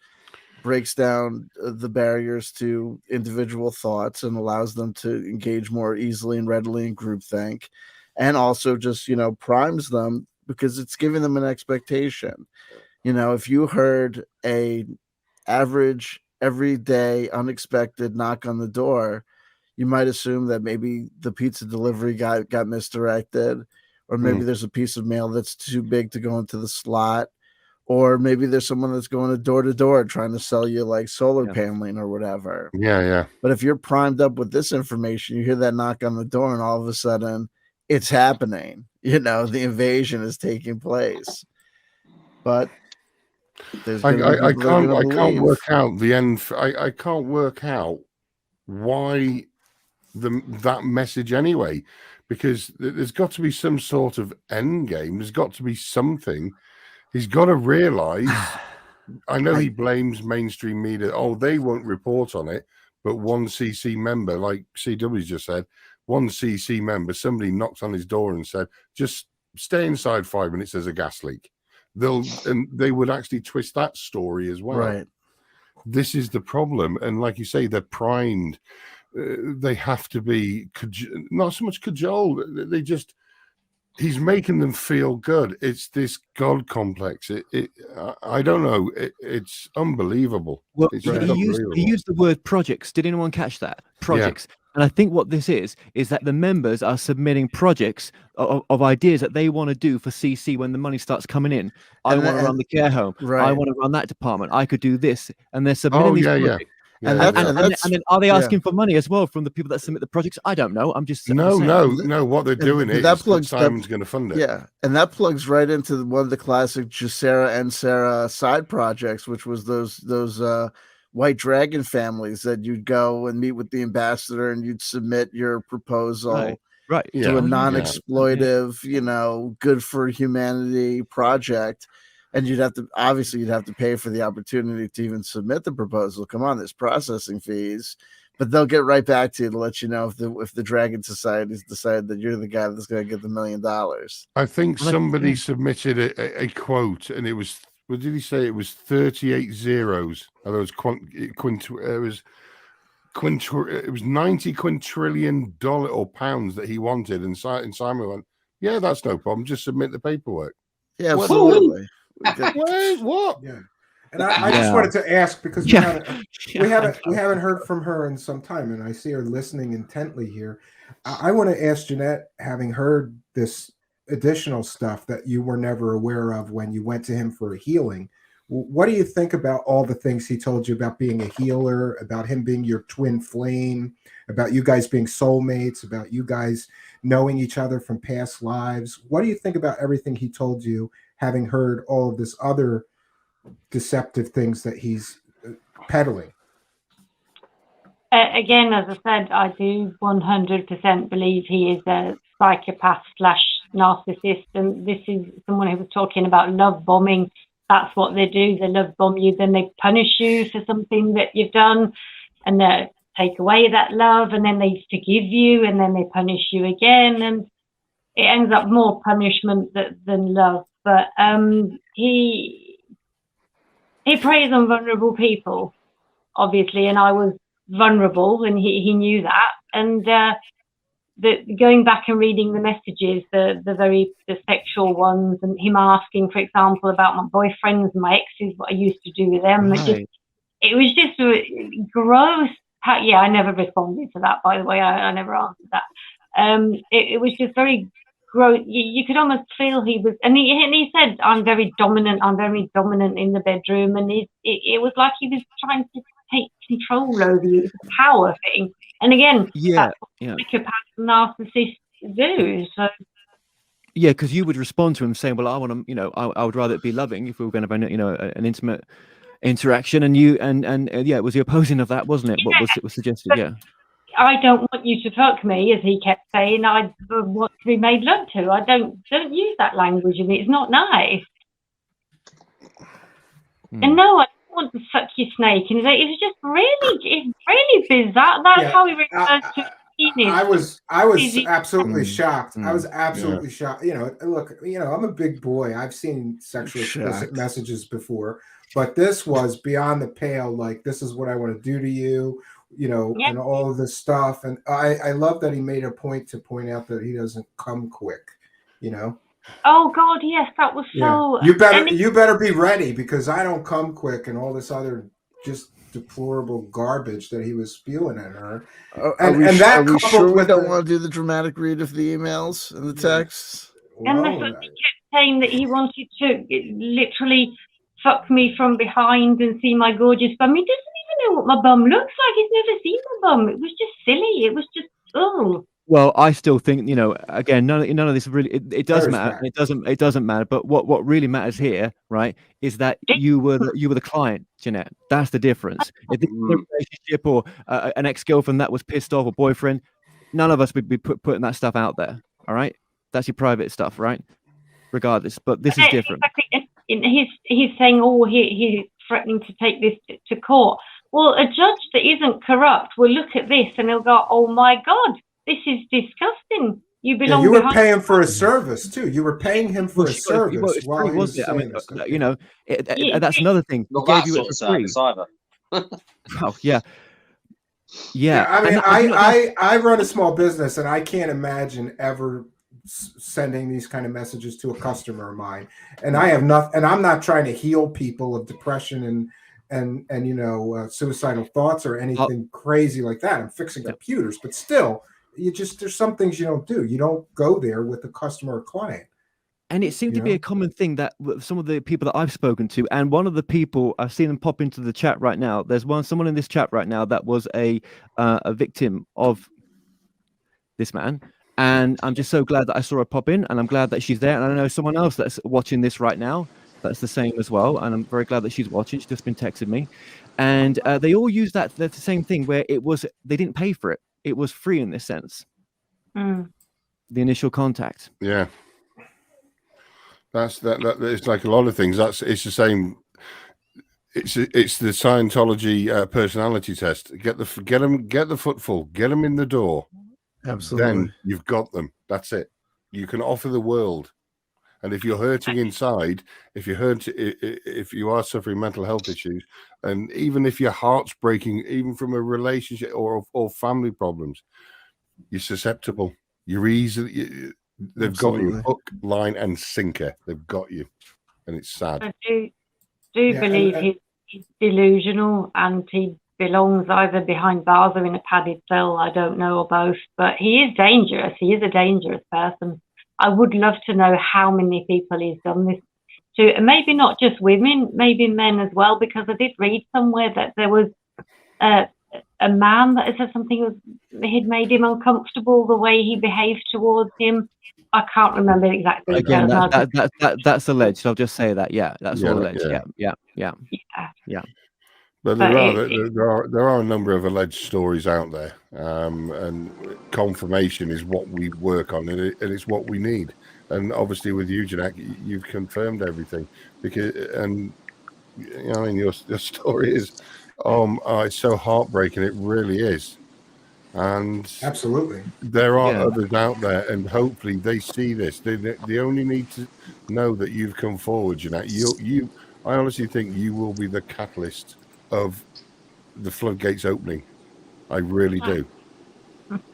breaks down the barriers to individual thoughts, and allows them to engage more easily and readily in groupthink, and also just primes them because it's giving them an expectation. If you heard a average, everyday, unexpected knock on the door, you might assume that maybe the pizza delivery guy got misdirected, or maybe there's a piece of mail that's too big to go into the slot, or maybe there's someone that's going door to door trying to sell you like solar paneling or whatever. Yeah. But if you're primed up with this information, you hear that knock on the door, and all of a sudden it's happening. The invasion is taking place. But there's I can't work out the end. I can't work out why that message anyway, because there's got to be some sort of end game. There's got to be something. He's got to realize. I know he blames mainstream media. Oh, they won't report on it. But one CC member, like CW just said, one CC member, somebody knocked on his door and said, just stay inside 5 minutes, there's a gas leak. They would actually twist that story as well. Right. This is the problem. And like you say, they're primed. They have to be not so much cajoled. He's making them feel good. It's this God complex. I don't know. It's unbelievable. Well, it's he used the word projects. Did anyone catch that? Projects. Yeah. And I think what this is that the members are submitting projects of ideas that they want to do for CC when the money starts coming in. I want to run the care home. Right. I want to run that department. I could do this. And they're submitting these projects. Yeah. And then are they asking for money as well from the people that submit the projects? I don't know. I'm just no. What they're doing is that Simon's going to fund it. Yeah, and that plugs right into one of the classic Sarah and Sarah side projects, which was those White Dragon families that you'd go and meet with the ambassador and you'd submit your proposal to a non-exploitive, good for humanity project. And you'd have to pay for the opportunity to even submit the proposal. Come on, there's processing fees, but they'll get right back to you to let you know if the Dragon Society's decided that you're the guy that's going to get the $1 million. I think somebody submitted a quote, and it was, what did he say? It was 38 zeros. It was $90 quintillion or pounds that he wanted, and Simon went, "Yeah, that's no problem. Just submit the paperwork." Yeah, absolutely. Wait, what? Yeah, and I just wanted to ask because we haven't heard from her in some time, and I see her listening intently here. I want to ask Ginette, having heard this additional stuff that you were never aware of when you went to him for a healing, what do you think about all the things he told you about being a healer, about him being your twin flame, about you guys being soulmates, about you guys knowing each other from past lives? What do you think about everything he told you? having heard all of this other deceptive things that he's peddling. Again, as I said, I do 100% believe he is a psychopath / narcissist, and this is someone who was talking about love bombing. That's what they do. They love bomb you, then they punish you for something that you've done, and they take away that love, and then they forgive you, and then they punish you again, and it ends up more punishment than love. But he preys on vulnerable people, obviously, and I was vulnerable, and he knew that. And going back and reading the messages, the sexual ones, and him asking, for example, about my boyfriends and my exes, what I used to do with them. Right. It was just gross. Yeah, I never responded to that, by the way. I never answered that. It was just very gross. You could almost feel he was, and he said, I'm very dominant in the bedroom, and it was like he was trying to take control over you. It's a power thing. And again, that's what psychopaths and narcissists do. So yeah, because you would respond to him saying, well, I want to, I would rather it be loving if we were going to have an intimate interaction, and it was the opposing of that, wasn't it? What was suggested? Yeah, I don't want you to fuck me, as he kept saying. I want to be made love to. I don't use that language, and it's not nice. And no, I don't want to suck your snake. And it was just it's really bizarre. That's how he refers to penis. I was absolutely shocked. I was absolutely shocked. Look, I'm a big boy. I've seen sexually explicit messages before, but this was beyond the pale. Like, this is what I want to do to you, and all of this stuff. And I love that he made a point to point out that he doesn't come quick, Oh God, yes, that was so. You better be ready, because I don't come quick, and all this other just deplorable garbage that he was spewing at her. Are we sure we don't want to do the dramatic read of the emails and the texts? And that's what he kept saying, that he wanted to literally fuck me from behind and see my gorgeous bum. He doesn't even know what my bum looks like. He's never seen my bum. It was just silly. It was just Well, I still think, again, none of this really, it does matter. It doesn't matter. But what really matters here, right, is that you were the client, Ginette. That's the difference. If this was a relationship or an ex-girlfriend that was pissed off, or boyfriend, none of us would be putting that stuff out there. All right, that's your private stuff, right? Regardless, but this is different. Exactly. He's saying, he's threatening to take this to court. Well, a judge that isn't corrupt will look at this and he'll go, "Oh my God, this is disgusting. You belong." You were paying for a service too. You were paying him for a service. While he was saying this. That's another thing. Not He that gave you it sort for of free. service either. Oh yeah. I mean, I run a small business, and I can't imagine ever sending these kind of messages to a customer of mine. And I'm not trying to heal people of depression and suicidal thoughts or anything crazy like that. I'm fixing computers, but still, there's some things you don't do. You don't go there with a customer or client. And it seemed to be a common thing that some of the people that I've spoken to, and one of the people I've seen them pop into the chat right now. There's someone in this chat right now that was a victim of this man, and I'm just so glad that I saw her pop in, and I'm glad that she's there. And I know someone else that's watching this right now that's the same as well, and I'm very glad that she's watching. She's just been texting me, and they all use that's the same thing, where they didn't pay for it. It was free in this sense. The initial contact. Yeah. That's it's like a lot of things. It's the same. It's the Scientology personality test. Get the footfall, get them in the door. Absolutely. Then you've got them. That's it. You can offer the world. And if you're hurting inside, if you are suffering mental health issues, and even if your heart's breaking, even from a relationship or family problems, you're susceptible. You're easily. They've got you hook, line, and sinker. They've got you, and it's sad. I do believe he's delusional, and he belongs either behind bars or in a padded cell. I don't know, or both. But he is dangerous. He is a dangerous person. I would love to know how many people he's done this to, and maybe not just women, maybe men as well, because I did read somewhere that there was a man that had said something had made him uncomfortable, the way he behaved towards him. I can't remember exactly. Again, that's alleged. I'll just say that. Yeah, that's all alleged. Yeah. But there are a number of alleged stories out there, and confirmation is what we work on, and it's what we need. And obviously, with you, Ginette, you've confirmed everything and you know, I mean, your story is, it's so heartbreaking. It really is. And absolutely, there are others out there, and hopefully they see this. They only need to know that you've come forward, Ginette. I honestly think you will be the catalyst of the floodgates opening. I really do.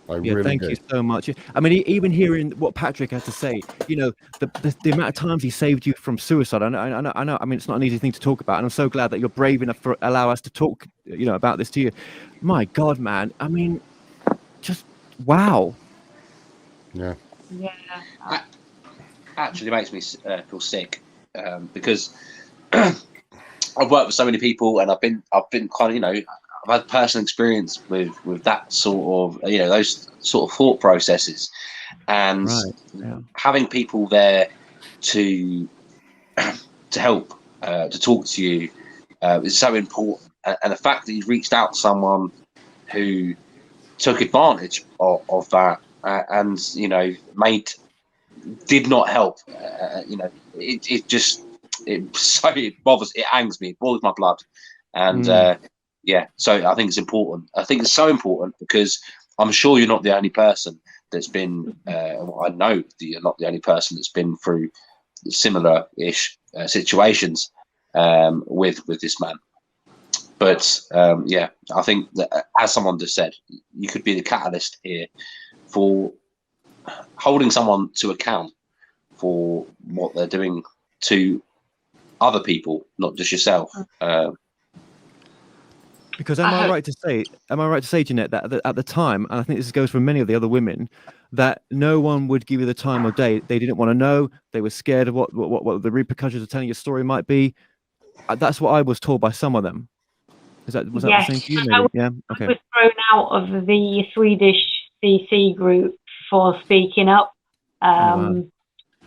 Thank you so much. I mean, even hearing what Patrick had to say, you know, the amount of times he saved you from suicide. I know. I mean, it's not an easy thing to talk about, and I'm so glad that you're brave enough to allow us to talk, you know, about this to you. My God, man. I mean, just wow. Yeah. Actually makes me feel sick because I've worked with so many people, and I've been kind of, you know, I've had personal experience with that sort of, you know, those sort of thought processes, and having people there to help, to talk to you is so important. And the fact that you reached out to someone who took advantage of that and, you know, did not help, you know, it angers me, it boils my blood, and so I think it's important. I think it's so important because I'm sure you're not the only person that's been I know that you're not the only person that's been through similar-ish situations with this man. But I think that, as someone just said, you could be the catalyst here for holding someone to account for what they're doing to other people, not just yourself. Because am I right to say, Ginette, that at the time, and I think this goes for many of the other women, that no one would give you the time of day. They didn't want to know. They were scared of what the repercussions of telling your story might be. That's what I was told by some of them. Was that the same for you? Maybe? Yeah. Okay. I was thrown out of the Swedish CC group for speaking up, and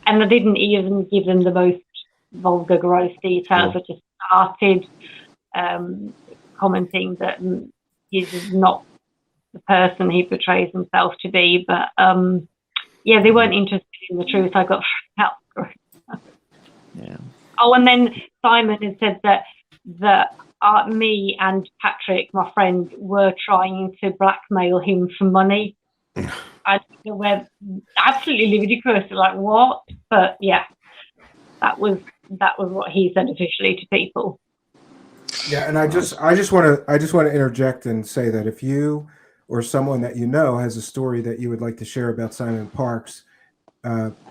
I didn't even give them the most vulgar, gross details. I just started commenting that he's not the person he portrays himself to be. But they weren't interested in the truth. I got thrown out. Yeah. Oh, and then Simon had said that me and Patrick, my friend, were trying to blackmail him for money. I don't know where, absolutely ludicrous. Like what? But yeah, that was what he said officially to people. Yeah, and I just want to interject and say that if you or someone that you know has a story that you would like to share about Simon Parks,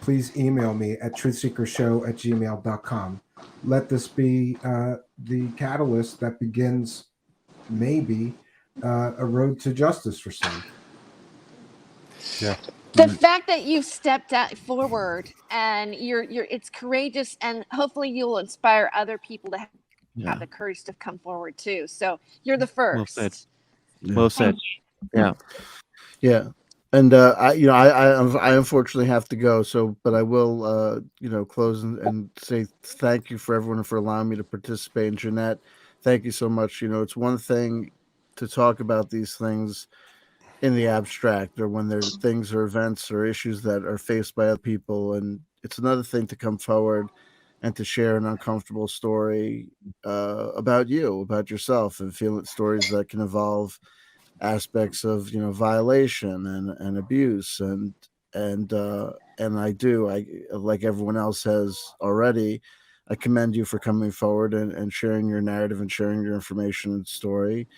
please email me at truthseekershow@gmail.com. Let this be the catalyst that begins maybe a road to justice for some. Yeah. The fact that you've stepped forward and it's courageous, and hopefully you'll inspire other people to have the courage to come forward too. So you're the first. Well said. Well said. Yeah. Yeah. And I unfortunately have to go. So, but I will, close and say thank you for everyone for allowing me to participate. And Ginette, thank you so much. You know, it's one thing to talk about these things in the abstract, or when there's things or events or issues that are faced by other people, and it's another thing to come forward and to share an uncomfortable story about yourself, and feeling stories that can involve aspects of violation and abuse, and I like everyone else has already, I commend you for coming forward and sharing your narrative and sharing your information and story.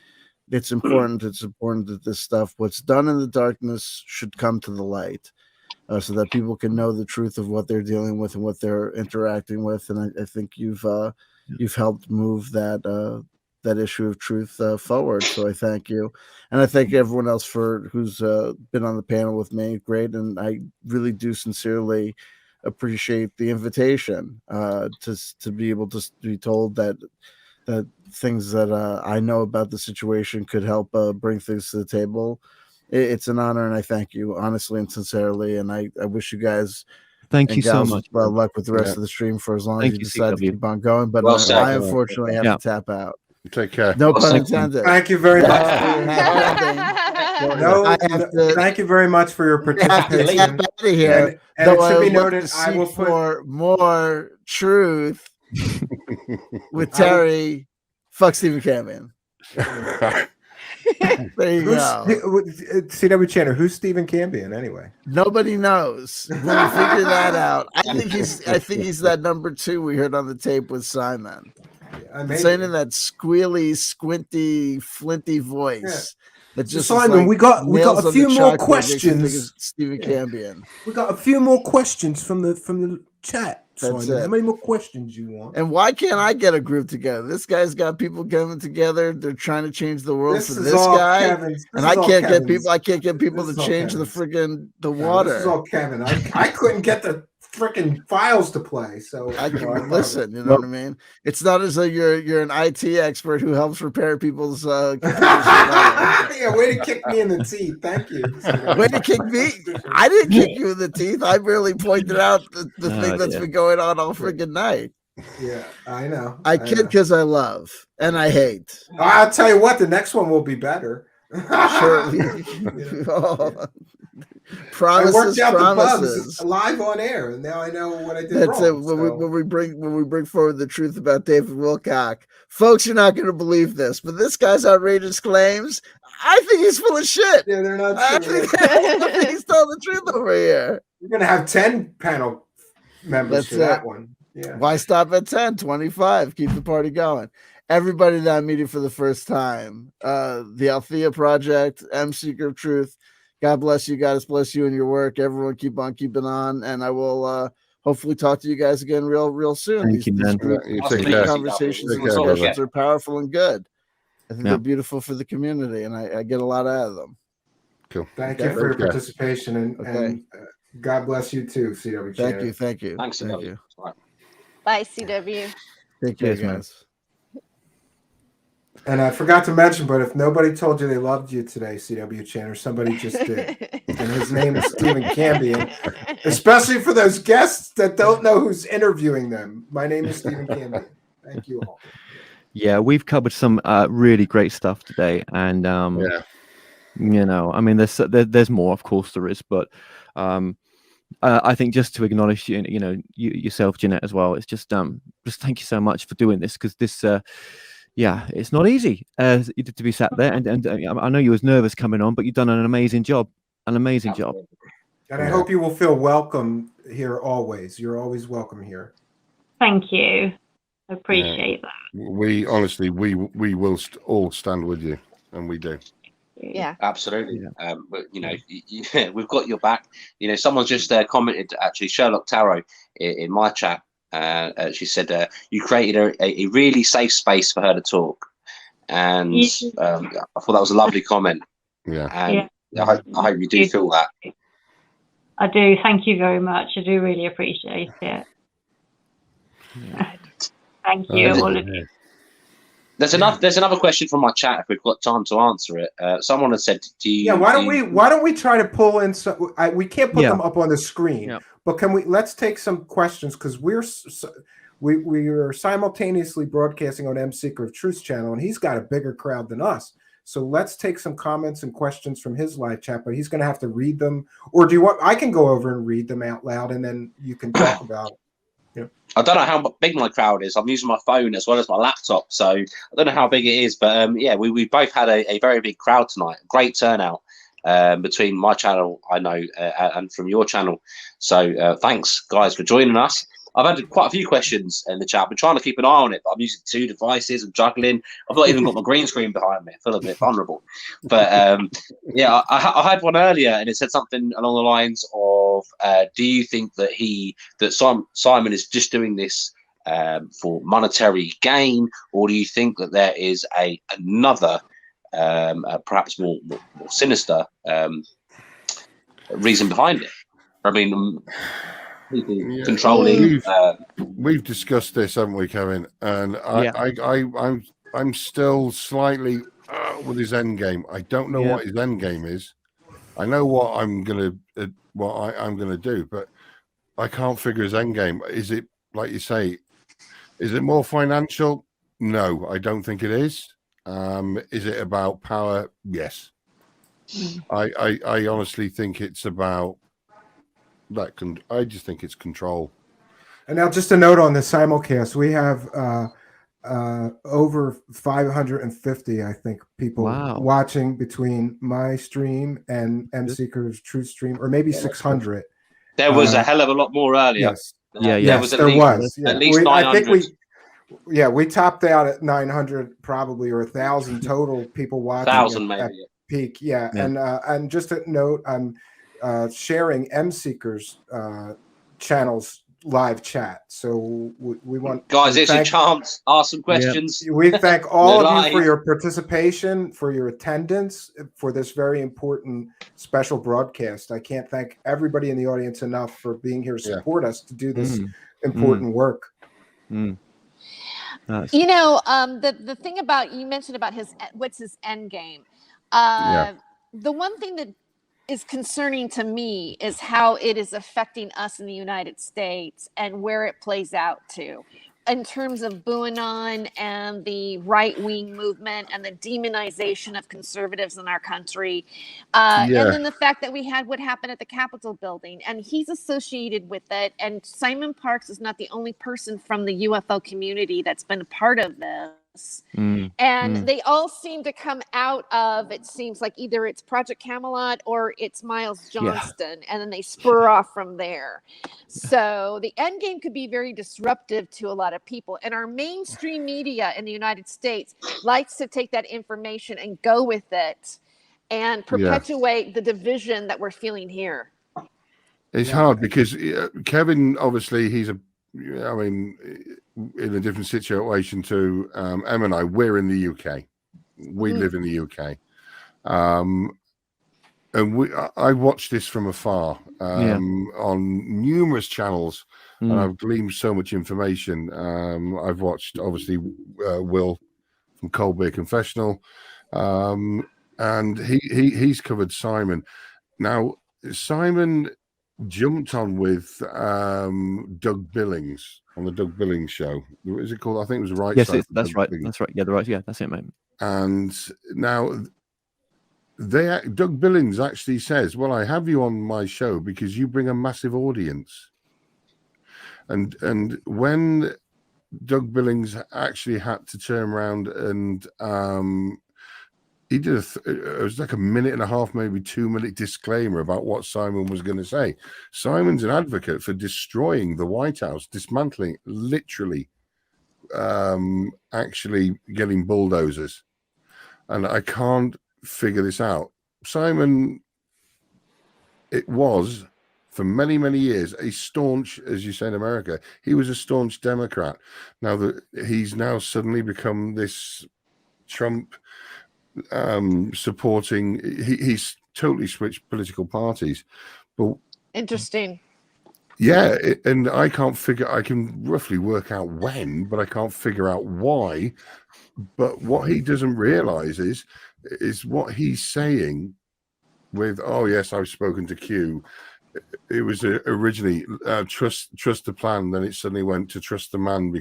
It's important that this stuff, what's done in the darkness, should come to the light, so that people can know the truth of what they're dealing with and what they're interacting with. And I think you've helped move that issue of truth forward. So I thank you, and I thank everyone else who's been on the panel with me. Great, and I really do sincerely appreciate the invitation to be able to be told that that things that I know about the situation could help bring things to the table. It's an honor, and I thank you honestly and sincerely. And I wish you guys thank you so much. luck with the rest of the stream for as long as you decide to keep on going. But I unfortunately have to tap out. Take care. No pun intended. Thank you very much. Thank you very much for your participation. Out of here. And it should be noted, I will for more truth with Terry. Fuck Stephen Cambion. There you go. C.W. Chanter, who's Stephen Cambion anyway? Nobody knows. We'll figure that out. I think he's that number 2 we heard on the tape with Simon. Saying in that squealy, squinty, flinty voice. That just Simon, we got a few more questions. Stephen Cambion. We got a few more questions from the chat. Simon, how many more questions you want? And why can't I get a group together? This guy's got people coming together. They're trying to change the world for this guy, and I can't get people. I can't get people to change the friggin' water. This is all Kevin. I couldn't get the freaking files to play, so I can listen. You know what I mean? It's not as though you're an IT expert who helps repair people's computers. Yeah, way to kick me in the teeth. Thank you. Way to kick me. I didn't kick you in the teeth. I merely pointed out the thing that's been going on all freaking night. Yeah, I know. I kid because I love and I hate. I'll tell you what, the next one will be better. Sure. Promises, I worked out promises. The bugs live on air, and now I know what I did That's wrong. it. When we bring forward the truth about David Wilcock, folks, you're not going to believe this, but this guy's outrageous claims, I think he's full of shit. Yeah, they're not true. I think he's telling the truth over here. You're going to have 10 panel members for that one. Yeah. Why stop at 10? 25. Keep the party going. Everybody that I'm meeting for the first time, the Aletheia Project, M Seeker of Truth, God bless you. God bless you and your work. Everyone keep on keeping on. And I will hopefully talk to you guys again real soon. These conversations and discussions are powerful and good. I think they're beautiful for the community, and I get a lot out of them. Cool. Thank you for your participation, and God bless you too, C.W. Chanter. Thank you. Thanks, thank you. Bye, CW. Take care, guys. And I forgot to mention, but if nobody told you they loved you today, C.W. Chanter, somebody just did. And his name is Stephen Cambion. Especially for those guests that don't know who's interviewing them. My name is Stephen Cambion. Thank you all. Yeah, we've covered some really great stuff today. And, you know, I mean, there's more, of course there is. But I think just to acknowledge, you know, yourself, Ginette, as well. It's just thank you so much for doing this, because this... yeah, it's not easy to be sat there, and I know you was nervous coming on, but you've done an amazing job. And I hope you will feel welcome here always. You're always welcome here. Thank you. I appreciate that. We honestly, we will all stand with you, and we do. Yeah, absolutely. Yeah. But you know, we've got your back. You know, someone just commented, actually, Sherlock Tarot in my chat. She said you created a really safe space for her to talk, and I thought that was a lovely comment. Yeah, and I hope you do feel that. I do. Thank you very much. I do really appreciate it. Yeah. Thank you, all of you. There's another question from my chat if we've got time to answer it. Someone has said, "Do you?" Yeah, why don't we try to pull in some? We can't put them up on the screen, but let's take some questions, because we are simultaneously broadcasting on M Seeker of Truth's channel, and he's got a bigger crowd than us. So let's take some comments and questions from his live chat, but he's going to have to read them. Or do you want? I can go over and read them out loud, and then you can talk about it. I don't know how big my crowd is. I'm using my phone as well as my laptop, so I don't know how big it is. But we both had a very big crowd tonight. Great turnout between my channel, I know, and from your channel. So thanks, guys, for joining us. I've had quite a few questions in the chat. I've been trying to keep an eye on it, but I'm using 2 devices and juggling. I've not even got my green screen behind me. I feel a bit vulnerable. But I had one earlier, and it said something along the lines of, do you think that Simon is just doing this for monetary gain, or do you think that there is another perhaps more sinister reason behind it? I mean, people controlling. We've discussed this, haven't we, Kevin? And I'm still slightly with his end game. I don't know what his end game is. I know what I'm gonna do, but I can't figure his end game. Is it, like you say, is it more financial? No, I don't think it is. Is it about power? Yes. I honestly think it's about that. I just think it's control. And now, just a note on the simulcast, we have over 550, I think, people watching between my stream and M Seeker's Truth stream, or maybe 600. There was a hell of a lot more earlier. Yes. There was at least 900. I think we topped out at 900 probably, or 1,000 total people watching. 1,000 maybe. At peak, and just a note, I'm sharing M Seeker's channel's live chat. So we want guys, it's a chance. Ask some questions. We thank all of you for your participation, for your attendance, for this very important special broadcast. I can't thank everybody in the audience enough for being here to support us to do this important work. You know, the thing about, you mentioned about what's his end game. The one thing that is concerning to me is how it is affecting us in the United States and where it plays out to, in terms of QAnon and the right-wing movement and the demonization of conservatives in our country. And then the fact that we had what happened at the Capitol building, and he's associated with it. And Simon Parks is not the only person from the UFO community that's been a part of this. And they all seem to come out of, it seems like either it's Project Camelot or it's Miles Johnston, and then they spur off from there. So the end game could be very disruptive to a lot of people. And our mainstream media in the United States likes to take that information and go with it and perpetuate the division that we're feeling here. It's hard because Kevin, obviously, he's in a different situation to Em and I. We're in the UK. We live in the UK. And I watched this from afar on numerous channels, and I've gleaned so much information. I've watched, obviously, Will from Cold Beer Confessional, and he's covered Simon. Now, Simon jumped on with Doug Billings on the Doug Billings show. What is it called? I think it was Right. Yes, that's right. Billings. That's right. Yeah, that's it, mate. And now Doug Billings actually says, "Well, I have you on my show because you bring a massive audience." And when Doug Billings actually had to turn around and he did it was like a minute and a half, maybe 2-minute disclaimer about what Simon was going to say. Simon's an advocate for destroying the White House, dismantling, literally, actually getting bulldozers. And I can't figure this out. Simon, it was, for many, many years, a staunch, as you say in America, he was a staunch Democrat. Now that he's now suddenly become this Trump supporting, he's totally switched political parties. But interesting. And I can roughly work out when, but I can't figure out why. But what he doesn't realize is what he's saying with, "Oh yes, I've spoken to Q." It was originally trust the plan, then it suddenly went to trust the man,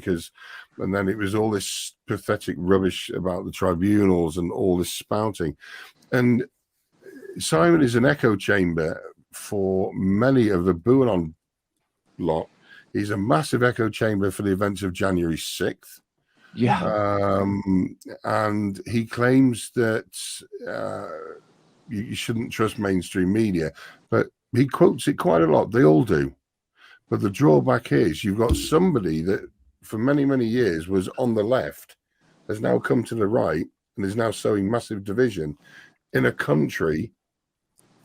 and then it was all this pathetic rubbish about the tribunals and all this spouting. And Simon is an echo chamber for many of the QAnon lot. He's a massive echo chamber for the events of January 6th. And he claims that you shouldn't trust mainstream media, but he quotes it quite a lot. They all do. But the drawback is you've got somebody that for many, many years was on the left, has now come to the right, and is now sowing massive division in a country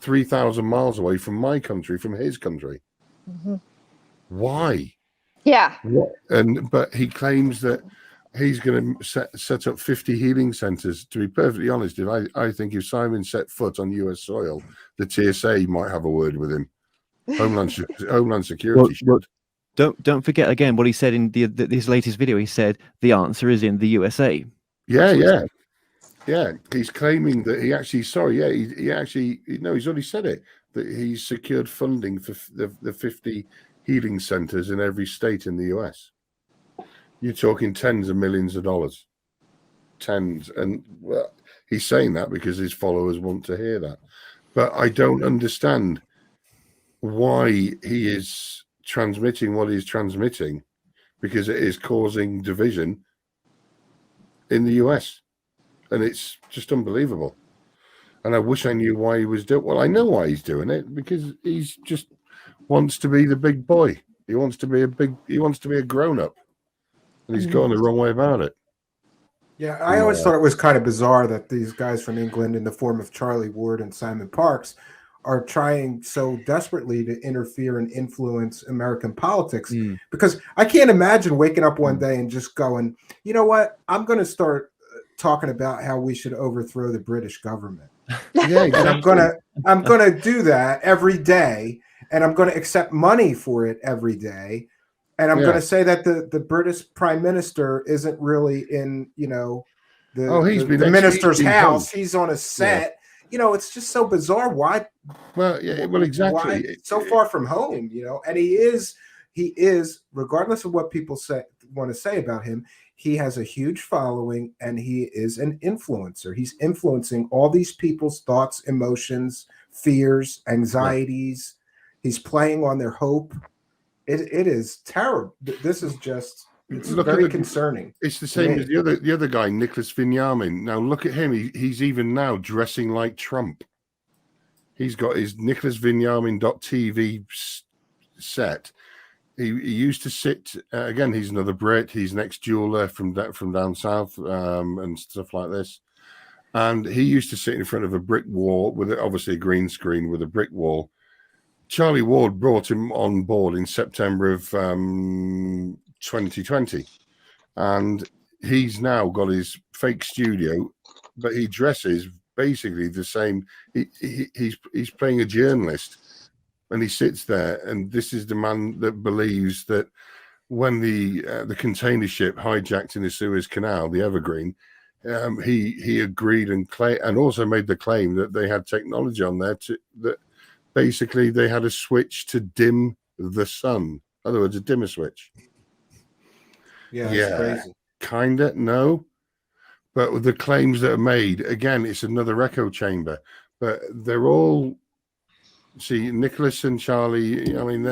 3,000 miles away from my country, from his country. Why? But he claims that he's going to set up 50 healing centers. To be perfectly honest, I think if Simon set foot on US soil, the TSA might have a word with him. Homeland Security. Well, don't forget again what he said in his latest video. He said the answer is in the USA. Yeah. He's claiming that he actually. Sorry, yeah, he actually. No, he's already said it, that he's secured funding for the 50 healing centers in every state in the US. You're talking tens of millions of dollars. Tens, and well, he's saying that because his followers want to hear that. But I don't understand why he is transmitting what he's transmitting, because it is causing division in the US, and it's just unbelievable. And I wish I knew why he was doing. Well, I know why he's doing it, because he's just wants to be the big boy. He wants to be a grown up, and he's gone the wrong way about it. Yeah, I always thought it was kind of bizarre that these guys from England, in the form of Charlie Ward and Simon Parks, are trying so desperately to interfere and influence American politics. Because I can't imagine waking up one day and just going, you know what, I'm going to start talking about how we should overthrow the British government. Yeah, exactly. And I'm gonna do that every day, and I'm going to accept money for it every day. And I'm going to say that the British Prime Minister isn't really in, the minister's house. He's on a set. Yeah. It's just so bizarre. Why? Well, exactly. Why so far from home, and he is, regardless of what people want to say about him, he has a huge following, and he is an influencer. He's influencing all these people's thoughts, emotions, fears, anxieties. He's playing on their hope. It is terrible. This is just, it's very concerning. It's the same as the other guy, Nicholas Vinyamin. Now look at him. He's even now dressing like Trump. He's got his nicholasvinyamin.tv set. He used to sit again. He's another Brit. He's an ex-jeweler from down south and stuff like this. And he used to sit in front of a brick wall with obviously a green screen with a brick wall. Charlie Ward brought him on board in September of 2020, and he's now got his fake studio, but he dresses basically the same. He's playing a journalist, and he sits there, and this is the man that believes that when the container ship hijacked in the Suez Canal, the Evergreen, he agreed and also made the claim that they had technology on there that. Basically, they had a switch to dim the sun. In other words, a dimmer switch. Yeah, it's crazy. Kinda, no. But with the claims that are made, again, it's another echo chamber. But they're all, see, Nicholas and Charlie, I mean,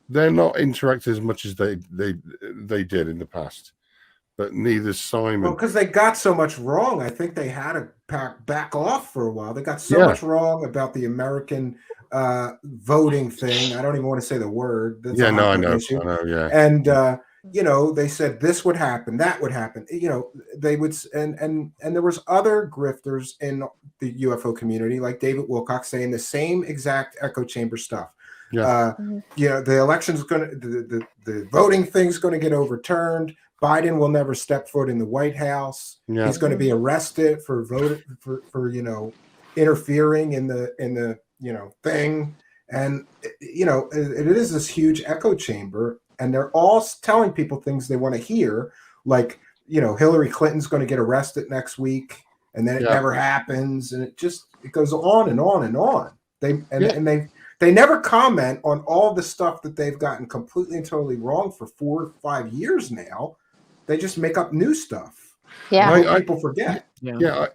they're not interacting as much as they did in the past. But neither Simon. Well, because they got so much wrong. I think they had to back off for a while. They got so much wrong about the American voting thing. I don't even want to say the word. That's I know, yeah. And they said this would happen, that would happen. They would, and there was other grifters in the UFO community, like David Wilcox, saying the same exact echo chamber stuff. Yeah. The election's the voting thing's going to get overturned. Biden will never step foot in the White House. Yeah. He's going to be arrested for voting for interfering in the thing. And it is this huge echo chamber, and they're all telling people things they want to hear, like Hillary Clinton's going to get arrested next week, and then it never happens, and it goes on and on and on. They never comment on all the stuff that they've gotten completely and totally wrong for 4 or 5 years now. They just make up new stuff. Yeah, people forget.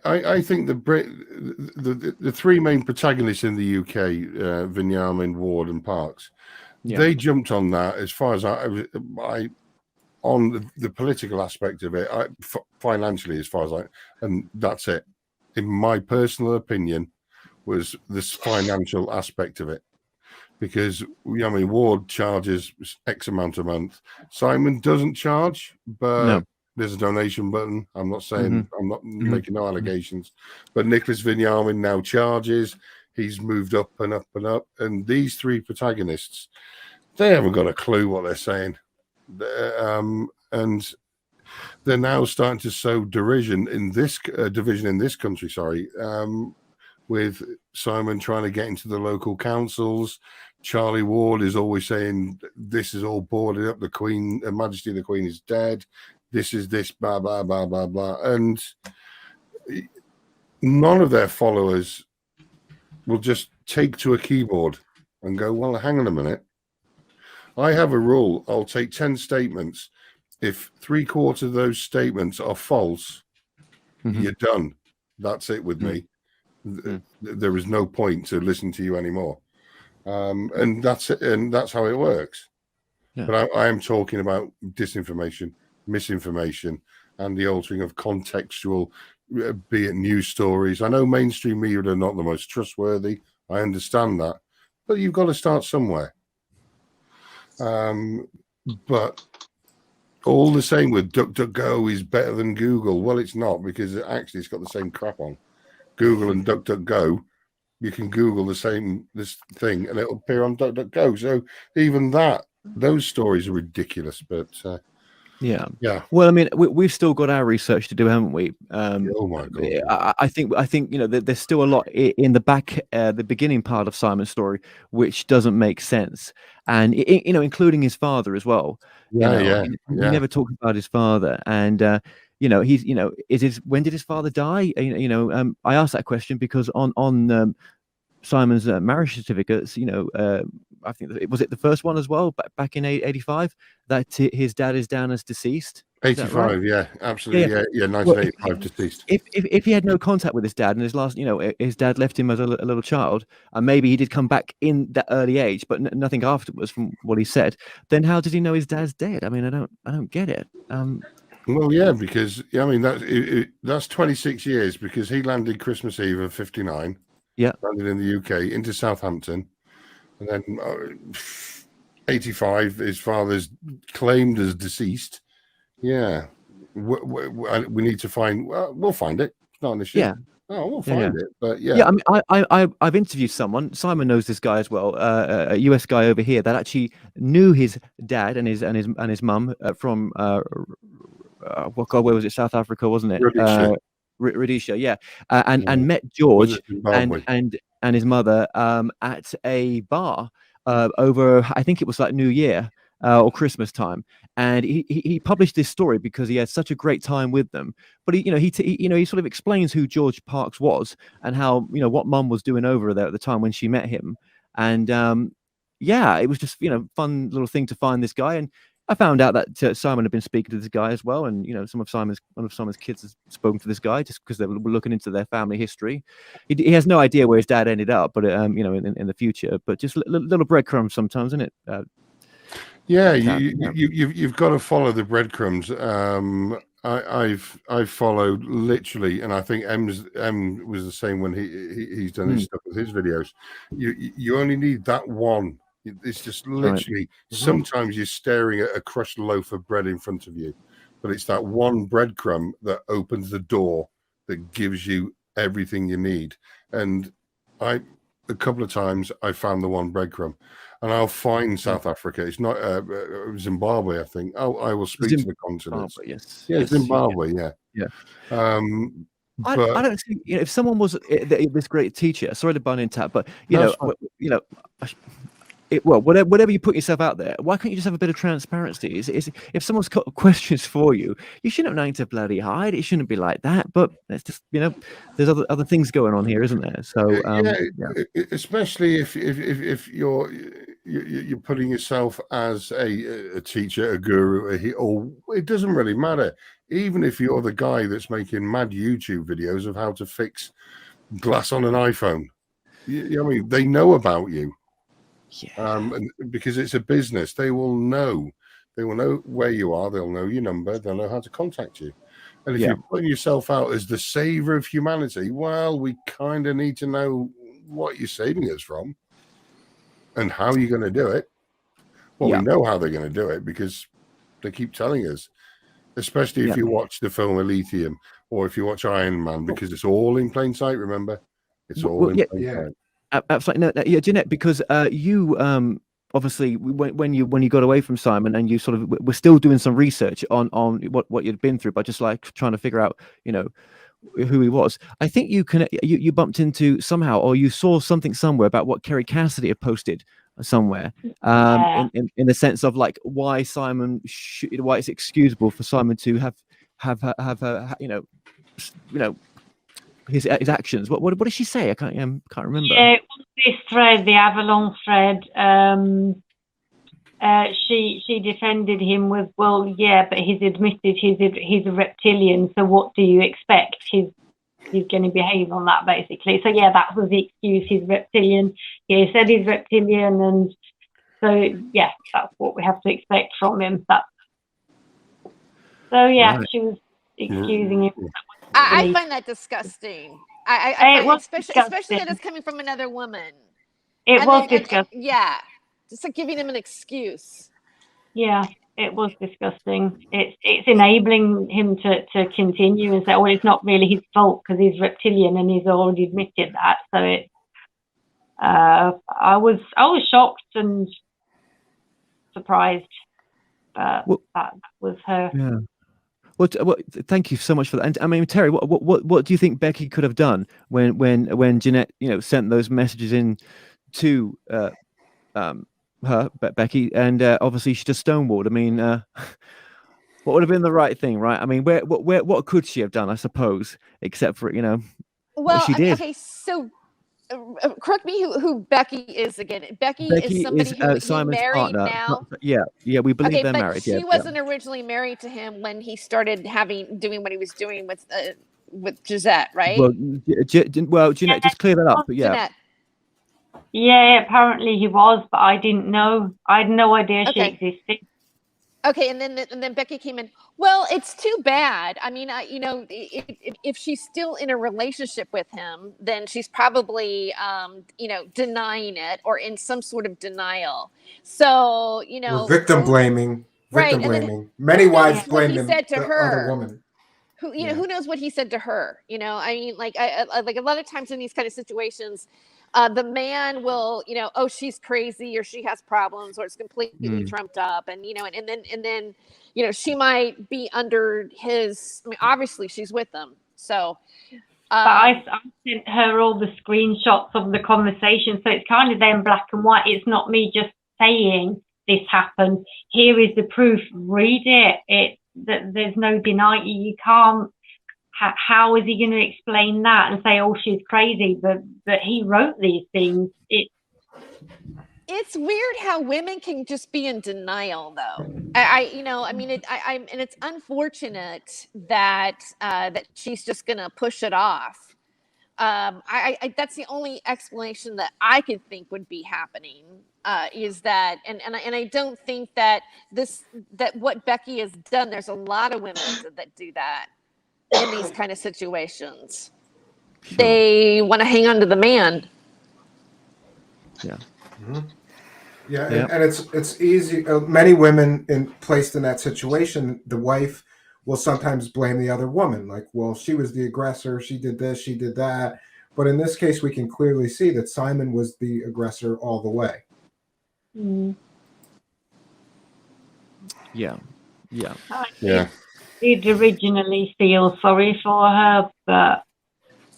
I think the three main protagonists in the UK, Vinyamin, Ward, and Parks, they jumped on that. As far as I on the political aspect of it, financially, and that's it. In my personal opinion, was this financial aspect of it. Because Ward charges X amount a month. Simon doesn't charge, but there's a donation button. I'm not saying I'm not making no allegations, but Nicholas Vinyamin now charges. He's moved up and up and up, and these three protagonists, they haven't got a clue what they're saying, and they're now starting to sow derision in this division in this country. with Simon trying to get into the local councils. Charlie Ward is always saying this is all boarded up. The Queen, Her Majesty the Queen is dead. This is this, blah, blah, blah, blah, blah. And none of their followers will just take to a keyboard and go, well, hang on a minute. I have a rule. I'll take 10 statements. If 3/4 of those statements are false, you're done. That's it with me. There is no point to listen to you anymore. And that's it, and that's how it works. Yeah. But I am talking about disinformation, misinformation, and the altering of contextual, be it news stories. I know mainstream media are not the most trustworthy. I understand that, but you've got to start somewhere. But all the same with DuckDuckGo is better than Google. Well, it's not, because actually it's got the same crap on. Google and DuckDuckGo, you can Google this thing and it'll appear on DuckDuckGo. So even those stories are ridiculous. But yeah. Well, I mean, we've still got our research to do, haven't we? Oh my God! I think there's still a lot in the beginning part of Simon's story which doesn't make sense, and including his father as well. He never talked about his father, and when did his father die? I asked that question because on Simon's marriage certificates, I think was it the first one as well, back in 85, that his dad is down as deceased. 85, right? Yeah, absolutely, yeah, 1985 well, deceased. If he had no contact with his dad, and his dad left him as a little child, and maybe he did come back in that early age, but nothing afterwards, from what he said, then how did he know his dad's dead? I mean, I don't get it. Well, yeah, because I mean that's 26 years, because he landed Christmas Eve of 59. Yeah, landed in the UK into Southampton, and then 85, his father's claimed as deceased. Yeah, we need to find. We'll find it. It's not an issue. Yeah. Oh, we'll find it. But yeah. Yeah, I mean, I've interviewed someone. Simon knows this guy as well. A US guy over here that actually knew his dad and his mum from where was it? South Africa, wasn't it? Rhodesia, yeah, and met George and his mother at a bar over, I think it was like New Year or Christmas time, and he published this story because he had such a great time with them. But he sort of explains who George Parks was and how what Mum was doing over there at the time when she met him, and it was just fun little thing to find this guy. And I found out that Simon had been speaking to this guy as well, and one of Simon's kids has spoken to this guy just because they were looking into their family history. He has no idea where his dad ended up, but in the future. But just little breadcrumbs sometimes, isn't it? You've got to follow the breadcrumbs. I've followed literally, and I think M was the same when he's done his stuff with his videos. You only need that one. It's just literally, sometimes you're staring at a crushed loaf of bread in front of you, but it's that one breadcrumb that opens the door that gives you everything you need. And a couple of times I found the one breadcrumb, and I'll find South Africa. It's not Zimbabwe, I think. Oh, I will speak to the continent. Zimbabwe, yeah. I don't think if someone was this great teacher. Sorry to butt in, Tap, but whatever you put yourself out there, why can't you just have a bit of transparency? If someone's got questions for you, you shouldn't have nothing to bloody hide. It shouldn't be like that. But it's just there's other things going on here, isn't there? So especially if you're putting yourself as a teacher, a guru, or it doesn't really matter. Even if you're the guy that's making mad YouTube videos of how to fix glass on an iPhone, I mean, they know about you. Yeah. And because it's a business, they will know where you are, they'll know your number, they'll know how to contact you. And if you're putting yourself out as the savior of humanity, well, we kind of need to know what you're saving us from and how you're going to do it. Well, we know how they're going to do it because they keep telling us, especially if you watch the film Aletheia or if you watch Iron Man, because it's all in plain sight, remember? It's all in plain sight. Absolutely, no, Ginette, because you obviously when you got away from Simon and you sort of were still doing some research on what you'd been through, but just like trying to figure out who he was. I think you bumped into somehow, or you saw something somewhere about what Kerry Cassidy had posted somewhere, in the sense of like why why it's excusable for Simon to have his actions. What did she say? I can't remember. Yeah, it was this thread, the Avalon thread. She defended him with, well, yeah, but he's admitted he's a reptilian, so what do you expect? He's going to behave on that, basically. So yeah, that was the excuse. He's reptilian. Yeah, he said he's reptilian, and so yeah, that's what we have to expect from him. So yeah, right. She was excusing him. I find that disgusting. I find, especially that it's coming from another woman. It was disgusting. Yeah, just like giving him an excuse. Yeah, it was disgusting. It's enabling him to continue and say, well, it's not really his fault because he's reptilian and he's already admitted that. So it, I was shocked and surprised. That was her. Yeah. Well, thank you so much for that. And I mean, Terry, what do you think Becky could have done when Ginette, sent those messages in to her, Becky, and obviously she just stonewalled? I mean, what would have been the right thing, right? I mean, what could she have done? I suppose, except for well, what she did. Okay, so. Correct me who Becky is again. Becky is somebody who Simon's married partner. now. Yeah, we believe they're married. She wasn't originally married to him when he started doing what he was doing with Gisette, right? Well, Ginette, just clear that up. But yeah. Ginette. Yeah, apparently he was, but I didn't know. I had no idea she existed. Okay, and then Becky came in. Well, it's too bad. I mean, if she's still in a relationship with him, then she's probably, denying it or in some sort of denial. So, Or victim blaming. Many wives blame the other woman. Who knows what he said to her? I mean, like a lot of times in these kind of situations, the man will, oh, she's crazy or she has problems or it's completely trumped up. And, and then, she might be under his, I mean, obviously she's with them. So. But I sent her all the screenshots of the conversation. So it's kind of there in black and white. It's not me just saying this happened. Here is the proof. Read it. There's no denying. You can't. How is he going to explain that and say, "Oh, she's crazy"? But he wrote these things. It's weird how women can just be in denial, though. And it's unfortunate that she's just going to push it off. That's the only explanation that I could think would be happening. Is that, and I don't think that what Becky has done. There's a lot of women that do that. In these kind of situations, they want to hang on to the man. Yeah. Mm-hmm. Yeah. And it's easy. Many women placed in that situation, the wife will sometimes blame the other woman. Like, well, she was the aggressor. She did this. She did that. But in this case, we can clearly see that Simon was the aggressor all the way. Mm. Yeah. Did originally feel sorry for her, but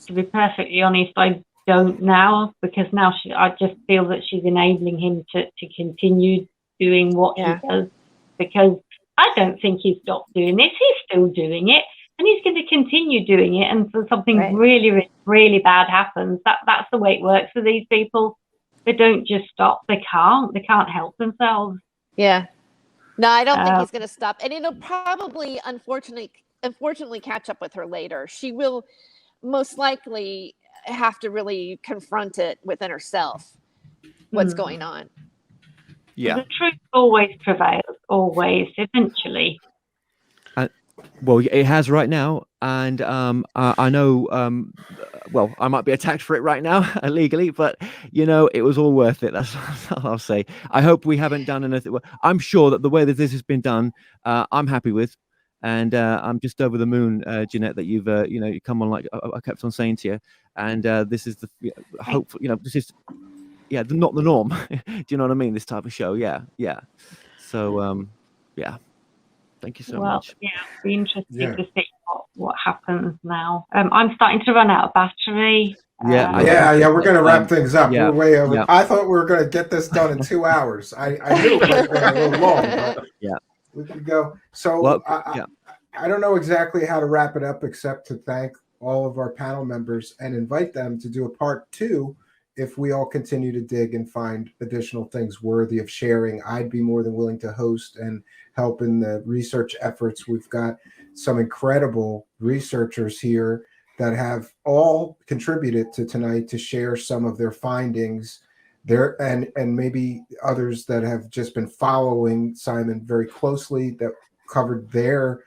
to be perfectly honest, I don't now, because now I just feel that she's enabling him to continue doing what he does, because I don't think he stopped doing this. He's still doing it, and he's going to continue doing it, and so something really, really bad happens. That's the way it works for these people. They don't just stop. They can't help themselves. Yeah. No, I don't think he's going to stop. And it'll probably, unfortunately catch up with her later. She will most likely have to really confront it within herself, what's going on. Yeah. The truth always prevails, always, eventually. Well, it has right now. And I know, well, I might be attacked for it right now illegally, but it was all worth it. That's what I'll say. I hope we haven't done anything. I'm sure that the way that this has been done, I'm happy with, and I'm just over the moon, Ginette, that you've you come on, like I kept on saying to you, and this is the hopefully this is not the norm. Do you know what I mean? This type of show, yeah. So Thank you so much. Yeah, be interested to see what happens now. I'm starting to run out of battery. Yeah, we're going to wrap things up. Yeah, We're way over. yeah. I thought we were going to get this done in 2 hours. I knew it might have been a little long, but we could go. So I don't know exactly how to wrap it up except to thank all of our panel members and invite them to do a part 2 if we all continue to dig and find additional things worthy of sharing. I'd be more than willing to host and help in the research efforts. We've got some incredible researchers here that have all contributed to tonight to share some of their findings there, and maybe others that have just been following Simon very closely that covered their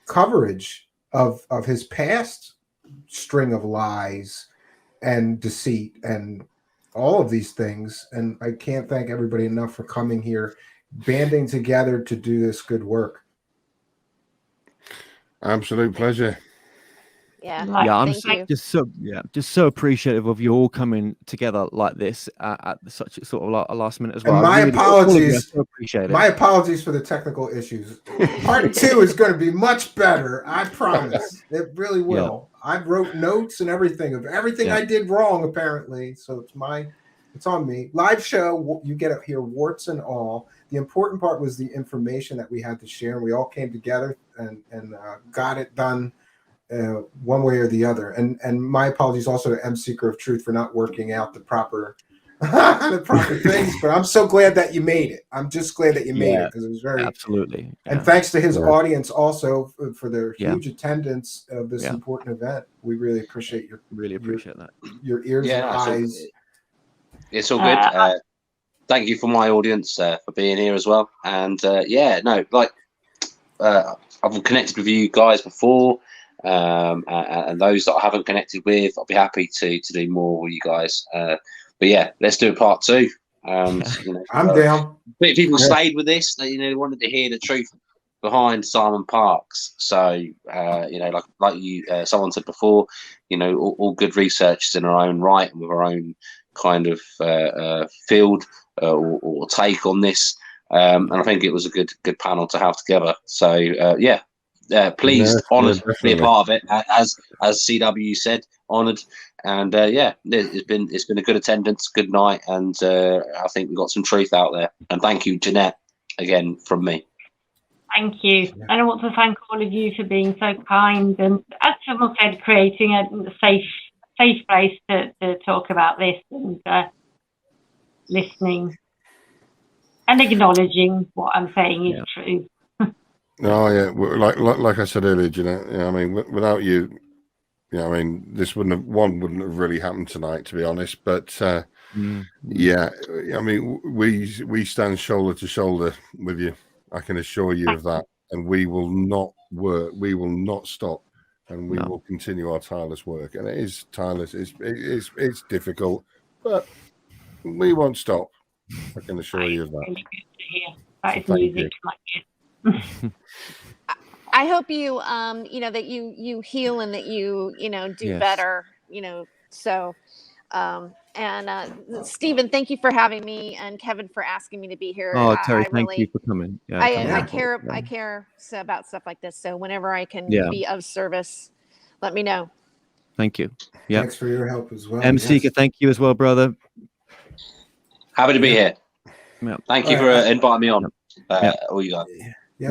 coverage of his past string of lies and deceit and all of these things. And I can't thank everybody enough for coming here, banding together to do this good work. Absolute pleasure. Yeah, I'm thank you. just so appreciative of you all coming together like this at such a sort of a last minute as well. And my apologies. So appreciate it. My apologies for the technical issues. Part 2 is going to be much better. I promise. It really will. I wrote notes and everything of everything I did wrong, apparently. So it's on me. Live show, you get up here, warts and all. The important part was the information that we had to share. We all came together and got it done one way or the other. And my apologies also to M Seeker of Truth for not working out the proper things. But I'm so glad that you made it. I'm just glad that you made it because it was very absolutely. And thanks to his audience also for their huge attendance of this important event. We really appreciate your that. Your ears and eyes. It's all good. Thank you for my audience for being here as well. And I've connected with you guys before. And those that I haven't connected with, I'll be happy to do more with you guys. But let's do a part 2. I'm down. People stayed with this. They wanted to hear the truth behind Simon Parkes. So like you, someone said before, all good researchers in our own right and with our own kind of field or take on this. And I think it was a good panel to have together. So pleased, honoured to be a part of it, as CW said, honoured, and it's been a good attendance, good night, and I think we got some truth out there. And thank you, Ginette, again from me. Thank you, and I want to thank all of you for being so kind and, as someone said, creating a safe place to talk about this and listening and acknowledging what I'm saying is true. Oh yeah, like I said earlier, Ginette. I mean, without you, I mean, this wouldn't have really happened tonight, to be honest. But I mean, we stand shoulder to shoulder with you. I can assure you of that, and we will not work. We will not stop, and we will continue our tireless work. And it is tireless. It's difficult, but we won't stop. I can assure you of that. Really good to hear. That is music to my ears. I hope you that you heal and that you do better, so Stephen, thank you for having me, and Kevin for asking me to be here. Terry, thank you for coming. I care about stuff like this, so whenever I can be of service, let me know. Thank you. Thanks for your help as well. M Seeker, thank you as well, brother. Happy to be here. Thank you for inviting me on. All you guys.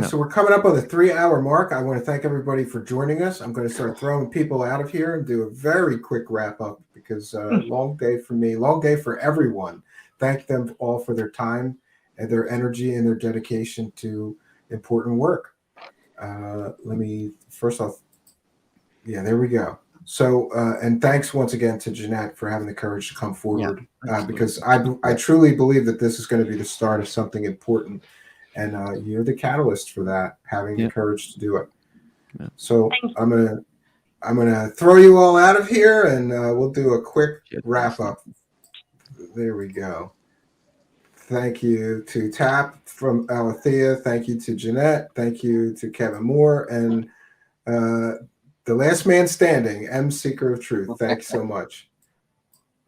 So we're coming up on the 3-hour mark. I want to thank everybody for joining us. I'm going to start throwing people out of here and do a very quick wrap up because long day for me, long day for everyone. Thank them all for their time and their energy and their dedication to important work. There we go. So, and thanks once again to Ginette for having the courage to come forward because I truly believe that this is going to be the start of something important. And you're the catalyst for that, having the courage to do it. So I'm gonna throw you all out of here, and we'll do a quick wrap up. There we go. Thank you to Tap from Aletheia. Thank you to Ginette. Thank you to Kevin Moore and the last man standing, M Seeker of Truth. Thanks so much.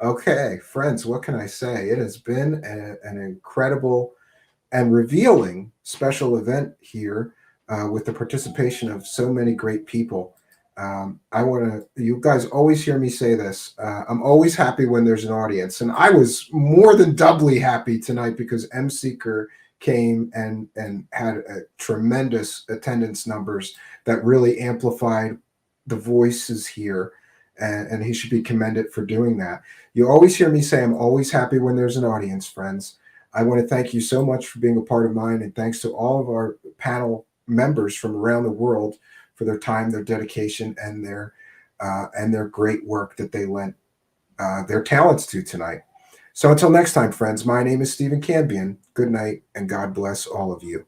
Okay, friends, what can I say? It has been an incredible and revealing special event here with the participation of so many great people. I want to, you guys always hear me say this. I'm always happy when there's an audience. And I was more than doubly happy tonight because M. Seeker came and had a tremendous attendance numbers that really amplified the voices here. And he should be commended for doing that. You always hear me say I'm always happy when there's an audience, friends. I want to thank you so much for being a part of mine. And thanks to all of our panel members from around the world for their time, their dedication, and their great work that they lent their talents to tonight. So until next time, friends, my name is Stephen Cambion. Good night, and God bless all of you.